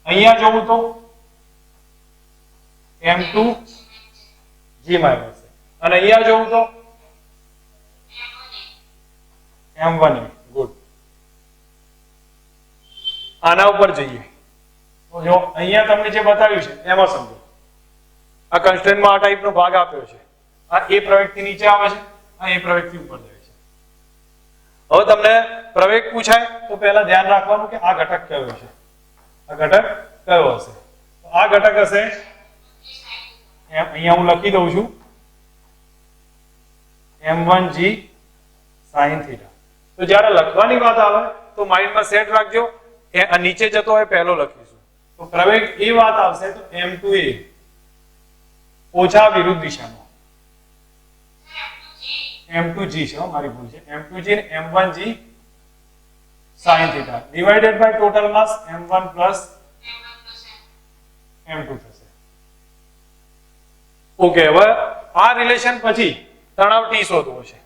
[SPEAKER 1] અહીંયા જોવું તો m2g માઈનસ, અને અહીંયા જોવું તો m1. ગુડ. આના ઉપર જઈએ તો જો અહીંયા તમને જે બતાવ્યું છે એમાં સમજો. આ કન્સ્ટ્રેન્ટમાં આ ટાઈપનો ભાગ આપ્યો છે, આ એ પ્રવેગથી નીચે આવે છે, આ એ પ્રવેગથી ઉપર જાય છે. હવે તમને પ્રવેગ પૂછાય તો પહેલા ધ્યાન રાખવાનું કે આ ઘટક કયો છે, આ ઘટક કયો હશે? તો આ ઘટક હશે, અહીંયા હું લખી દઉં છું m1g sin θ. તો જ્યારે લખવાની વાત આવે તો માઇન્ડમાં સેટ રાખજો, આ નીચે જતો હોય પહેલો લખીશું. તો પ્રવેગ એ વાત આવશે તો m2a ઓછા વિરુદ્ધ દિશામાં m2g છે મારી ભૂલ છે m2g ને m1g sin theta divided by total mass m1 plus m2 થશે. ઓકે હવે આ રિલેશન પછી તણાવ t શોધવો છે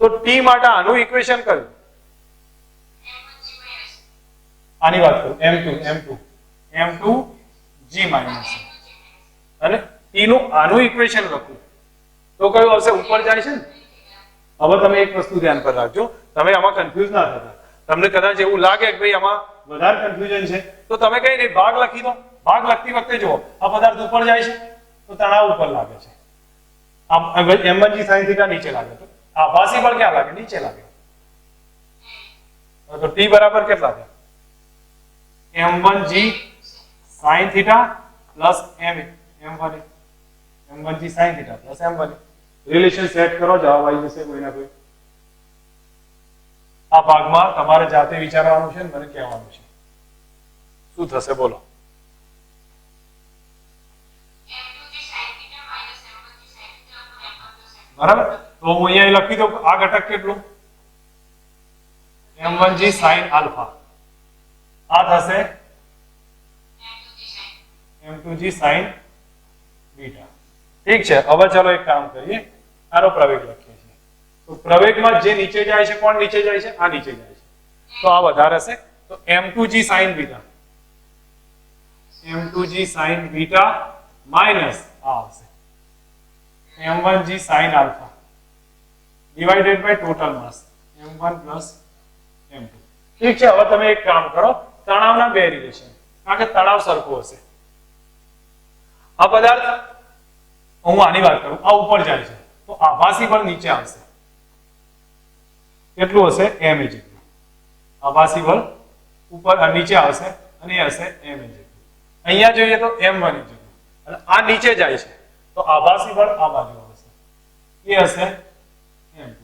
[SPEAKER 1] તો t માટે આનું ઇક્વેશન કયું આની વાત કરું m2g માઈનસ અને t નું આનું ઇક્વેશન લખું તો કયું આવશે ઉપર જાય છે ને. હવે તમે એક વસ્તુ ધ્યાન પર રાખજો તમે આમાં કન્ફ્યુઝ ના થતા તમને કદાચ એવું લાગે કે ભાઈ આમાં વધારે કન્ફ્યુઝન છે તો તમે કઈ નહીં ભાગ લખી દો ભાગ લખતી વખતે જુઓ આ પદાર્થ ઉપર જાય છે તો તણાવ ઉપર લાગે છે આ m1g sin θ નીચે લાગે તો આભાસી બળ ક્યાં લાગે નીચે લાગે તો t બરાબર કેટલા થાય m1g sin θ plus m1g sin θ plus m1 relation set કરો જવાબ આવી જશે કોઈ ના કોઈ. આ ભાગમાં તમારે જાતે વિચારવાનું છે ને મને કહેવાનું છે શું થશે બોલો. બરાબર તો હું અહીંયા લખી દઉં આ ઘટક કેટલું m1g sin આલ્ફા આ થશે m2g sin બીટા. ઠીક છે હવે ચલો એક કામ કરીએ આનો પ્રવેગ લખીએ છીએ તો પ્રવેગમાં જે નીચે જાય છે કોણ નીચે જાય છે આ નીચે જાય છે તો આ વધારે હશે તો m2g sin beta m2g sin beta minus આ આવશે m1g sin alpha divided by total mass m1 plus m2. ઠીક છે હવે તમે એક કામ કરો તણાવના બે રિલેશન કારણ કે તણાવ સરખો હશે આ પદાર્થ હું આની વાત કરું આ ઉપર જાય છે તો આભાસી બળ નીચે આવશે કેટલું હશે m જેટલું આભાસી બળ ઉપર નીચે આવશે અને એ હશે m જેટલું. અહીંયા જોઈએ તો m1 જેટલું અને આ નીચે જાય છે તો આભાસી બળ આ બાજુ આવશે એ હશે m2.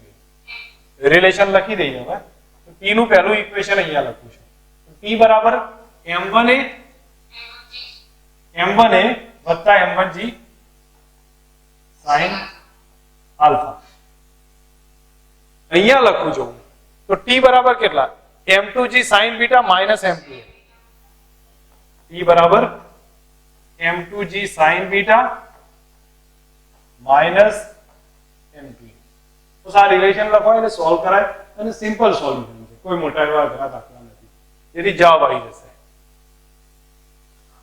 [SPEAKER 1] રિલેશન લખી દઈએ હવે તો t નું પહેલું ઇક્વેશન અહીંયા લખું છું t બરાબર m1a વત્તા m1g sin આલ્ફા અહીંયા લખું છું તો t બરાબર કેટલા m2g sin beta minus m2a t બરાબર m2g sin beta minus m2a. તો આ રિલેશન લખો એટલે સોલ્વ કરાય અને સિમ્પલ સોલ્યુશન છે કોઈ મોટા એવા અઘરા દાખલા નથી તેથી જવાબ આવી જશે.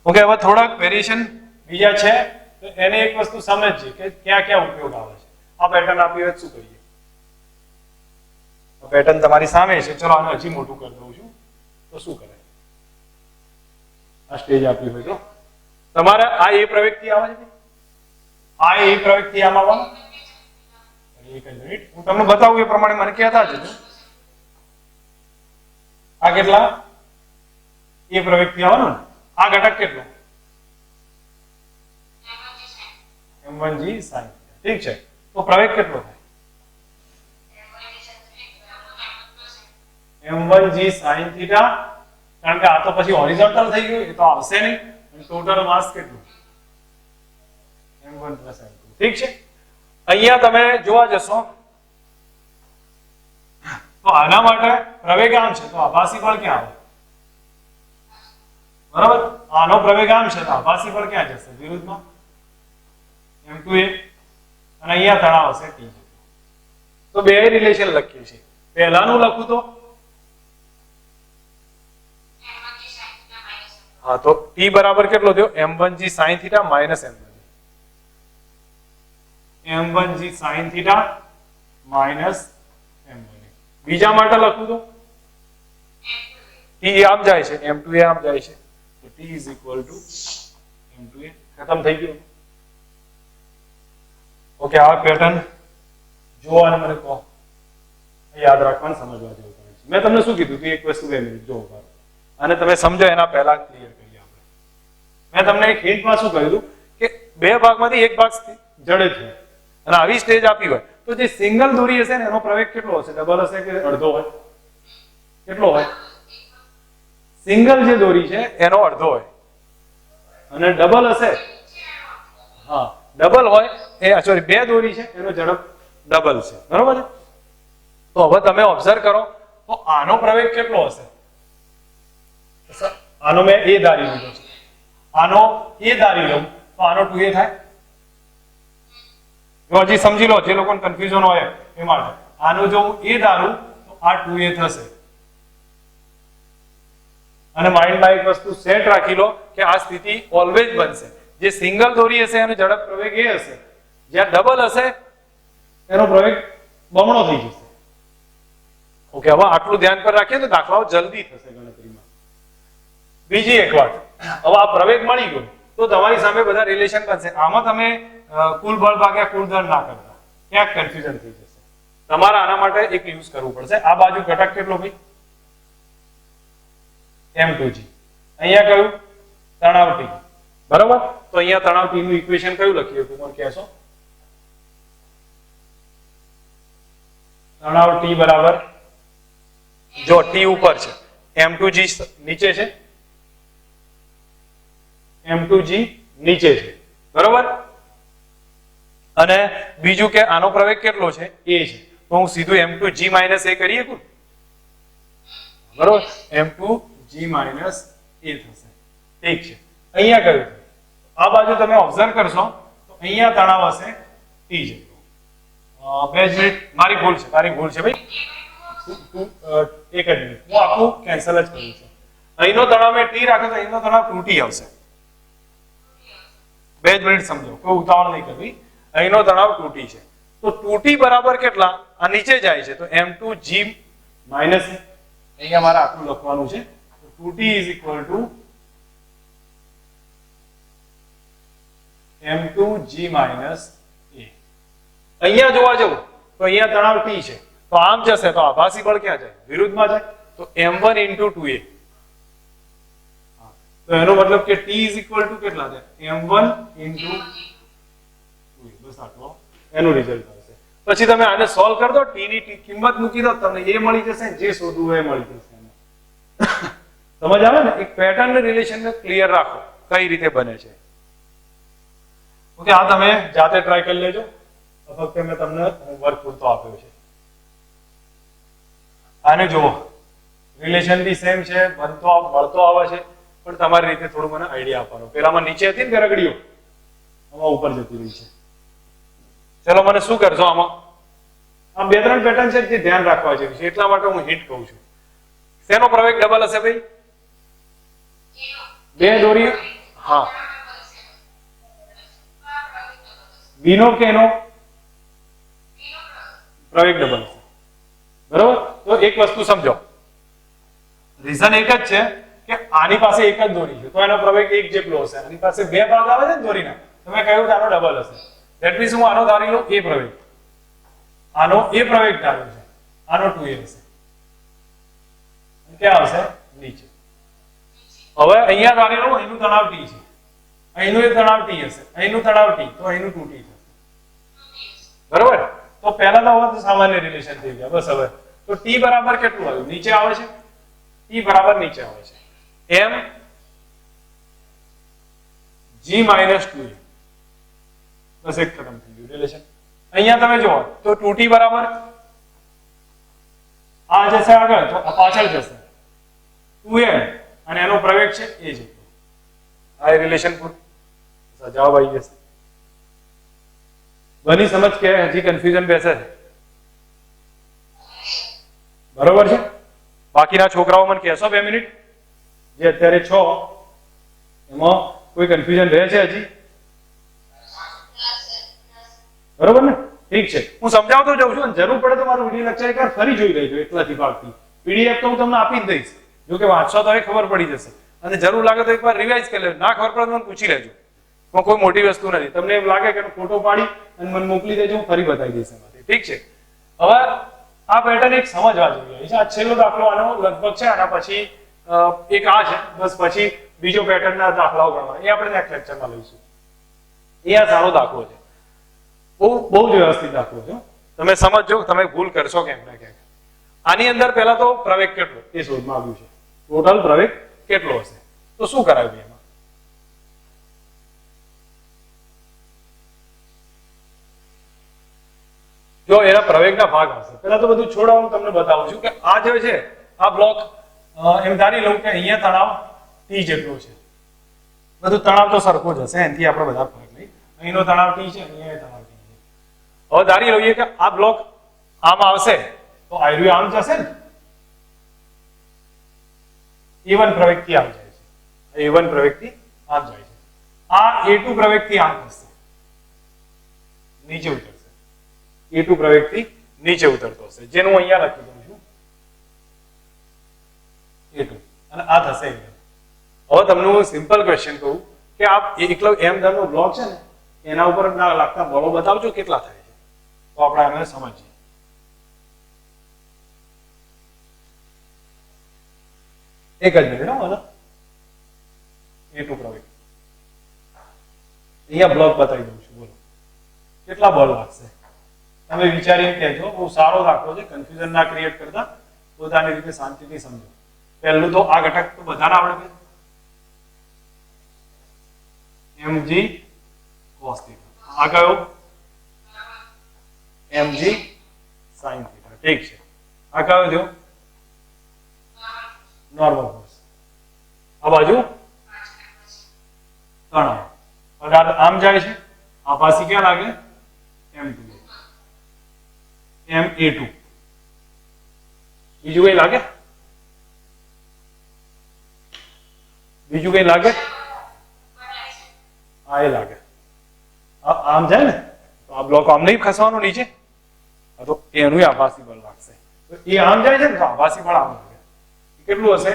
[SPEAKER 1] ઓકે હવે થોડાક વેરિએશન બીજા છે તો એને એક વસ્તુ સમજીએ કે ક્યાં ક્યાં ઉપયોગ આવે છે. આ પેટર્ન આપી હોય શું કહીએ પેટર્ન તમારી સામે છે ચલો આને હજી મોટું કરી દઉં છું તો શું કરે આ સ્ટેજ આપી હોય તો તમારે આ એ પ્રવેગથી આવે છે આ એ પ્રવેગથી આમ આવવાનું એક મિનિટ હું તમને બતાવું એ પ્રમાણે મને કહેતા જજો આ કેટલા એ પ્રવેગથી આવવાનું આ ઘટક કેટલો m1g sin ઠીક છે તો પ્રવેગ કેટલો થાય m1g sin θ કારણ કે આ તો પછી હોરિઝોન્ટલ થઈ ગયું એ તો આવશે નહીં અને ટોટલ માસ કેટલું m1 m2 ઠીક છે. અહીંયા તમે જોવા જશો તો આના માટે પ્રવેગ આમ છે તો આભાસી બળ ક્યાં આવે બરાબર આનો પ્રવેગ આમ છે તો આભાસી બળ ક્યાં જશે વિરુદ્ધમાં m2a અને અહીંયા તણાવ હશે t. તો બે રિલેશન લખીએ છીએ પહેલાનું લખું તો હા તો t બરાબર કેટલો થયો m1g sin θ minus m1g sin θ minus m1. બીજા માટે લખું તો t આમ જાય છે m2a આમ જાય છે તો t is equal to m2a ખતમ થઈ ગયું. ઓકે આ પેટર્ન જો અને મને કહો યાદ રાખવાનું સમજવા જેવું છે. મેં તમને શું કીધું તું એક વસ્તુ 2 મિનિટ જો અને તમે સમજો એના પહેલા ક્લિયર કરીએ આપણે. મેં તમને એક હિન્ટમાં શું કહ્યું કે બે ભાગમાંથી એક ભાગ જડે છે અને આવી સ્ટેજ આપી હોય તો જે સિંગલ દોરી હશે ને એનો પ્રવેગ કેટલો હશે ડબલ હશે કે અડધો હોય કેટલો હોય સિંગલ જે દોરી છે એનો અડધો હોય અને ડબલ હશે હા ડબલ હોય એ સોરી બે દોરી છે એનો ઝડપ ડબલ છે, બરોબર છે. તો હવે તમે ઓબ્ઝર્વ કરો તો આનો પ્રવેગ કેટલો હશે? આનો મેં એ ધારી લીધો છે, આનો એ ધારી લઉં તો આનો 2a થાય. જો હજી સમજી લો જે લોકોને કન્ફ્યુઝન હોય એ માટે, આનો જો હું એ ધારું તો આ 2a થશે. અને માઇન્ડમાં એક વસ્તુ સેટ રાખી લો કે આ સ્થિતિ ઓલવેઝ બનશે. જે સિંગલ દોરી હશે એનો ઝડપ પ્રવેગ એ હશે, જ્યાં ડબલ હશે એનો પ્રવેગ બમણો થઈ જશે. ઓકે, હવે આટલું ધ્યાન પર રાખીએ તો દાખલાઓ જલ્દી થશે ગણતરીમાં. બીજી એક વાત, હવે આ પ્રવેગ મળી ગયો તો તમારી સામે બધા રિલેશન બનશે. આમાં તમે કુલ બળ ભાગ્યા કુલ દળ ના કરતા, ક્યાંક કન્ફ્યુઝન થઈ જશે. તમારે આના માટે એક યુઝ કરવું પડશે. આ બાજુ ઘટક કેટલો ભાઈ? m2g. અહીંયા કયું? તણાવ t. બરોબર, તો અહીંયા તણાવ t નું ઇક્વેશન કયું લખીએ તું મને કહેશો? તણાવ t બરાબર, જો t ઉપર છે, m2g નીચે છે, m2g નીચે છે, બરોબર. અને બીજું કે આનો પ્રવેગ કેટલો છે? a છે. તો હું સીધું m2g માઇનસ a કરી શકું, બરોબર. m2g માઇનસ a થશે. ઠીક છે. અહીંયા કયું? આ બાજુ તમે ઓબ્ઝર્વ કરશો તો અહીંયા તણાવ હશે t જેટલો. બે જ મિનિટ, મારી ભૂલ છે ભાઈ, એક જ મિનિટ, હું આખું કેન્સલ જ કરું છું. અહીંનો તણાવ મેં t રાખ્યો તો અહીંનો તણાવ 2t આવશે. બે જ મિનિટ સમજો, કોઈ ઉતાવળ નહીં કરવી. અહીંનો તણાવ 2t છે તો 2t બરાબર કેટલા? આ નીચે જાય છે તો m2g માઇનસ, અહીંયા મારે આટલું લખવાનું છે. 2t is equal to m2g minus a. અહીંયા જોવા જવું તો અહીંયા તણાવ t છે તો આમ જશે તો આભાસી બળ ક્યાં જાય? વિરુદ્ધમાં જાય. તો m1 into 2a. તો એનો મતલબ કે t is equal to કેટલા થાય? m1 into 2a. બસ આટલો એનું રિઝલ્ટ આવશે. પછી તમે આને સોલ્વ કરી દો, t ની કિંમત મૂકી દો, તમને a મળી જશે, જે શોધવું એ મળી જશે. સમજ આવે ને? એક પેટર્ન રિલેશન ક્લિયર રાખો કઈ રીતે બને છે. ઓકે, આ તમે જાતે ટ્રાય કરી લેજો. ફક્ત મેં તમને હોમવર્ક પૂરતો આપ્યો છે. આને જુઓ, રિલેશન બી સેમ છે, મળતો આવે છે, પણ તમારી રીતે થોડું મને આઈડિયા આપવાનો. પેલામાં નીચે હતી ને ગરગડીઓ, આમાં ઉપર જતી રહી છે. ચલો, મને શું કરશો આમાં? આ બે ત્રણ પેટર્ન છે જે ધ્યાન રાખવા જેવી છે, એટલા માટે હું હિન્ટ કહું છું. શેનો પ્રવેગ ડબલ હશે ભાઈ? બે દોરી. હા, બી નો કે નો પ્રવેગ ડબલ હશે, બરોબર. તો એક વસ્તુ સમજો, રીઝન એક જ છે કે આની પાસે એક જ દોરી છે તો એનો પ્રવેગ એક જેટલો હશે. આની પાસે બે ભાગ આવે છે ને દોરીના, તમે કહ્યું કે આનો ડબલ હશે. ધેટ મીન્સ હું આનો ધારી લઉં એ પ્રવેગ, આનો એ પ્રવેગ ધાર્યો છે, આનો 2a હશે. ક્યાં આવશે? નીચે. હવે અહીંયા ધારી લઉં અહીંનું તણાવ t છે, અહીંનું એ તણાવ t હશે, અહીંનું તણાવ t, તો અહીંનું 2t થશે, બરોબર. તો પહેલા તો સામાન્ય રિલેશન થઈ ગયા. બસ હવે તો t બરાબર કેટલું આવ્યું? નીચે આવે છે. t બરાબર નીચે આવે છે m g minus 2a. બસ એક ખતમ થઈ ગયું રિલેશન. અહીંયા તમે જુઓ તો 2t બરાબર આ જશે આગળ તો આ પાછળ જશે 2m અને એનો પ્રવેગ છે a જેટલો. આ રિલેશન પૂરું, જવાબ આવી જશે. બની સમજ કે હજી કન્ફ્યુઝન બેસે છે? બરોબર છે. બાકીના છોકરાઓ મને કહેશો 2 મિનિટ, જે અત્યારે છો એમાં કોઈ કન્ફ્યુઝન રહે છે હજી? બરોબર ને? ઠીક છે, હું સમજાવતો જાઉં છું. જરૂર પડે તો મારું વિડીયો લેક્ચર એકવાર ફરી જોઈ લેજો એટલાથી ભાગથી. પીડીએફ તો હું તમને આપી જ દઈશ, જો કે વાંચશો તો એ ખબર પડી જશે. અને જરૂર લાગે તો એકવાર રિવાઇઝ કરી લેજો. ના ખબર પડે તો મને પૂછી લેજો, કોઈ મોટી વસ્તુ નથી. તમને એમ લાગે કે ફોટો પાડી અને મને મોકલી દેજો, હું ફરી બતાવી દઈશ એમાંથી. ઠીક છે. હવે આ પેટર્ન એક સમજવા જેવી છે. આ છેલ્લો દાખલો આનો લગભગ છે, આના પછી એક આ છે, બસ પછી બીજો પેટર્નના દાખલાઓ ગણવા એ આપણે નેક્સ્ટ લેક્ચરમાં લઈશું. એ આ સારો દાખલો છે, બહુ જ વ્યવસ્થિત દાખલો છે. તમે સમજજો, તમે ભૂલ કરશો કેમ ના ક્યાંક. આની અંદર પહેલા તો પ્રવેગ કેટલો એ શોધમાં આવ્યું છે. ટોટલ પ્રવેગ કેટલો હશે? તો શું કરાવ્યું એમાં? જો એના પ્રવેગના ભાગ આવશે. પહેલા તો બધું છોડો, હું તમને બતાવું છું કે આ જે છે આ બ્લોક, એમ ધારી લઉં કે અહીંયા તણાવ T જેટલો છે. બધું તણાવ તો સરખો જ હશે, એનાથી આપણે બધા ભાગ લઈ. અહીંનો તણાવ T છે, અહીંયા તણાવ T છે. હવે ધારી લઈએ કે આ બ્લોક આમ આવશે તો આયરું આમ જશે ને, A1 પ્રવેગથી આમ જાય છે, A1 પ્રવેગથી આમ જાય છે. આ A2 પ્રવેગથી આમ થશે, નીચે ઉતરશે. A2 પ્રવેગથી નીચે ઉતરતો હશે, જેનું અહીંયા લખી દઉં છું A2, અને આ થશે A1. હવે તમને હું સિમ્પલ ક્વેશ્ચન કહું કે આ એકલો m નો બ્લોક છે ને, એના ઉપર ના લાગતા બળો બતાવજો કેટલા થાય છે, તો આપણે આને સમજીએ. એક જ મિનિટ હો, A2 પ્રવેગ અહીંયા બ્લોક બતાવી દઉં છું. બોલો કેટલા બળ લાગશે, તમે વિચારીને કહેજો. બહુ સારો દાખલો છે, કન્ફ્યુઝન ના ક્રિએટ કરતા પોતાની રીતે શાંતિથી સમજો. પહેલું તો આ ઘટક તો બધાને આવડે છે, mg cos theta. આ કયો mg sin theta. ઠીક છે. આ કયો થયો નોર્મલ ફોર્સ. આ બાજુ તણાવ. પદાર્થ આમ જાય છે, આ પાછી ક્યાં લાગે m2, ma2. બીજું કઈ લાગે, બીજું કઈ લાગે, આ એ લાગે. આમ જાય ને તો આ બ્લોક આમ નહીં ખસવાનો નીચે, તો એનું આભાસી બળ લાગશે. તો એ આમ જાય છે ને તો આભાસી બળ આમ લાગે. કેટલું હશે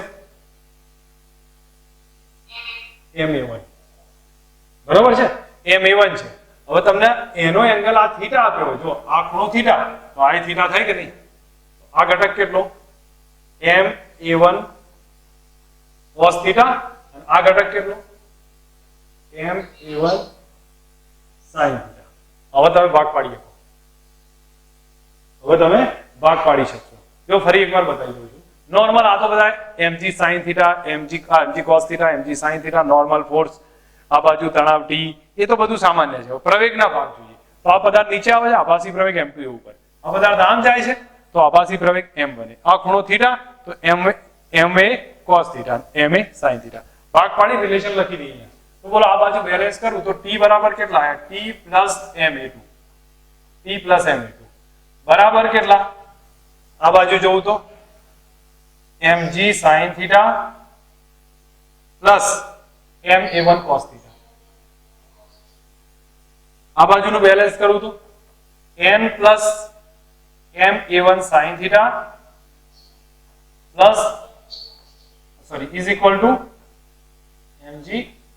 [SPEAKER 1] ma1, બરોબર છે, ma1 છે. હવે તમને એનો એંગલ આ થીટા આપ્યો હોય, જો આ ખૂણો થીટા, તો આ થીટા થાય કે નહીં. આ ઘટક કેટલો ma1 cos theta, અને આ ઘટક કેટલો ma1 sin theta. હવે તમે ભાગ પાડી શકો, હવે તમે ભાગ પાડી શકશો. જો ફરી એકવાર બતાવી દઉં છું. નોર્મલ આ તો બધા mg sin theta, mg cos theta, mg sin theta, normal force, આ બાજુ તણાવ T, એ તો બધું સામાન્ય છે. પ્રવેગના ભાગ જોઈએ તો આ પદાર્થ નીચે આવે છે, આભાસી પ્રવેગ m2 ઉપર. આ પદાર્થ આમ જાય છે તો આભાસી પ્રવેગ m બને. આ ખૂણો થીટા તો ma cos theta, ma sin theta. ભાગ પાડી રિલેશન લખી દઈએ. તો બોલો આ બાજુ બેલેન્સ કરું તો T બરાબર કેટલા આયા, T plus ma2, T plus ma2 બરાબર કેટલા. આ બાજુ જોઉં તો mg sin theta plus ma1 cos theta. આ બાજુનું બેલેન્સ કરું તો n plus ma1 sin theta plus is equal to mg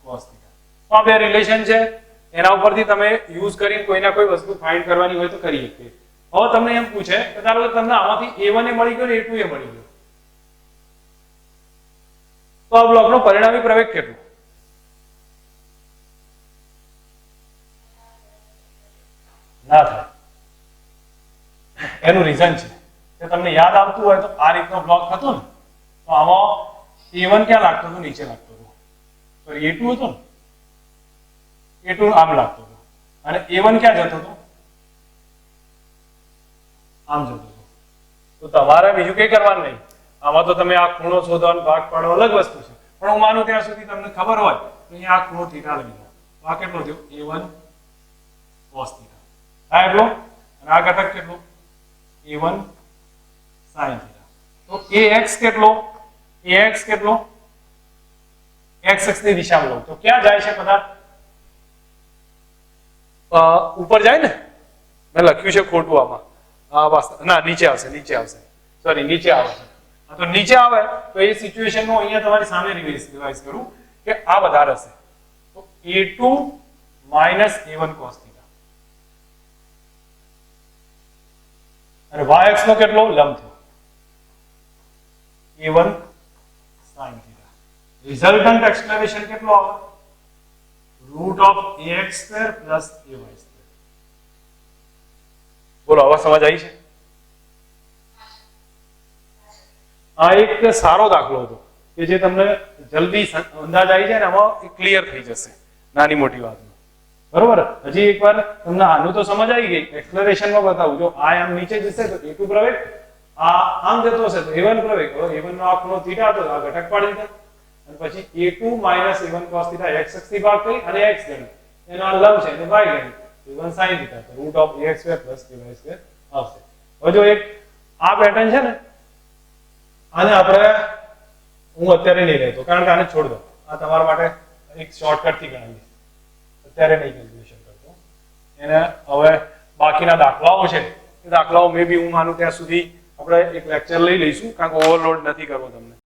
[SPEAKER 1] cos theta. તો આ બે રિલેશન છે, એના ઉપરથી તમે યુઝ કરીને કોઈ ના કોઈ વસ્તુ ફાઇન્ડ કરવાની હોય તો કરી શકીએ. હવે તમને એમ પૂછે કે ધારો કે તમને આમાંથી a1 એ મળી ગયો ને a2 એ મળી ગયો, તો આ બ્લોકનો પરિણામી પ્રવેગ કેટલો? ના થાય. એનું રીઝન છે કે તમને યાદ આવતું હોય તો આ રીતનો બ્લોક હતો ને, તો આમાં a1 ક્યાં લાગતો હતો, નીચે લાગતો હતો. સોરી a2 હતો ને, a2 આમ લાગતો હતો, અને a1 ક્યાં જતો હતો, આમ જતો હતો. તો તમારે બીજું કઈ કરવાનું નહીં. આમાં તો તમે આ ખૂણો શોધવાનો ભાગ પાડો અલગ વસ્તુ છે, પણ હું માનું ત્યાં સુધી તમને ખબર હોય તો અહીંયા આ ખૂણો થીટા લઈ લો. આ કેટલો થયો a1 cos theta. આ એટલો, અને આ ઘટક કેટલો a1 sin theta. તો ax કેટલો, ax કેટલો, x અક્ષ ની દિશામાં લઉં તો ક્યાં જાય છે પદાર્થ, ઉપર જાય ને. મેં લખ્યું છે ખોટું આમાં, ના નીચે આવશે, નીચે આવશે, સોરી નીચે આવશે. તો નીચે આવે તો એ સિચ્યુએશન નું અહીંયા તમારી સામે રિવાઇઝ કરું કે આ વધારે હશે, તો a2 minus a1 cos theta. અને y અક્ષ નો કેટલો લંબ થયો a1 sin theta. Resultant explanation કેટલો આવે, root of ax square plus ay square. બોલો હવે સમજ આવી છે? આ એક સારો દાખલો હતો કે જે તમને જલ્દી અંદાજ આવી જાય ને, આમાં ક્લિયર થઈ જશે નાની મોટી વાતમાં. બરોબર. હજી એકવાર તમને આનું તો સમજ આવી ગઈ, એક્સપ્લેનેશનમાં બતાવું. જો આ આમ નીચે જશે તો a2 પ્રવેગ, આ આમ જતો હશે તો a1 પ્રવેગ. હવે a1 નો આ ખૂણો θ હતો, આ ઘટક પાડી દીધા, અને પછી a2 a1 cos θ x અક્ષ થી ભાગ કરી અને x ગણી, એનો આ લંબ છે એને y ગણી, a1 sin θ, તો √ax² + ay² આવશે. હવે જો એક આ પેટર્ન છે ને, આને આપણે હું અત્યારે નહીં લેતો, કારણ કે આને છોડ દો, આ તમારા માટે એક શોર્ટકટ થી ગણાવીશ, અત્યારે નહીં કેલ્ક્યુલેશન કરતો એને. હવે બાકીના દાખલાઓ છે, એ દાખલાઓ મે બી હું માનું ત્યાં સુધી આપણે એક લેક્ચર લઈ લઈશું, કારણ કે ઓવરલોડ નથી કરવો તમને.